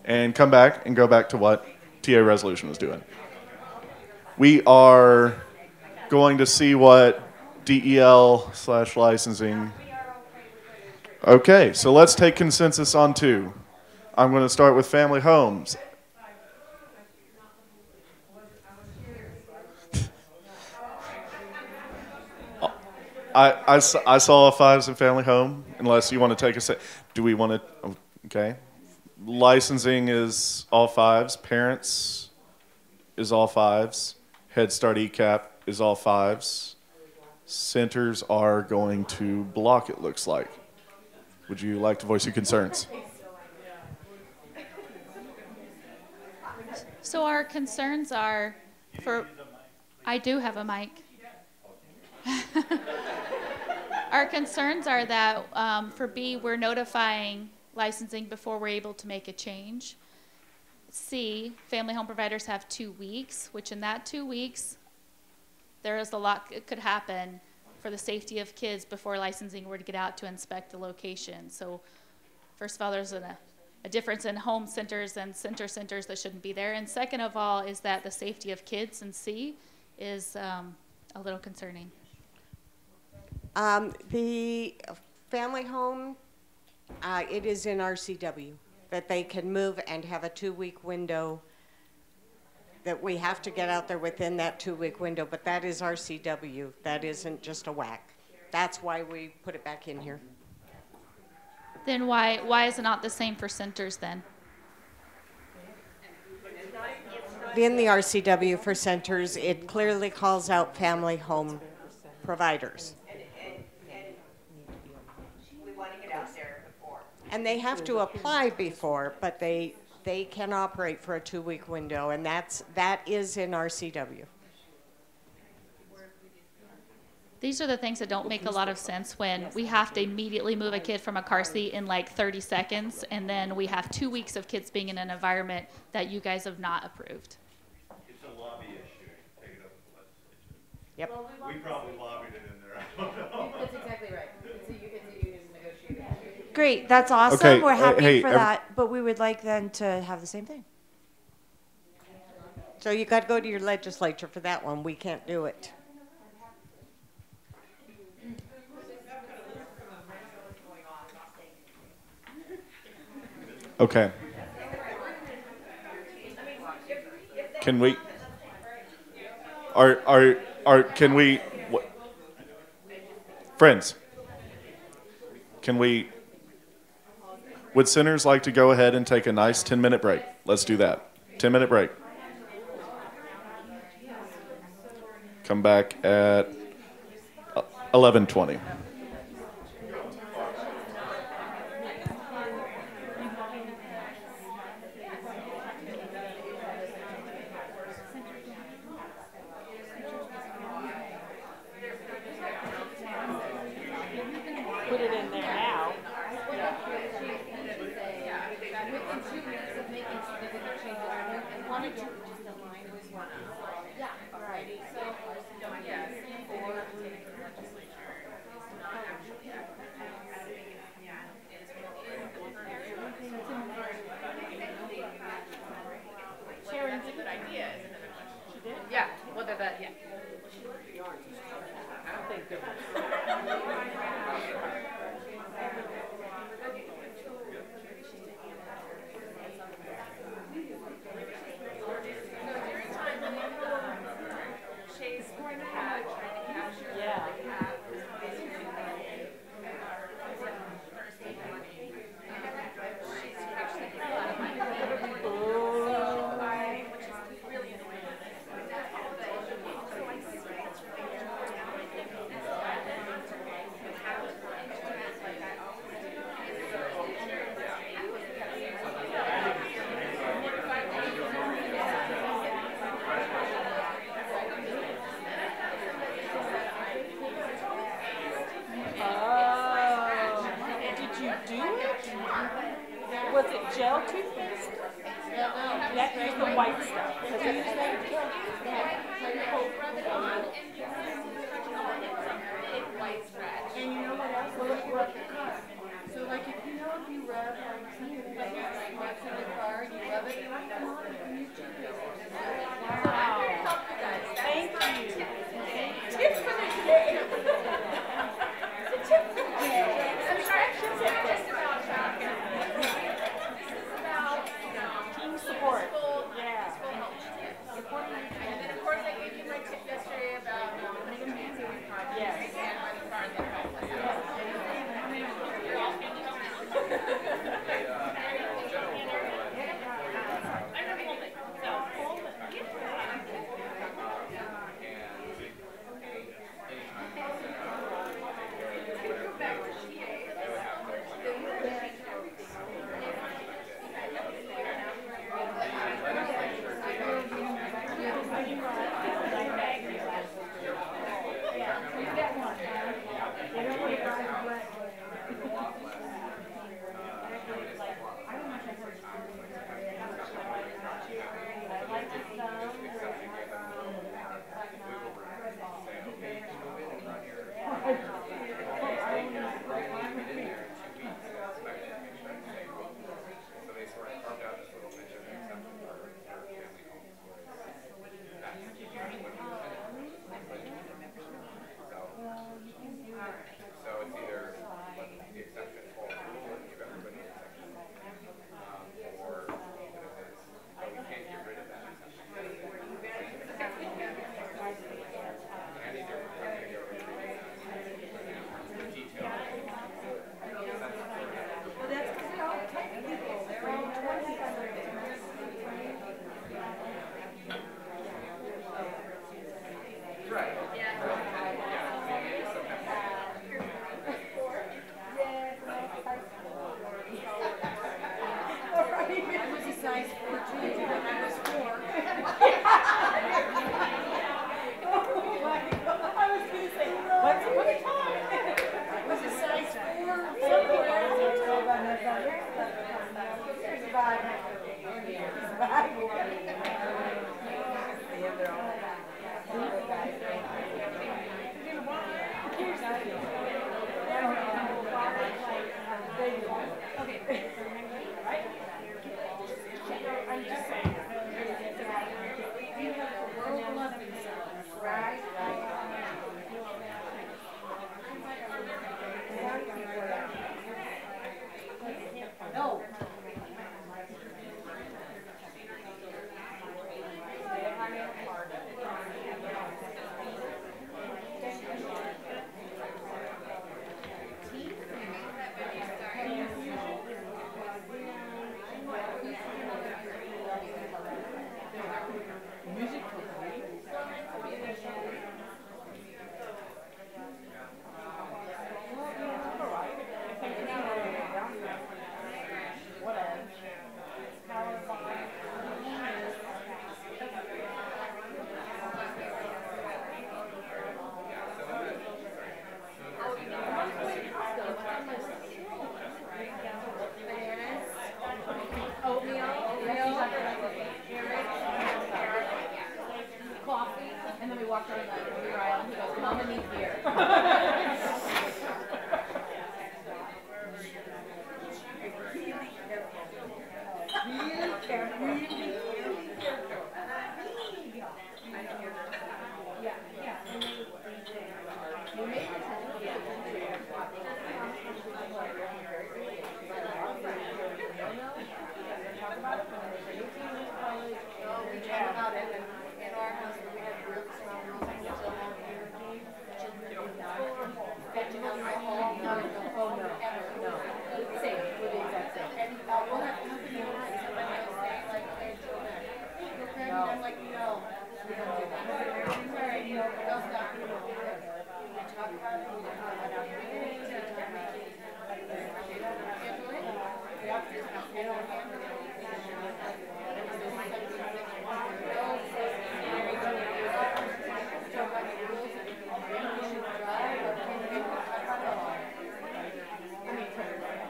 and come back and go back to what TA resolution was doing. We are going to see what DEL/licensing. Okay, so let's take consensus on 2. I'm going to start with family homes. I saw a 5s in family home, unless you want to take a set. Do we want to? Okay. Licensing is all 5s. Parents is all 5s. Head Start ECAP is all 5s. Centers are going to block, it looks like. Would you like to voice your concerns? So our concerns are for, I do have a mic. Our concerns are that for B, we're notifying licensing before we're able to make a change. C, family home providers have 2 weeks, which in that 2 weeks, there is a lot that could happen for the safety of kids before licensing were to get out to inspect the location. So first of all, there's a difference in home centers and centers that shouldn't be there. And second of all is that the safety of kids in C is a little concerning. The family home, it is in RCW that they can move and have a 2-week window, that we have to get out there within that 2-week window, but that is RCW. That isn't just a whack. That's why we put it back in here. Then why is it not the same for centers then? In the RCW for centers, it clearly calls out family home providers. And they have to apply before, but they can operate for a 2-week window, and that is in RCW. These are the things that don't make a lot of sense when we have to immediately move a kid from a car seat in like 30 seconds, and then we have 2 weeks of kids being in an environment that you guys have not approved. It's a lobby issue. Take it up with the legislature. Yep. Well, we probably lobbied it in there. I don't know. That's exactly right. It's a union negotiating. Great, that's awesome. Okay, We're happy hey, for that, but we would like then to have the same thing. So you got to go to your legislature for that one. We can't do it. Okay. Can we? Can we? What, friends? Can we? Would centers like to go ahead and take a nice 10-minute break? Let's do that. 10-minute break. Come back at 11:20. Put it in there now. Sharon's a good idea, isn't it? She did? Yeah, well, yeah. Thank goodness. gel toothpaste? That is the white stuff. And you know what else? So like if you know if you rub like something like wax in the car and you rub it, you come on and you can use toothpaste. Wow. Thank you. Tip for the day. It's a tip for the day. I'm sorry, I should say this about this is about team support. Yeah. And then of course I gave you my tip yesterday about putting a fancy project. Yes. And by the car that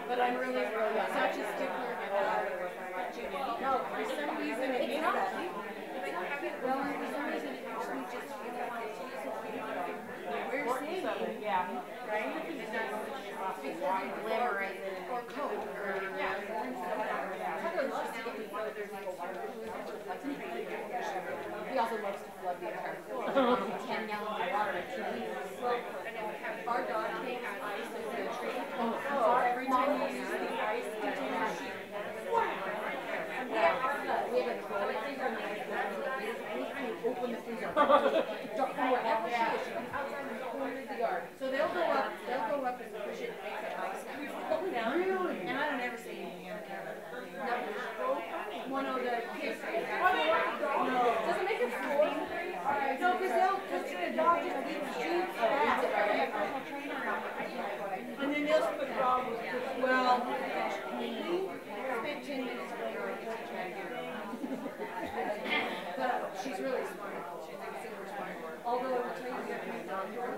But I'm really such a stickler for Our dog takes ice as a treat. So every time you use the ice container, we have a toilet freezer on the anytime you open the freezer, from wherever she is, she comes outside in the corner of the yard. So they'll go up and push it and make that ice. Pull it down. And I don't ever say anything on camera. One of the kids say that. No. Does it make it floor? No, because the dog just eats sheets fast. And then they'll put dog with it. Well, we spent 10 minutes with her to try to get her. But she's really smart. She's like super smart. Although I will tell you, you have to make dog door.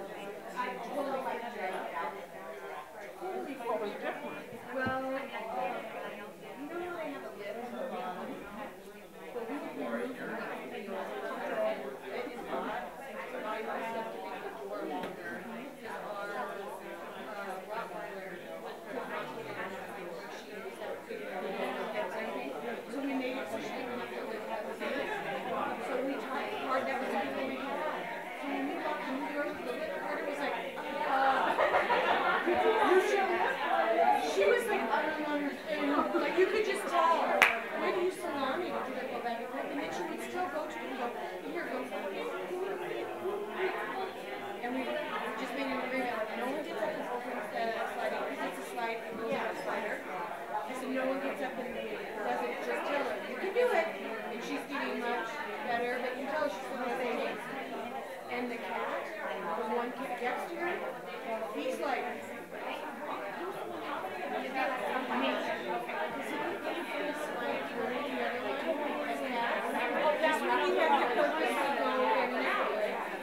I totally like that. What was different? Well, you know how they have a lid on the bottom? But we didn't remove the lid. It is hot. So now you have to make the door longer. Because our Rottweiler could not get it out of the door. She used that to get it out. So we made it so she didn't have to live that way. So we tried hard. That was everything we had. So when we walked in the door, the lid Carter was like, you should. She was like, I don't understand. Like, you could just tell. Where do you salami? Would you like go back and forth? And then she would still go to him and go, here, go for it. And we just made an agreement. Like, no one gets up and opens the sliding. Because it's a slide and goes on a slider. I said, no one gets up and does it. Just tell her, you can do it. And she's getting much better. But you tell her she's going to say it. And the cat, the one kid next to her, he's like,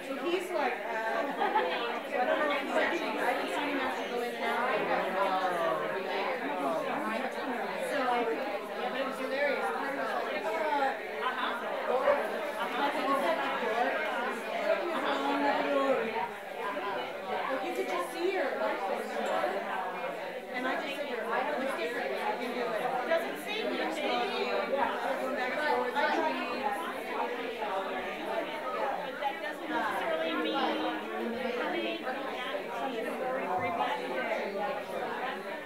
so he's like, so I don't know if he's actually, I haven't seen him actually go in and out. So, yeah, but it was hilarious. You could just see her. And I just said, it's different. You can do it. It doesn't seem anything. Going back and forth. But that doesn't necessarily mean something very preventative.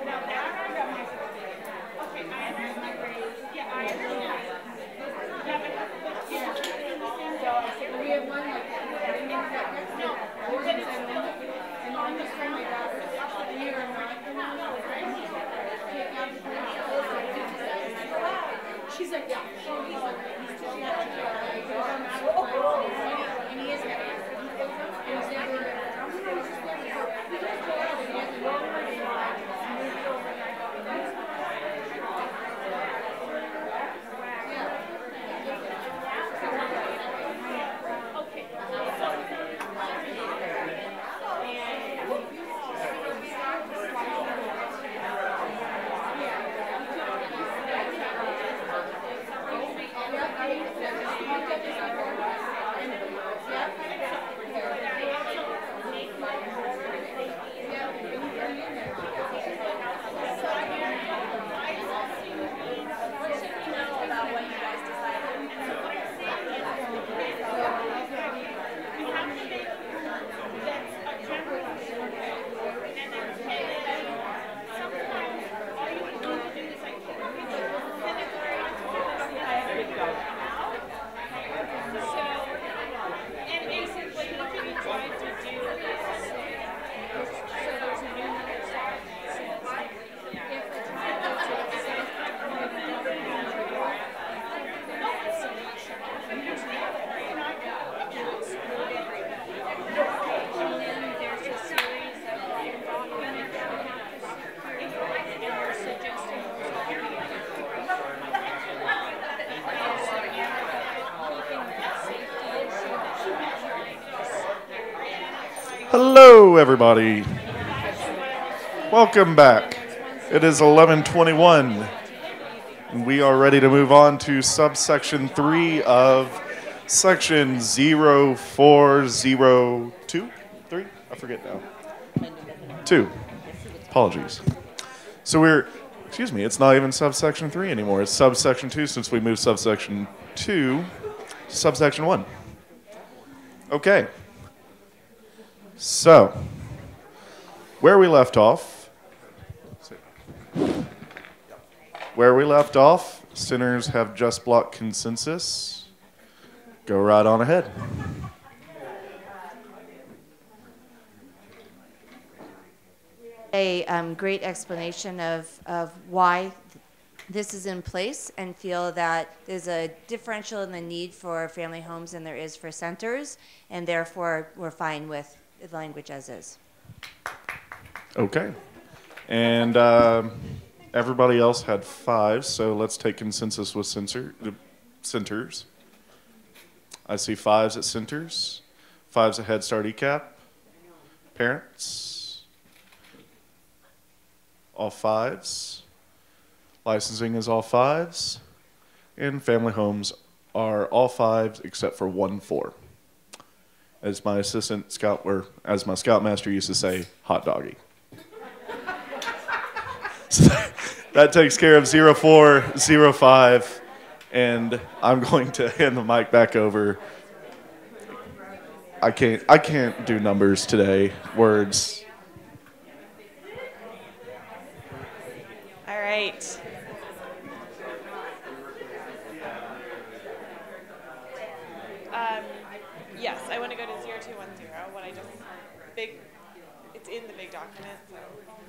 Now that I got my, okay, I understand. Yeah, I understand. So we have one like that. And then that next no, but it's still, and I'm just trying my daughter, you are not she's like, yeah. So he's like, he's too young. And he is heavy. And he's never, he's just never, he just go out and he has a long way to Hello, everybody. Welcome back. It is 11:21, and we are ready to move on to subsection 3 of section 0402. 3? I forget now. 2. Apologies. So we're, excuse me, it's not even subsection 3 anymore. It's subsection 2 since we moved subsection 2 to subsection 1. Okay. So, where we left off, centers have just block consensus. Go right on ahead. A great explanation of why this is in place, and feel that there's a differential in the need for family homes than there is for centers, and therefore we're fine with the language as is. Okay. And everybody else had 5, so let's take consensus with centers. I see 5s at centers, 5s at Head Start ECAP, parents, all 5s. Licensing is all 5s, and family homes are all 5s except for 1 4. As my assistant scout, or as my scoutmaster used to say, hot doggy. So that takes care of 04, 05, and I'm going to hand the mic back over. I can't do numbers today, words. All right. Yes, I want to go to 0210. What I just it's in the big document, so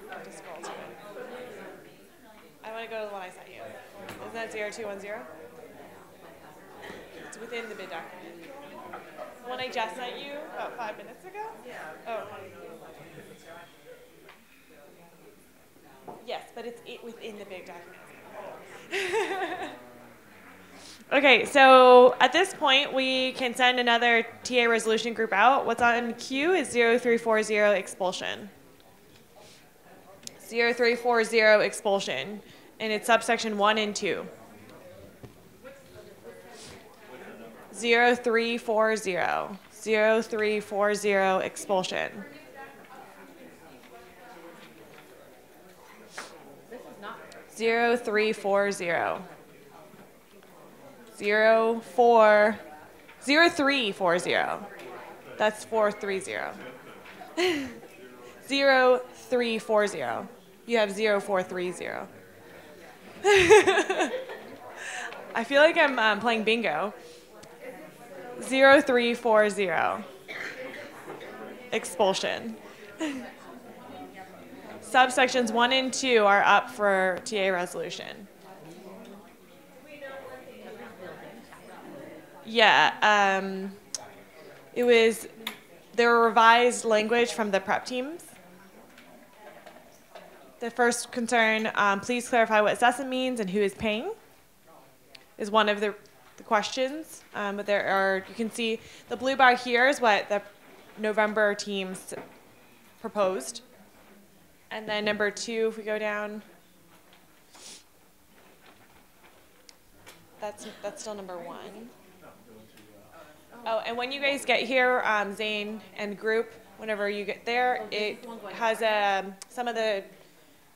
I have to scroll to it. I want to go to the one I sent you. Isn't that 0210? It's within the bid document. The one I just sent you about 5 minutes ago? Oh. Yes, but it's within the big document. Okay, so at this point, we can send another TA resolution group out. What's on queue is 0340 expulsion. 0340 expulsion, and it's subsection 1 and 2. 0340. 0340 expulsion. This is not 0340. 0340. That's 430. 0340. You have 0430. I feel like I'm playing bingo. 0340. Expulsion. Subsections 1 and 2 are up for TA resolution. Yeah, it was the revised language from the prep teams. The first concern, please clarify what assessment means and who is paying, is one of the questions. But there are, you can see the blue bar here is what the November teams proposed. And then number 2, if we go down, that's still number 1. Oh, and when you guys get here, Zane and group, whenever you get there, it has some of the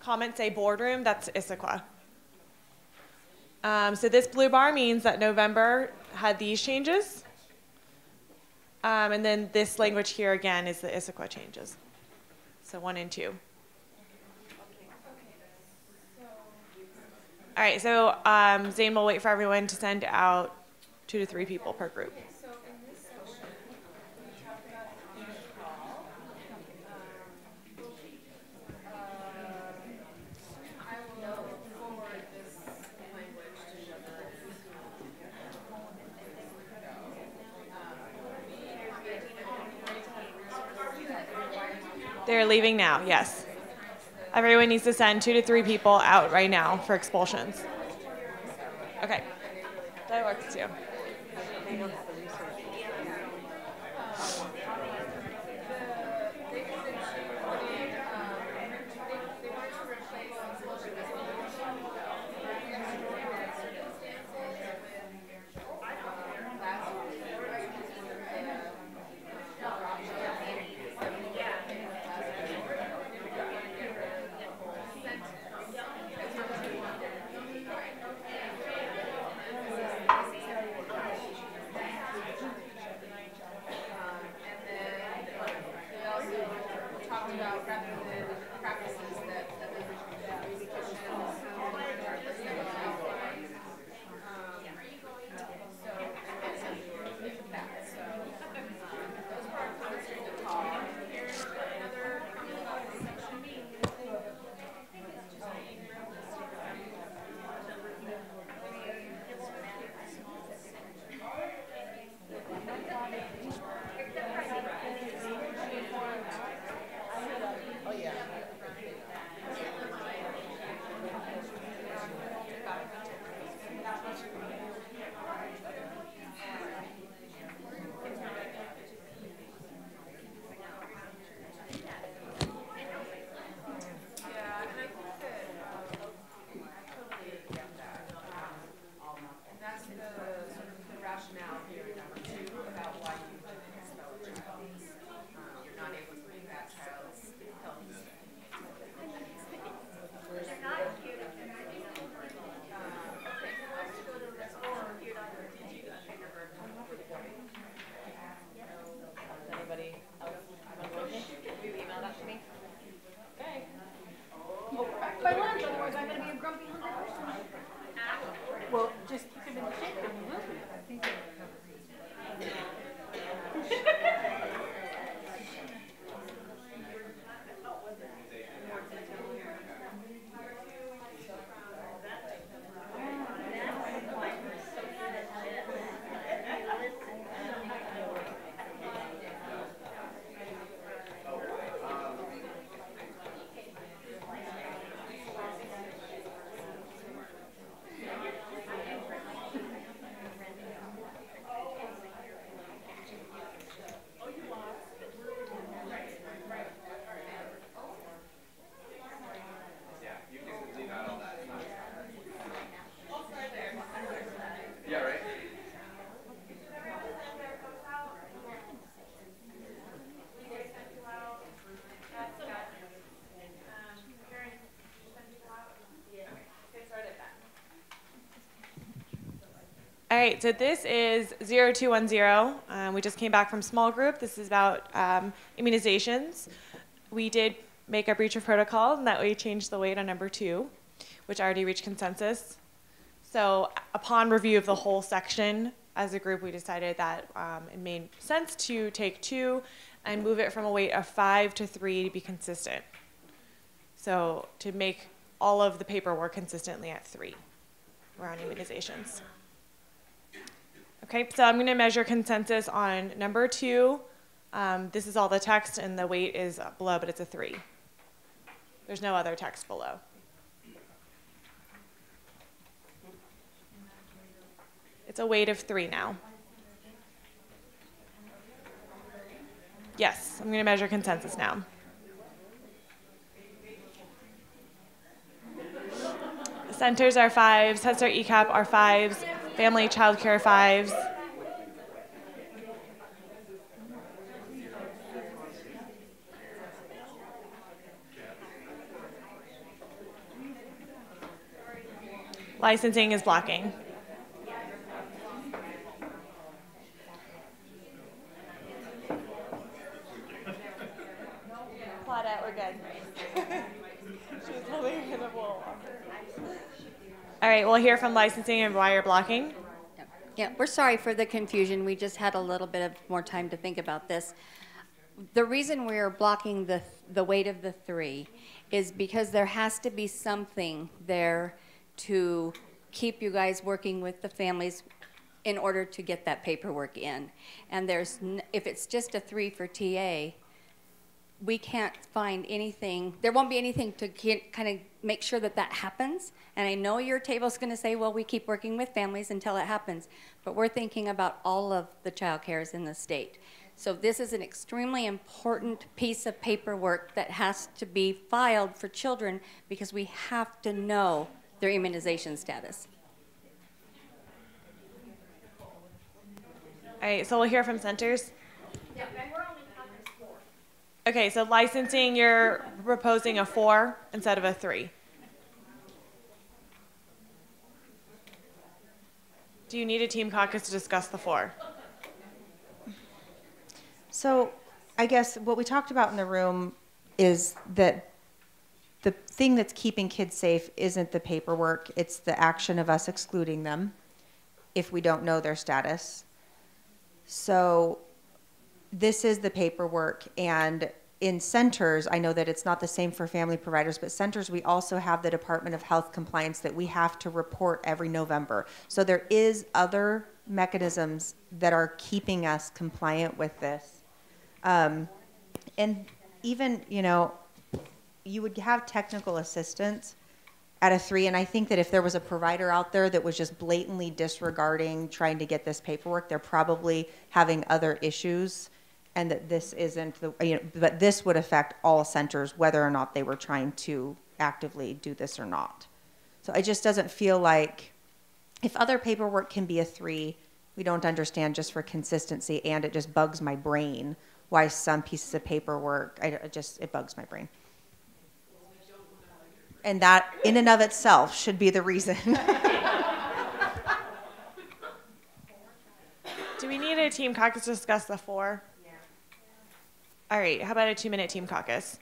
comments say boardroom. That's Issaquah. So this blue bar means that November had these changes. And then this language here again is the Issaquah changes. So 1 and 2. All right, so Zane will wait for everyone to send out 2 to 3 people per group. They're leaving now, yes. Everyone needs to send 2 to 3 people out right now for expulsions. Okay, that works too. about recommended practices that members should do because Well, just keep him in the shape and we will be. I think All right, so this is 0210. We just came back from small group. This is about immunizations. We did make a breach of protocol, and that we changed the weight on number 2, which already reached consensus. So upon review of the whole section, as a group, we decided that it made sense to take 2 and move it from a weight of 5 to 3 to be consistent. So to make all of the paperwork consistently at 3 around immunizations. Okay, so I'm going to measure consensus on number 2. This is all the text, and the weight is below, but it's a 3. There's no other text below. It's a weight of 3 now. Yes, I'm going to measure consensus now. The centers are 5s, Head Start ECAP are 5s, family child care 5s. Licensing is blocking. Claudette, we're good. She was holding in a bowl. All right, we'll hear from licensing and why you're blocking. Yeah, we're sorry for the confusion. We just had a little bit of more time to think about this. The reason we're blocking the weight of the 3 is because there has to be something there to keep you guys working with the families in order to get that paperwork in. And if it's just a 3 for TA, we can't find anything, there won't be anything to kind of make sure that that happens. And I know your table's going to say, well, we keep working with families until it happens. But we're thinking about all of the child cares in the state. So this is an extremely important piece of paperwork that has to be filed for children because we have to know their immunization status. All right, so we'll hear from centers. Yeah, and we're only talking 4. Okay, so licensing, you're proposing a 4 instead of a 3. Do you need a team caucus to discuss the 4? So I guess what we talked about in the room is that the thing that's keeping kids safe isn't the paperwork, it's the action of us excluding them if we don't know their status. So this is the paperwork, and in centers, I know that it's not the same for family providers, but centers, we also have the Department of Health compliance that we have to report every November. So there is other mechanisms that are keeping us compliant with this. And even, you know, you would have technical assistance at a 3, and I think that if there was a provider out there that was just blatantly disregarding trying to get this paperwork, they're probably having other issues, and that this isn't the, you know, but this would affect all centers whether or not they were trying to actively do this or not. So it just doesn't feel like, if other paperwork can be a 3, we don't understand just for consistency, and it just bugs my brain why some pieces of paperwork, it bugs my brain. And that in and of itself should be the reason. Do we need a team caucus to discuss the 4? Yeah. All right, how about a 2-minute team caucus?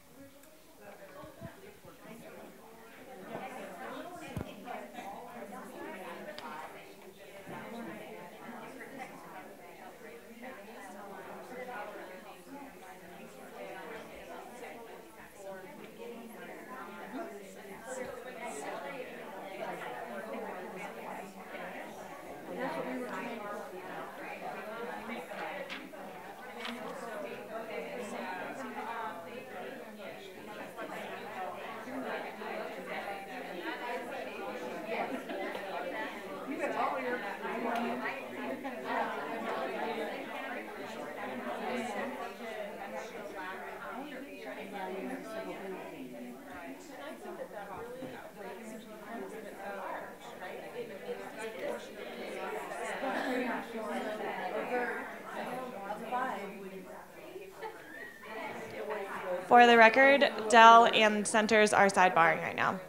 For the record, Dell and centers are sidebarring right now.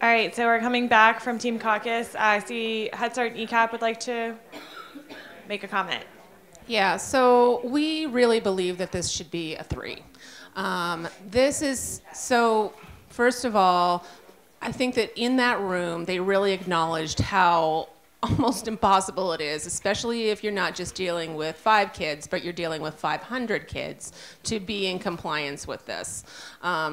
All right, so we're coming back from Team Caucus. I see Head Start and ECAP would like to make a comment. Yeah, so we really believe that this should be a 3. First of all, I think that in that room, they really acknowledged how almost impossible it is, especially if you're not just dealing with 5 kids, but you're dealing with 500 kids, to be in compliance with this.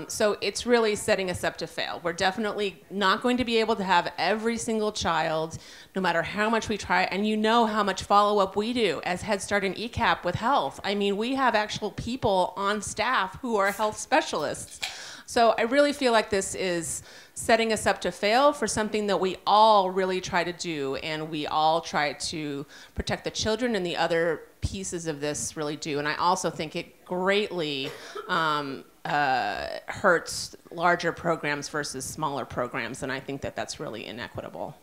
So it's really setting us up to fail. We're definitely not going to be able to have every single child, no matter how much we try, and you know how much follow-up we do as Head Start and ECAP with health. I mean, we have actual people on staff who are health specialists. So I really feel like this is setting us up to fail for something that we all really try to do, and we all try to protect the children, and the other pieces of this really do. And I also think it greatly hurts larger programs versus smaller programs, and I think that that's really inequitable.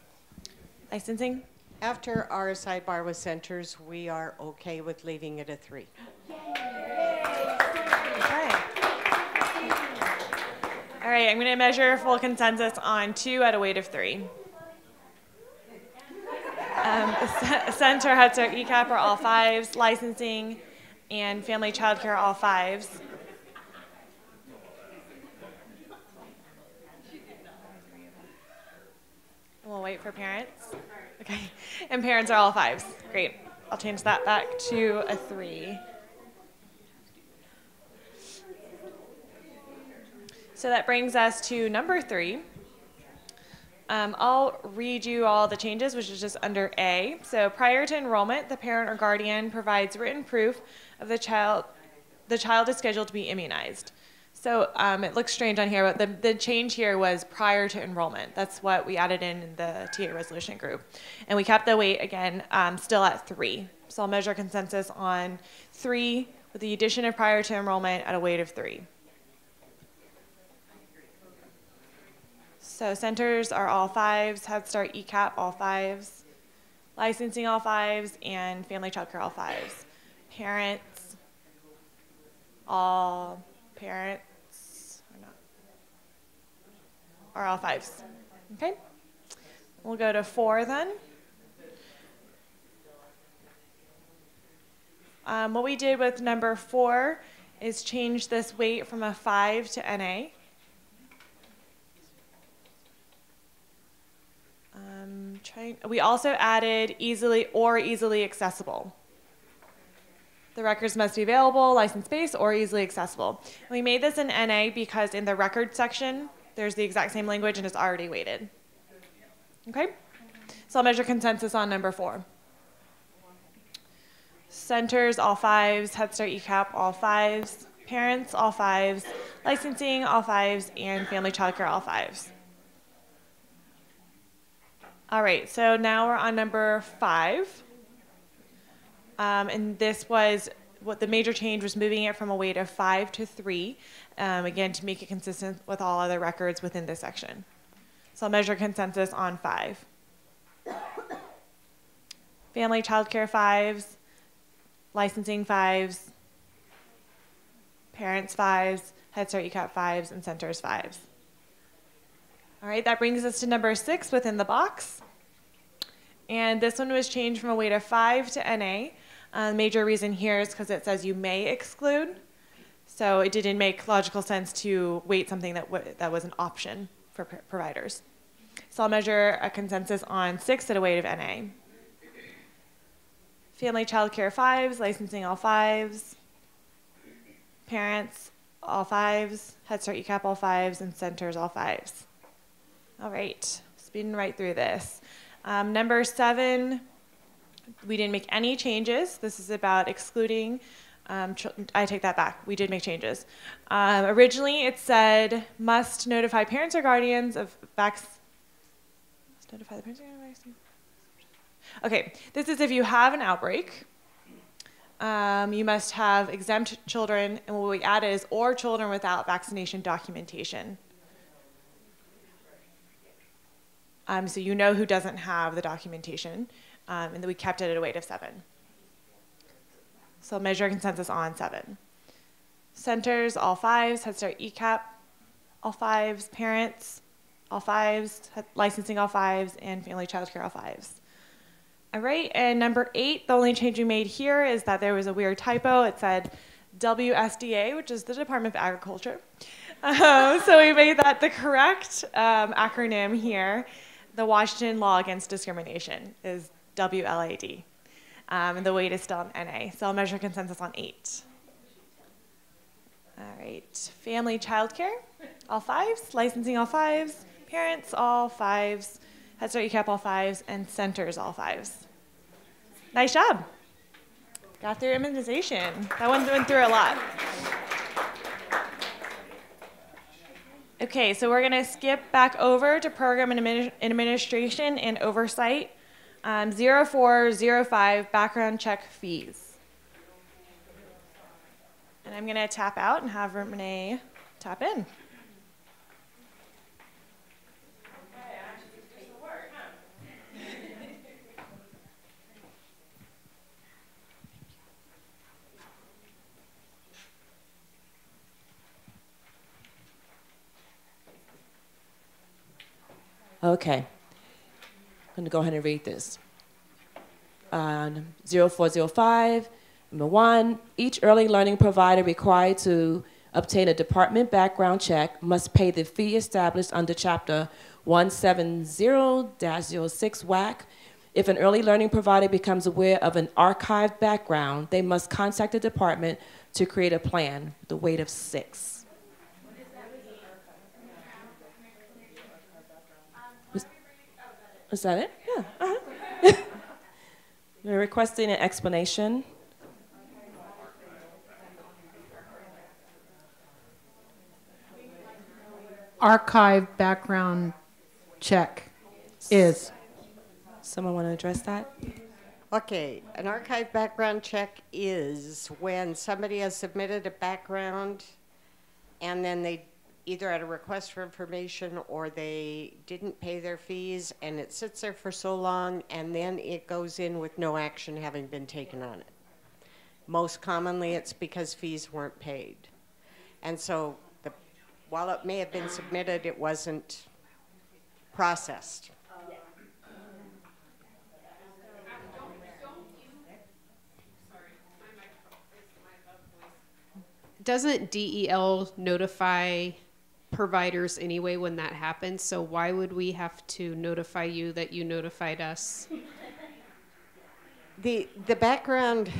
Licensing? After our sidebar with centers, we are okay with leaving it a 3. All right, I'm going to measure full consensus on 2 at a weight of 3. Center, Head Start, ECAP are all 5s. Licensing and family child care are all 5s. for parents? Okay. And parents are all 5s. Great. I'll change that back to a 3. So that brings us to number 3. I'll read you all the changes, which is just under A. So prior to enrollment, the parent or guardian provides written proof of the child is scheduled to be immunized. So it looks strange on here, but the change here was prior to enrollment. That's what we added in the TA resolution group. And we kept the weight, again, still at 3. So I'll measure consensus on 3 with the addition of prior to enrollment at a weight of 3. So centers are all 5s, Head Start ECAP all 5s, licensing all 5s, and family child care all 5s. Parents, all parents are all 5s. Okay? We'll go to 4 then. What we did with number 4 is change this weight from a 5 to NA. We also added easily accessible. The records must be available, licensed space, or easily accessible. We made this in NA because in the record section, there's the exact same language and it's already weighted. Okay? So I'll measure consensus on number 4. Centers, all 5s, Head Start ECAP, all 5s, parents, all 5s, licensing, all 5s, and family child care, all 5s. All right, so now we're on number 5. And this was, what the major change was moving it from a weight of 5 to 3, again, to make it consistent with all other records within this section. So I'll measure consensus on 5. Family child care 5s, licensing 5s, parents 5s, Head Start ECAP 5s, and centers 5s. All right, that brings us to number 6 within the box. And this one was changed from a weight of 5 to NA. The major reason here is because it says you may exclude. So it didn't make logical sense to weight something that was an option for providers. So I'll measure a consensus on 6 at a weight of NA. Family child care 5s, licensing all 5s, parents all 5s, Head Start ECAP all 5s, and centers all 5s. All right, speeding right through this. Number 7, we didn't make any changes. This is about excluding. I take that back. We did make changes. Originally, it said must notify parents or guardians of vaccine. Must notify the parents or guardians of vaccine. Okay, this is if you have an outbreak. You must have exempt children, and what we added is or children without vaccination documentation. So you know who doesn't have the documentation, and then we kept it at a weight of 7. So measure consensus on 7. Centers, all 5s, Head Start ECAP, all 5s, parents, all 5s, licensing all 5s, and family child care all 5s. All right, and number 8, the only change we made here is that there was a weird typo. It said WSDA, which is the Department of Agriculture. So we made that the correct acronym here. The Washington Law Against Discrimination is WLAD. And the weight is still on NA. So I'll measure consensus on 8. All right, family child care, all 5s, licensing all 5s, parents all 5s, Head Start ECAP all 5s, and centers all 5s. Nice job. Got through immunization. That one went through a lot. Okay, so we're going to skip back over to program and administration and oversight. 0405 background check fees. And I'm going to tap out and have Renee tap in. Okay, I'm going to go ahead and read this. 0405, number 1, each early learning provider required to obtain a department background check must pay the fee established under Chapter 170-06 WAC. If an early learning provider becomes aware of an archived background, they must contact the department to create a plan, the weight of 6. Is that it? Yeah. We're requesting an explanation. Archive background check is. Someone want to address that? Okay, an archive background check is when somebody has submitted a background and then they either had a request for information or they didn't pay their fees and it sits there for so long and then it goes in with no action having been taken on it. Most commonly it's because fees weren't paid. And so while it may have been submitted, it wasn't processed. Doesn't DEL notify providers anyway when that happens? So why would we have to notify you that you notified us? The backgrounds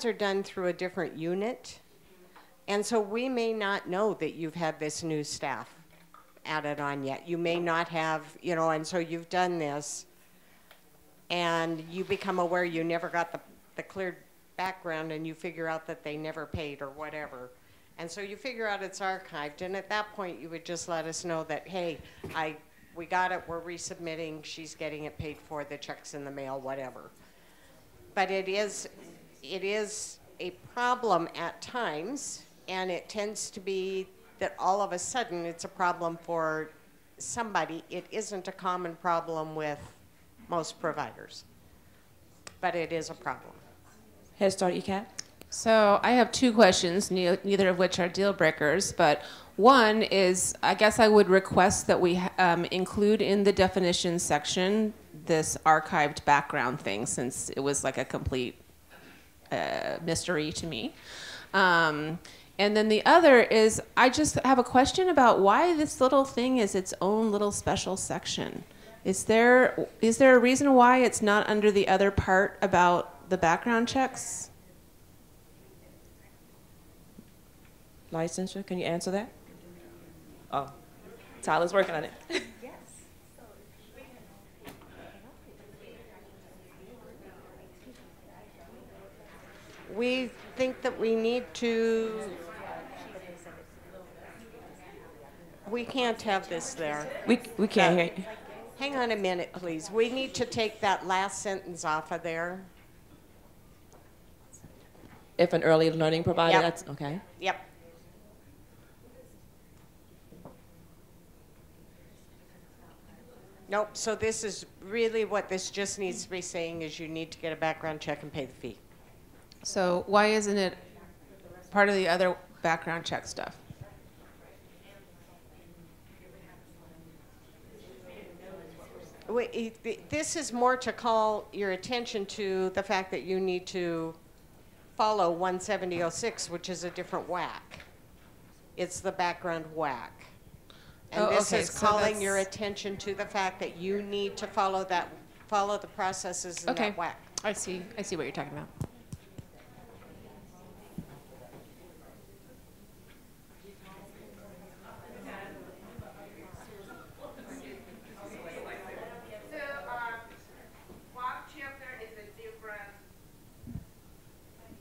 are done through a different unit, and so we may not know that you've had this new staff added on yet. You may not have, and so you've done this, and you become aware you never got the cleared background and you figure out that they never paid or whatever. And so you figure out it's archived, and at that point you would just let us know that, hey, we got it, we're resubmitting, she's getting it paid for, the check's in the mail, whatever. But it is a problem at times, and it tends to be that all of a sudden it's a problem for somebody. It isn't a common problem with most providers, but it is a problem. Head Start ECAT. So I have 2 questions, neither of which are deal breakers, but one is, I guess I would request that we include in the definition section this archived background thing, since it was like a complete mystery to me. And then the other is, I just have a question about why this little thing is its own little special section. Is there a reason why it's not under the other part about the background checks? Licensure, can you answer that? Oh, Tyler's working on it. We think that we need to, we can't have this there. We can't hear you. Hang on a minute, please. We need to take that last sentence off of there. If an early learning provider, Yep. that's okay. Yep. Nope, so this is really what this just needs to be saying is you need to get a background check and pay the fee. So why isn't it part of the other background check stuff? This is more to call your attention to the fact that you need to follow 170-06, which is a different WAC. It's the background WAC. And this is calling your attention to the fact that you need to follow the processes in that WAC. I see what you're talking about.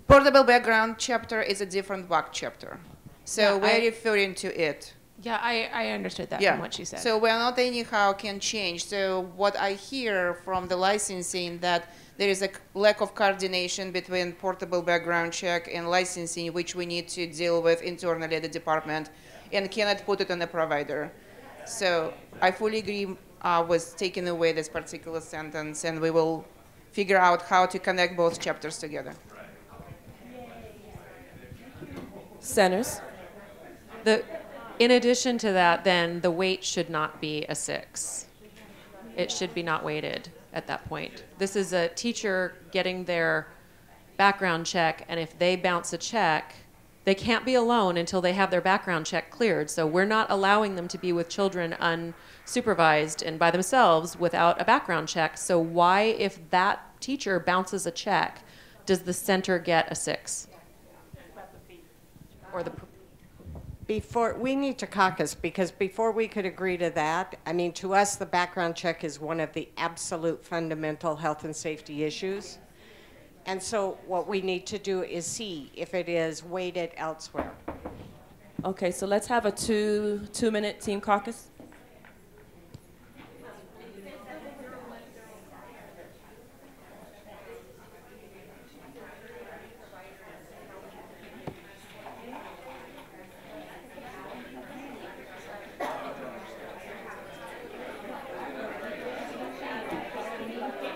Portable background chapter is a different WAC chapter. So we're referring to it. Yeah, I understood that from what she said. So we're not anyhow can change. So what I hear from the licensing that there is a lack of coordination between portable background check and licensing, which we need to deal with internally at the department and cannot put it on the provider. So I fully agree with taking away this particular sentence, and we will figure out how to connect both chapters together. Centers. In addition to that, then the weight should not be a 6. It should be not weighted at that point. This is a teacher getting their background check, and if they bounce a check, They can't be alone until they have their background check cleared. So we're not allowing them to be with children unsupervised and by themselves without a background check. So why, if that teacher bounces a check, does the center get a 6? Or the Before, we need to caucus, because before we could agree to that, I mean, to us, the background check is one of the absolute fundamental health and safety issues. And so what we need to do is see if it is weighted elsewhere. Okay, so let's have a two-minute team caucus.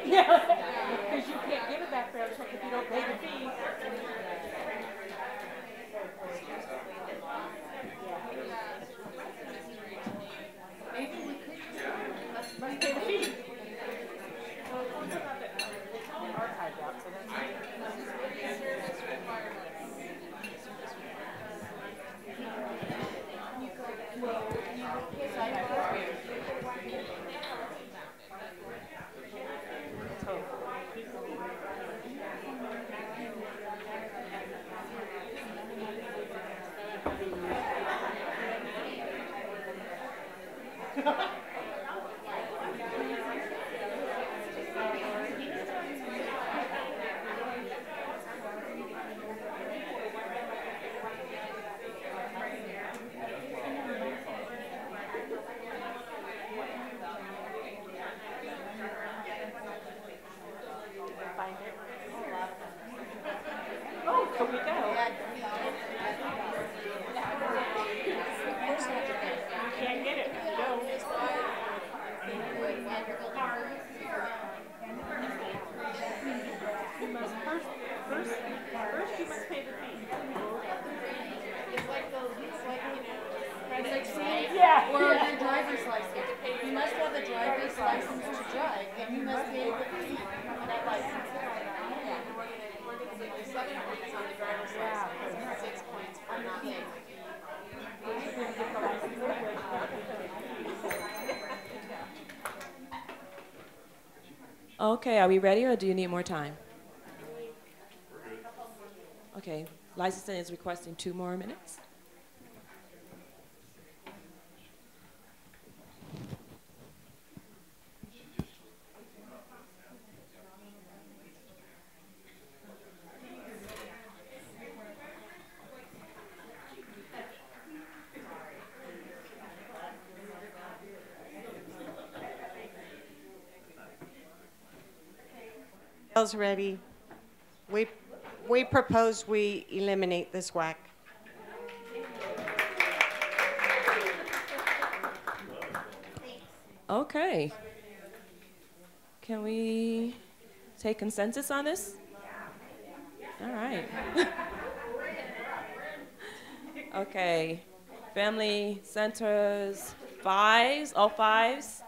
Because you can't give a background check if you don't pay the fee. Must pay the fee. Oh, so we go. You can't get it. No. You must first you must pay the fee. It's like those, it's like, it's like saying, Yeah, or yeah. your driver's license. You must have a driver's license to drive, and you must pay the fee on that license. We're going to give you 7 points on the driver's license and 6 points for not paying. Okay, are we ready or do you need more time? Okay, licensing is requesting 2 more minutes. Bell's ready. We propose we eliminate this WAC. Okay. Can we take consensus on this? All right. Okay. Family centers, 5s, all 5s.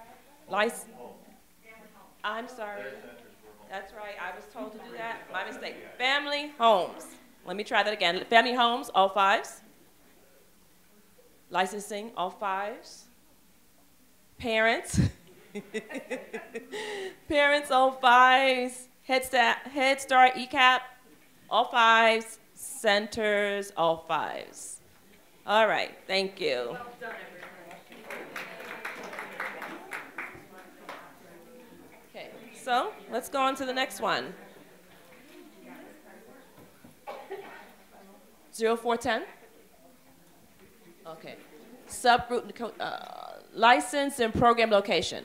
I'm sorry. That's right. I was told to do that. My mistake. Family homes. Let me try that again. Family homes, all 5s. Licensing, all 5s. Parents. Parents, all 5s. Head Start, ECAP, all 5s. Centers, all 5s. All right. Thank you. So let's go on to the next one. 0410. Okay. Subgroup license and program location.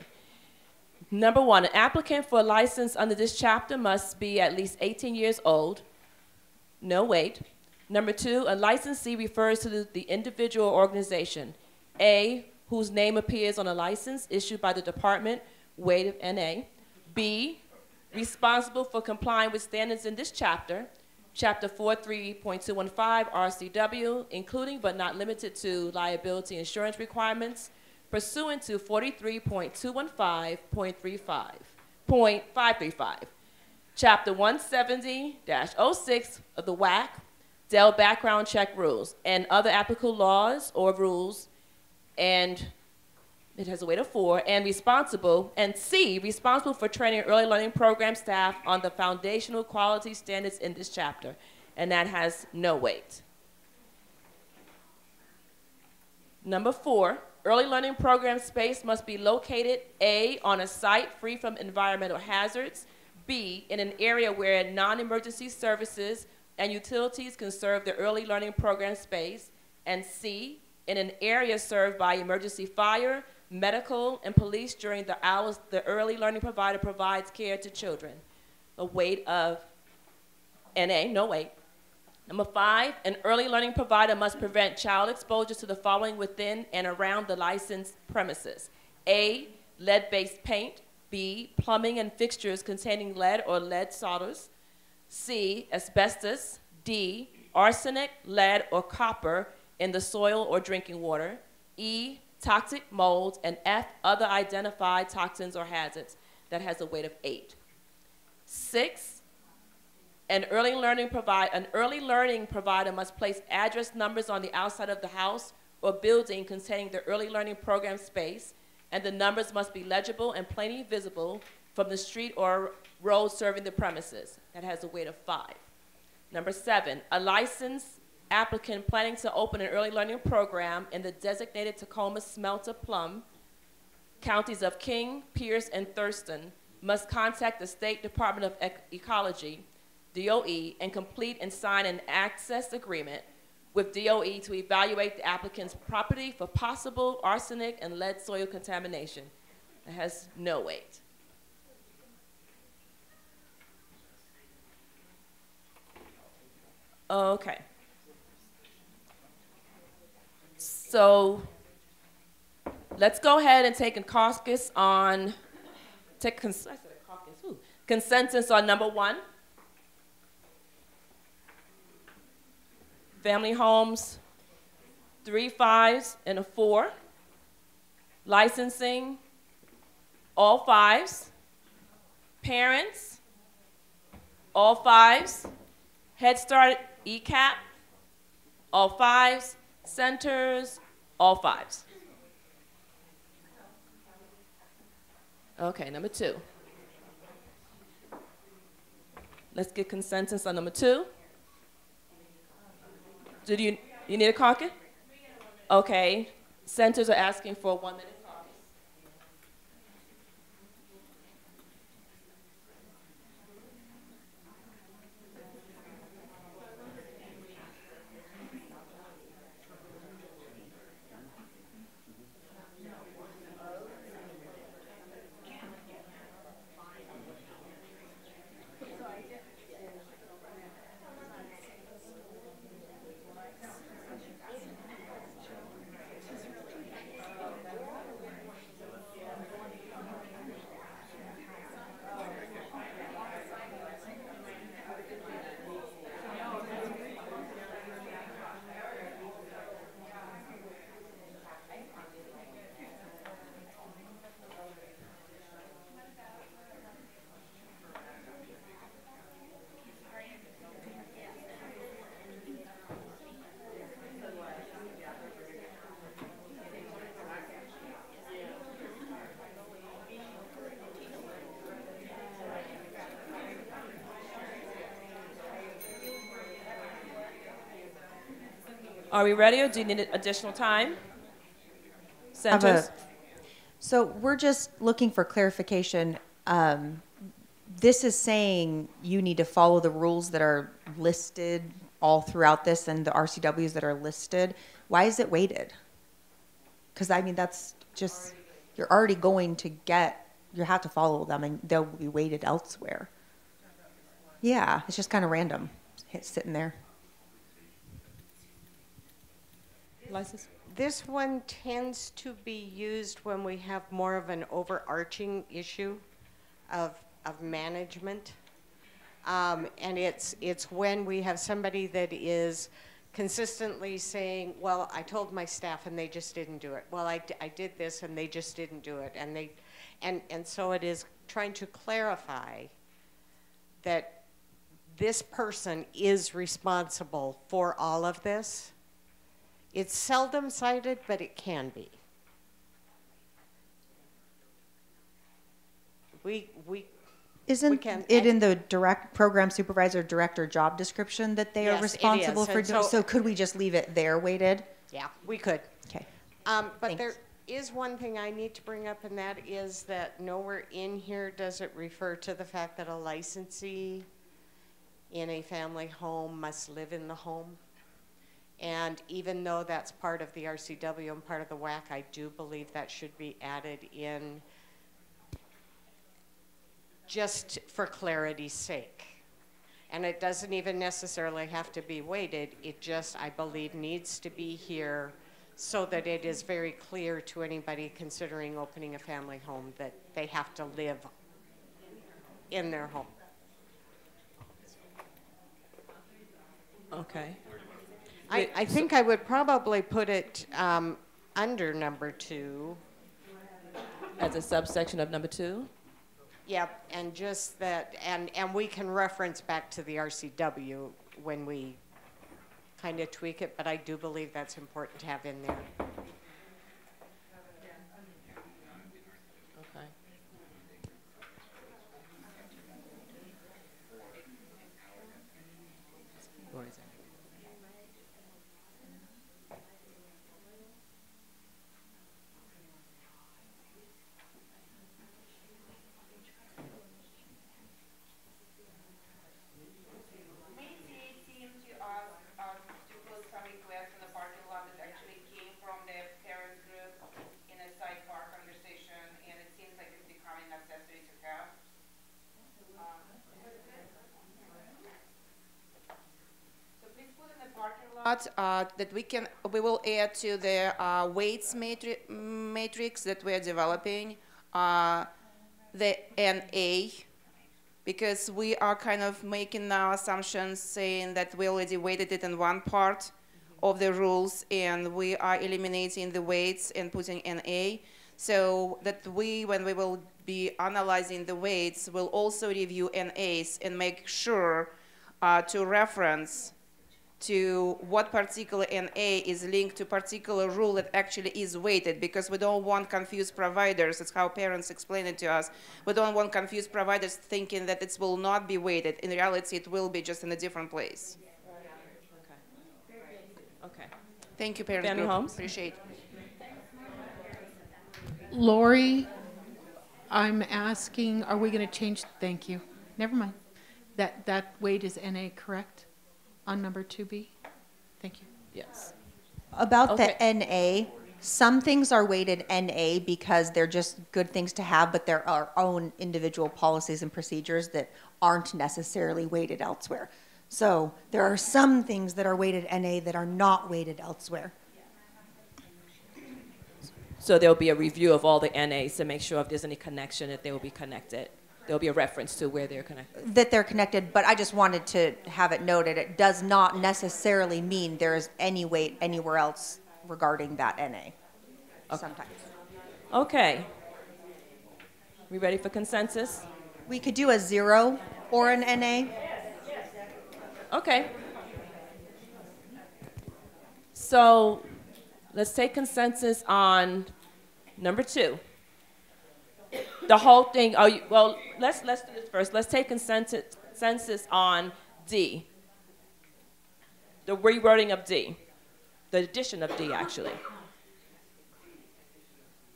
Number 1, an applicant for a license under this chapter must be at least 18 years old. No wait. Number 2, a licensee refers to the individual organization. A, whose name appears on a license issued by the department, weight of NA. B, responsible for complying with standards in this chapter, Chapter 43.215 RCW, including but not limited to liability insurance requirements, pursuant to 43.215.535. Chapter 170-06 of the WAC, Dell background check rules, and other applicable laws or rules, and it has a weight of 4, and responsible, and C, responsible for training early learning program staff on the foundational quality standards in this chapter, and that has no weight. Number 4, early learning program space must be located A, on a site free from environmental hazards, B, in an area where non-emergency services and utilities can serve the early learning program space, and C, in an area served by emergency fire, medical, and police during the hours the early learning provider provides care to children. A weight of NA, no weight. Number 5, an early learning provider must prevent child exposure to the following within and around the licensed premises. A, lead-based paint. B, plumbing and fixtures containing lead or lead solders. C, asbestos. D, arsenic, lead, or copper in the soil or drinking water. E, toxic molds. And F, other identified toxins or hazards. That has a weight of 8. 6, an early learning provider must place address numbers on the outside of the house or building containing the early learning program space, and the numbers must be legible and plainly visible from the street or road serving the premises. That has a weight of 5. Number 7, a licensed applicant planning to open an early learning program in the designated Tacoma Smelter Plum counties of King, Pierce, and Thurston must contact the State Department of Ecology, DOE, and complete and sign an access agreement with DOE to evaluate the applicant's property for possible arsenic and lead soil contamination. It has no weight. Okay. So let's go ahead and take a consensus on, consensus on number 1. Family homes, 3 5s and a 4. Licensing, all 5s. Parents, all 5s. Head Start, ECAP, all 5s. Centers, all 5s. Okay, number 2. Let's get consensus on number 2. Do you need a caucus? Okay. Centers are asking for a 1-minute caucus. Are we ready, or do you need additional time? Centers? So we're just looking for clarification. This is saying you need to follow the rules that are listed all throughout this and the RCWs that are listed. Why is it weighted? Because, I mean, that's just, you're already going to get, you have to follow them, and they'll be weighted elsewhere. Yeah, it's just kind of random, sitting there. License? This one tends to be used when we have more of an overarching issue of management. And it's when we have somebody that is consistently saying, well, I told my staff and they just didn't do it. Well, I did this and they just didn't do it. And so it is trying to clarify that this person is responsible for all of this. It's seldom cited, but it can be. Isn't it in the direct program supervisor director job description that they are Yes, it responsible is. for And doing? so- So could we just leave it there weighted? Yeah, we could. Okay. But Thanks. there is one thing I need to bring up, and that is that nowhere in here does it refer to the fact that a licensee in a family home must live in the home. And even though that's part of the RCW and part of the WAC, I do believe that should be added in just for clarity's sake. And it doesn't even necessarily have to be weighted. It just, I believe, needs to be here so that it is very clear to anybody considering opening a family home that they have to live in their home. Okay. I think I would probably put it under number 2. As a subsection of number 2? Yep, and just that, and we can reference back to the RCW when we kind of tweak it, but I do believe that's important to have in there. Okay. Where is it? That we will add to the weights matrix that we're developing, the NA, because we are kind of making now assumptions saying that we already weighted it in one part of the rules and we are eliminating the weights and putting NA, so that when we will be analyzing the weights, we'll also review NAs and make sure to reference to what particular NA is linked to particular rule that actually is weighted, because we don't want confused providers. That's how parents explain it to us. We don't want confused providers thinking that it will not be weighted. In reality, it will be, just in a different place. Okay. Thank you, parent Family group. homes? Appreciate it. Lori, I'm asking, are we going to change? Thank you. Never mind. That weight is NA, correct? On number 2B? Thank you. Yes. About the NA, some things are weighted NA because they're just good things to have, but there are our own individual policies and procedures that aren't necessarily weighted elsewhere. So there are some things that are weighted NA that are not weighted elsewhere. So there'll be a review of all the NAs to make sure if there's any connection, that they will be connected. There'll be a reference to where they're connected. That they're connected, but I just wanted to have it noted. It does not necessarily mean there is any weight anywhere else regarding that NA. Sometimes. Okay. We ready for consensus? We could do a 0 or an NA. Okay. So let's take consensus on number 2. The whole thing. Well, let's do this first. Let's take consensus on D. The rewording of D. The addition of D, actually.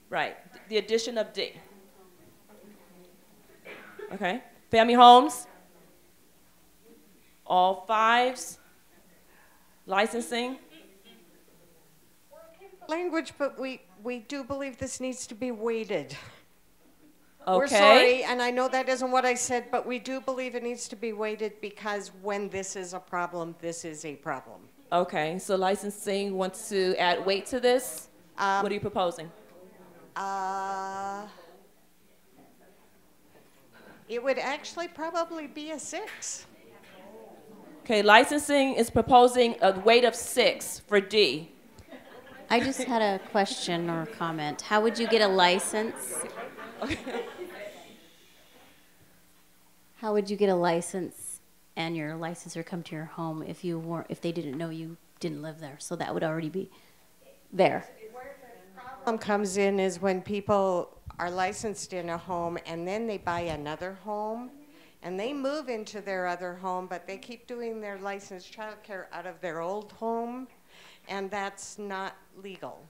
Right. The addition of D. Okay. Family homes. All 5s. Licensing. Language, but we do believe this needs to be weighted. Okay. We're sorry, and I know that isn't what I said, but we do believe it needs to be weighted because when this is a problem, this is a problem. Okay, so licensing wants to add weight to this. What are you proposing? It would actually probably be a 6. Okay, licensing is proposing a weight of 6 for D. I just had a question or comment. How would you get a license? How would you get a license and your licensor come to your home if they didn't know you didn't live there. So that would already be there. Problem comes in is when people are licensed in a home and then they buy another home and they move into their other home, but they keep doing their licensed childcare out of their old home, and that's not legal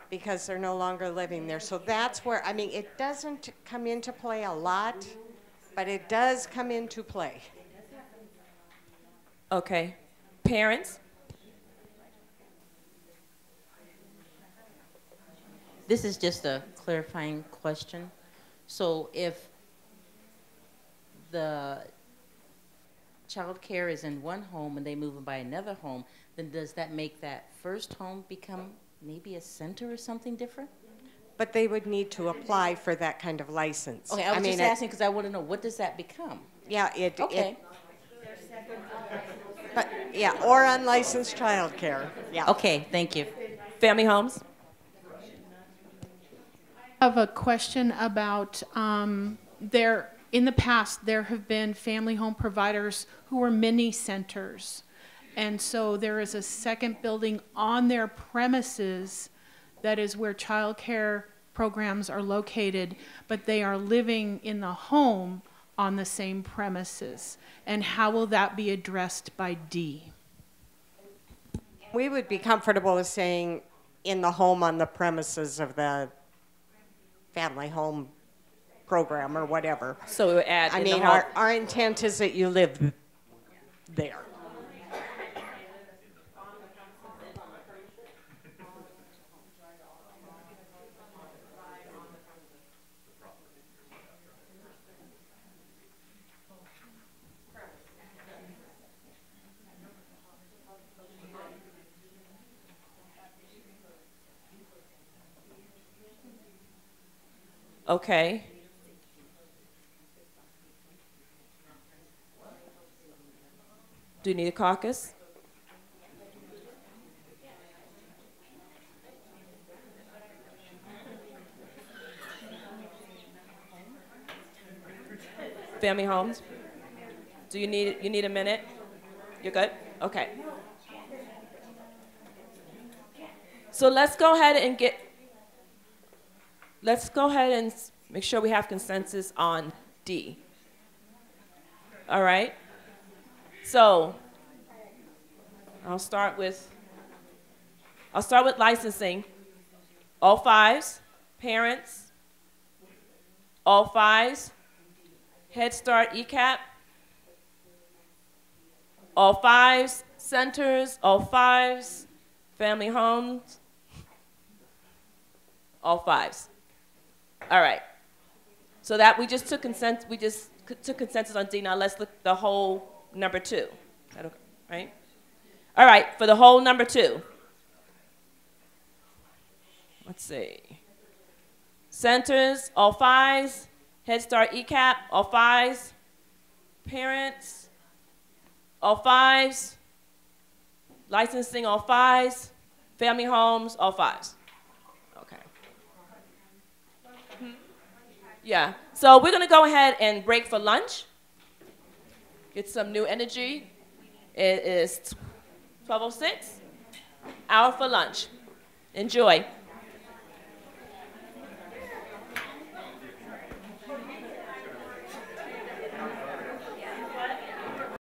because they're no longer living there. So that's where, I mean, it doesn't come into play a lot, but it does come into play. Okay. Parents? This is just a clarifying question. So if the child care is in one home and they move and buy another home, then does that make that first home become maybe a center or something different? But they would need to apply for that kind of license. Okay, I was just asking because I want to know, what does that become? Yeah, Okay. But yeah, or unlicensed childcare. Yeah. Okay, thank you. Family homes? I have a question about in the past, there have been family home providers who were mini centers. And so there is a second building on their premises that is where child care programs are located, but they are living in the home on the same premises. And how will that be addressed by D? We would be comfortable with saying in the home on the premises of the family home program or whatever. So we would add I in the mean, home. our intent is that you live there. Okay. Do you need a caucus? Family homes? Do you need a minute? You're good? Okay. So let's go ahead and make sure we have consensus on D. All right? So I'll start with licensing. All fives, parents, all fives, Head Start ECAP, all fives, centers, all fives, family homes, all fives. All right. So that we just took consensus on D. Now let's look at the whole number 2. Is that okay? Right? All right, for the whole number 2. Let's see. Centers, all fives. Head Start ECAP, all fives. Parents, all fives. Licensing, all fives. Family homes, all fives. Okay. Yeah, so we're gonna go ahead and break for lunch. Get some new energy. It is 12:06. Hour for lunch. Enjoy.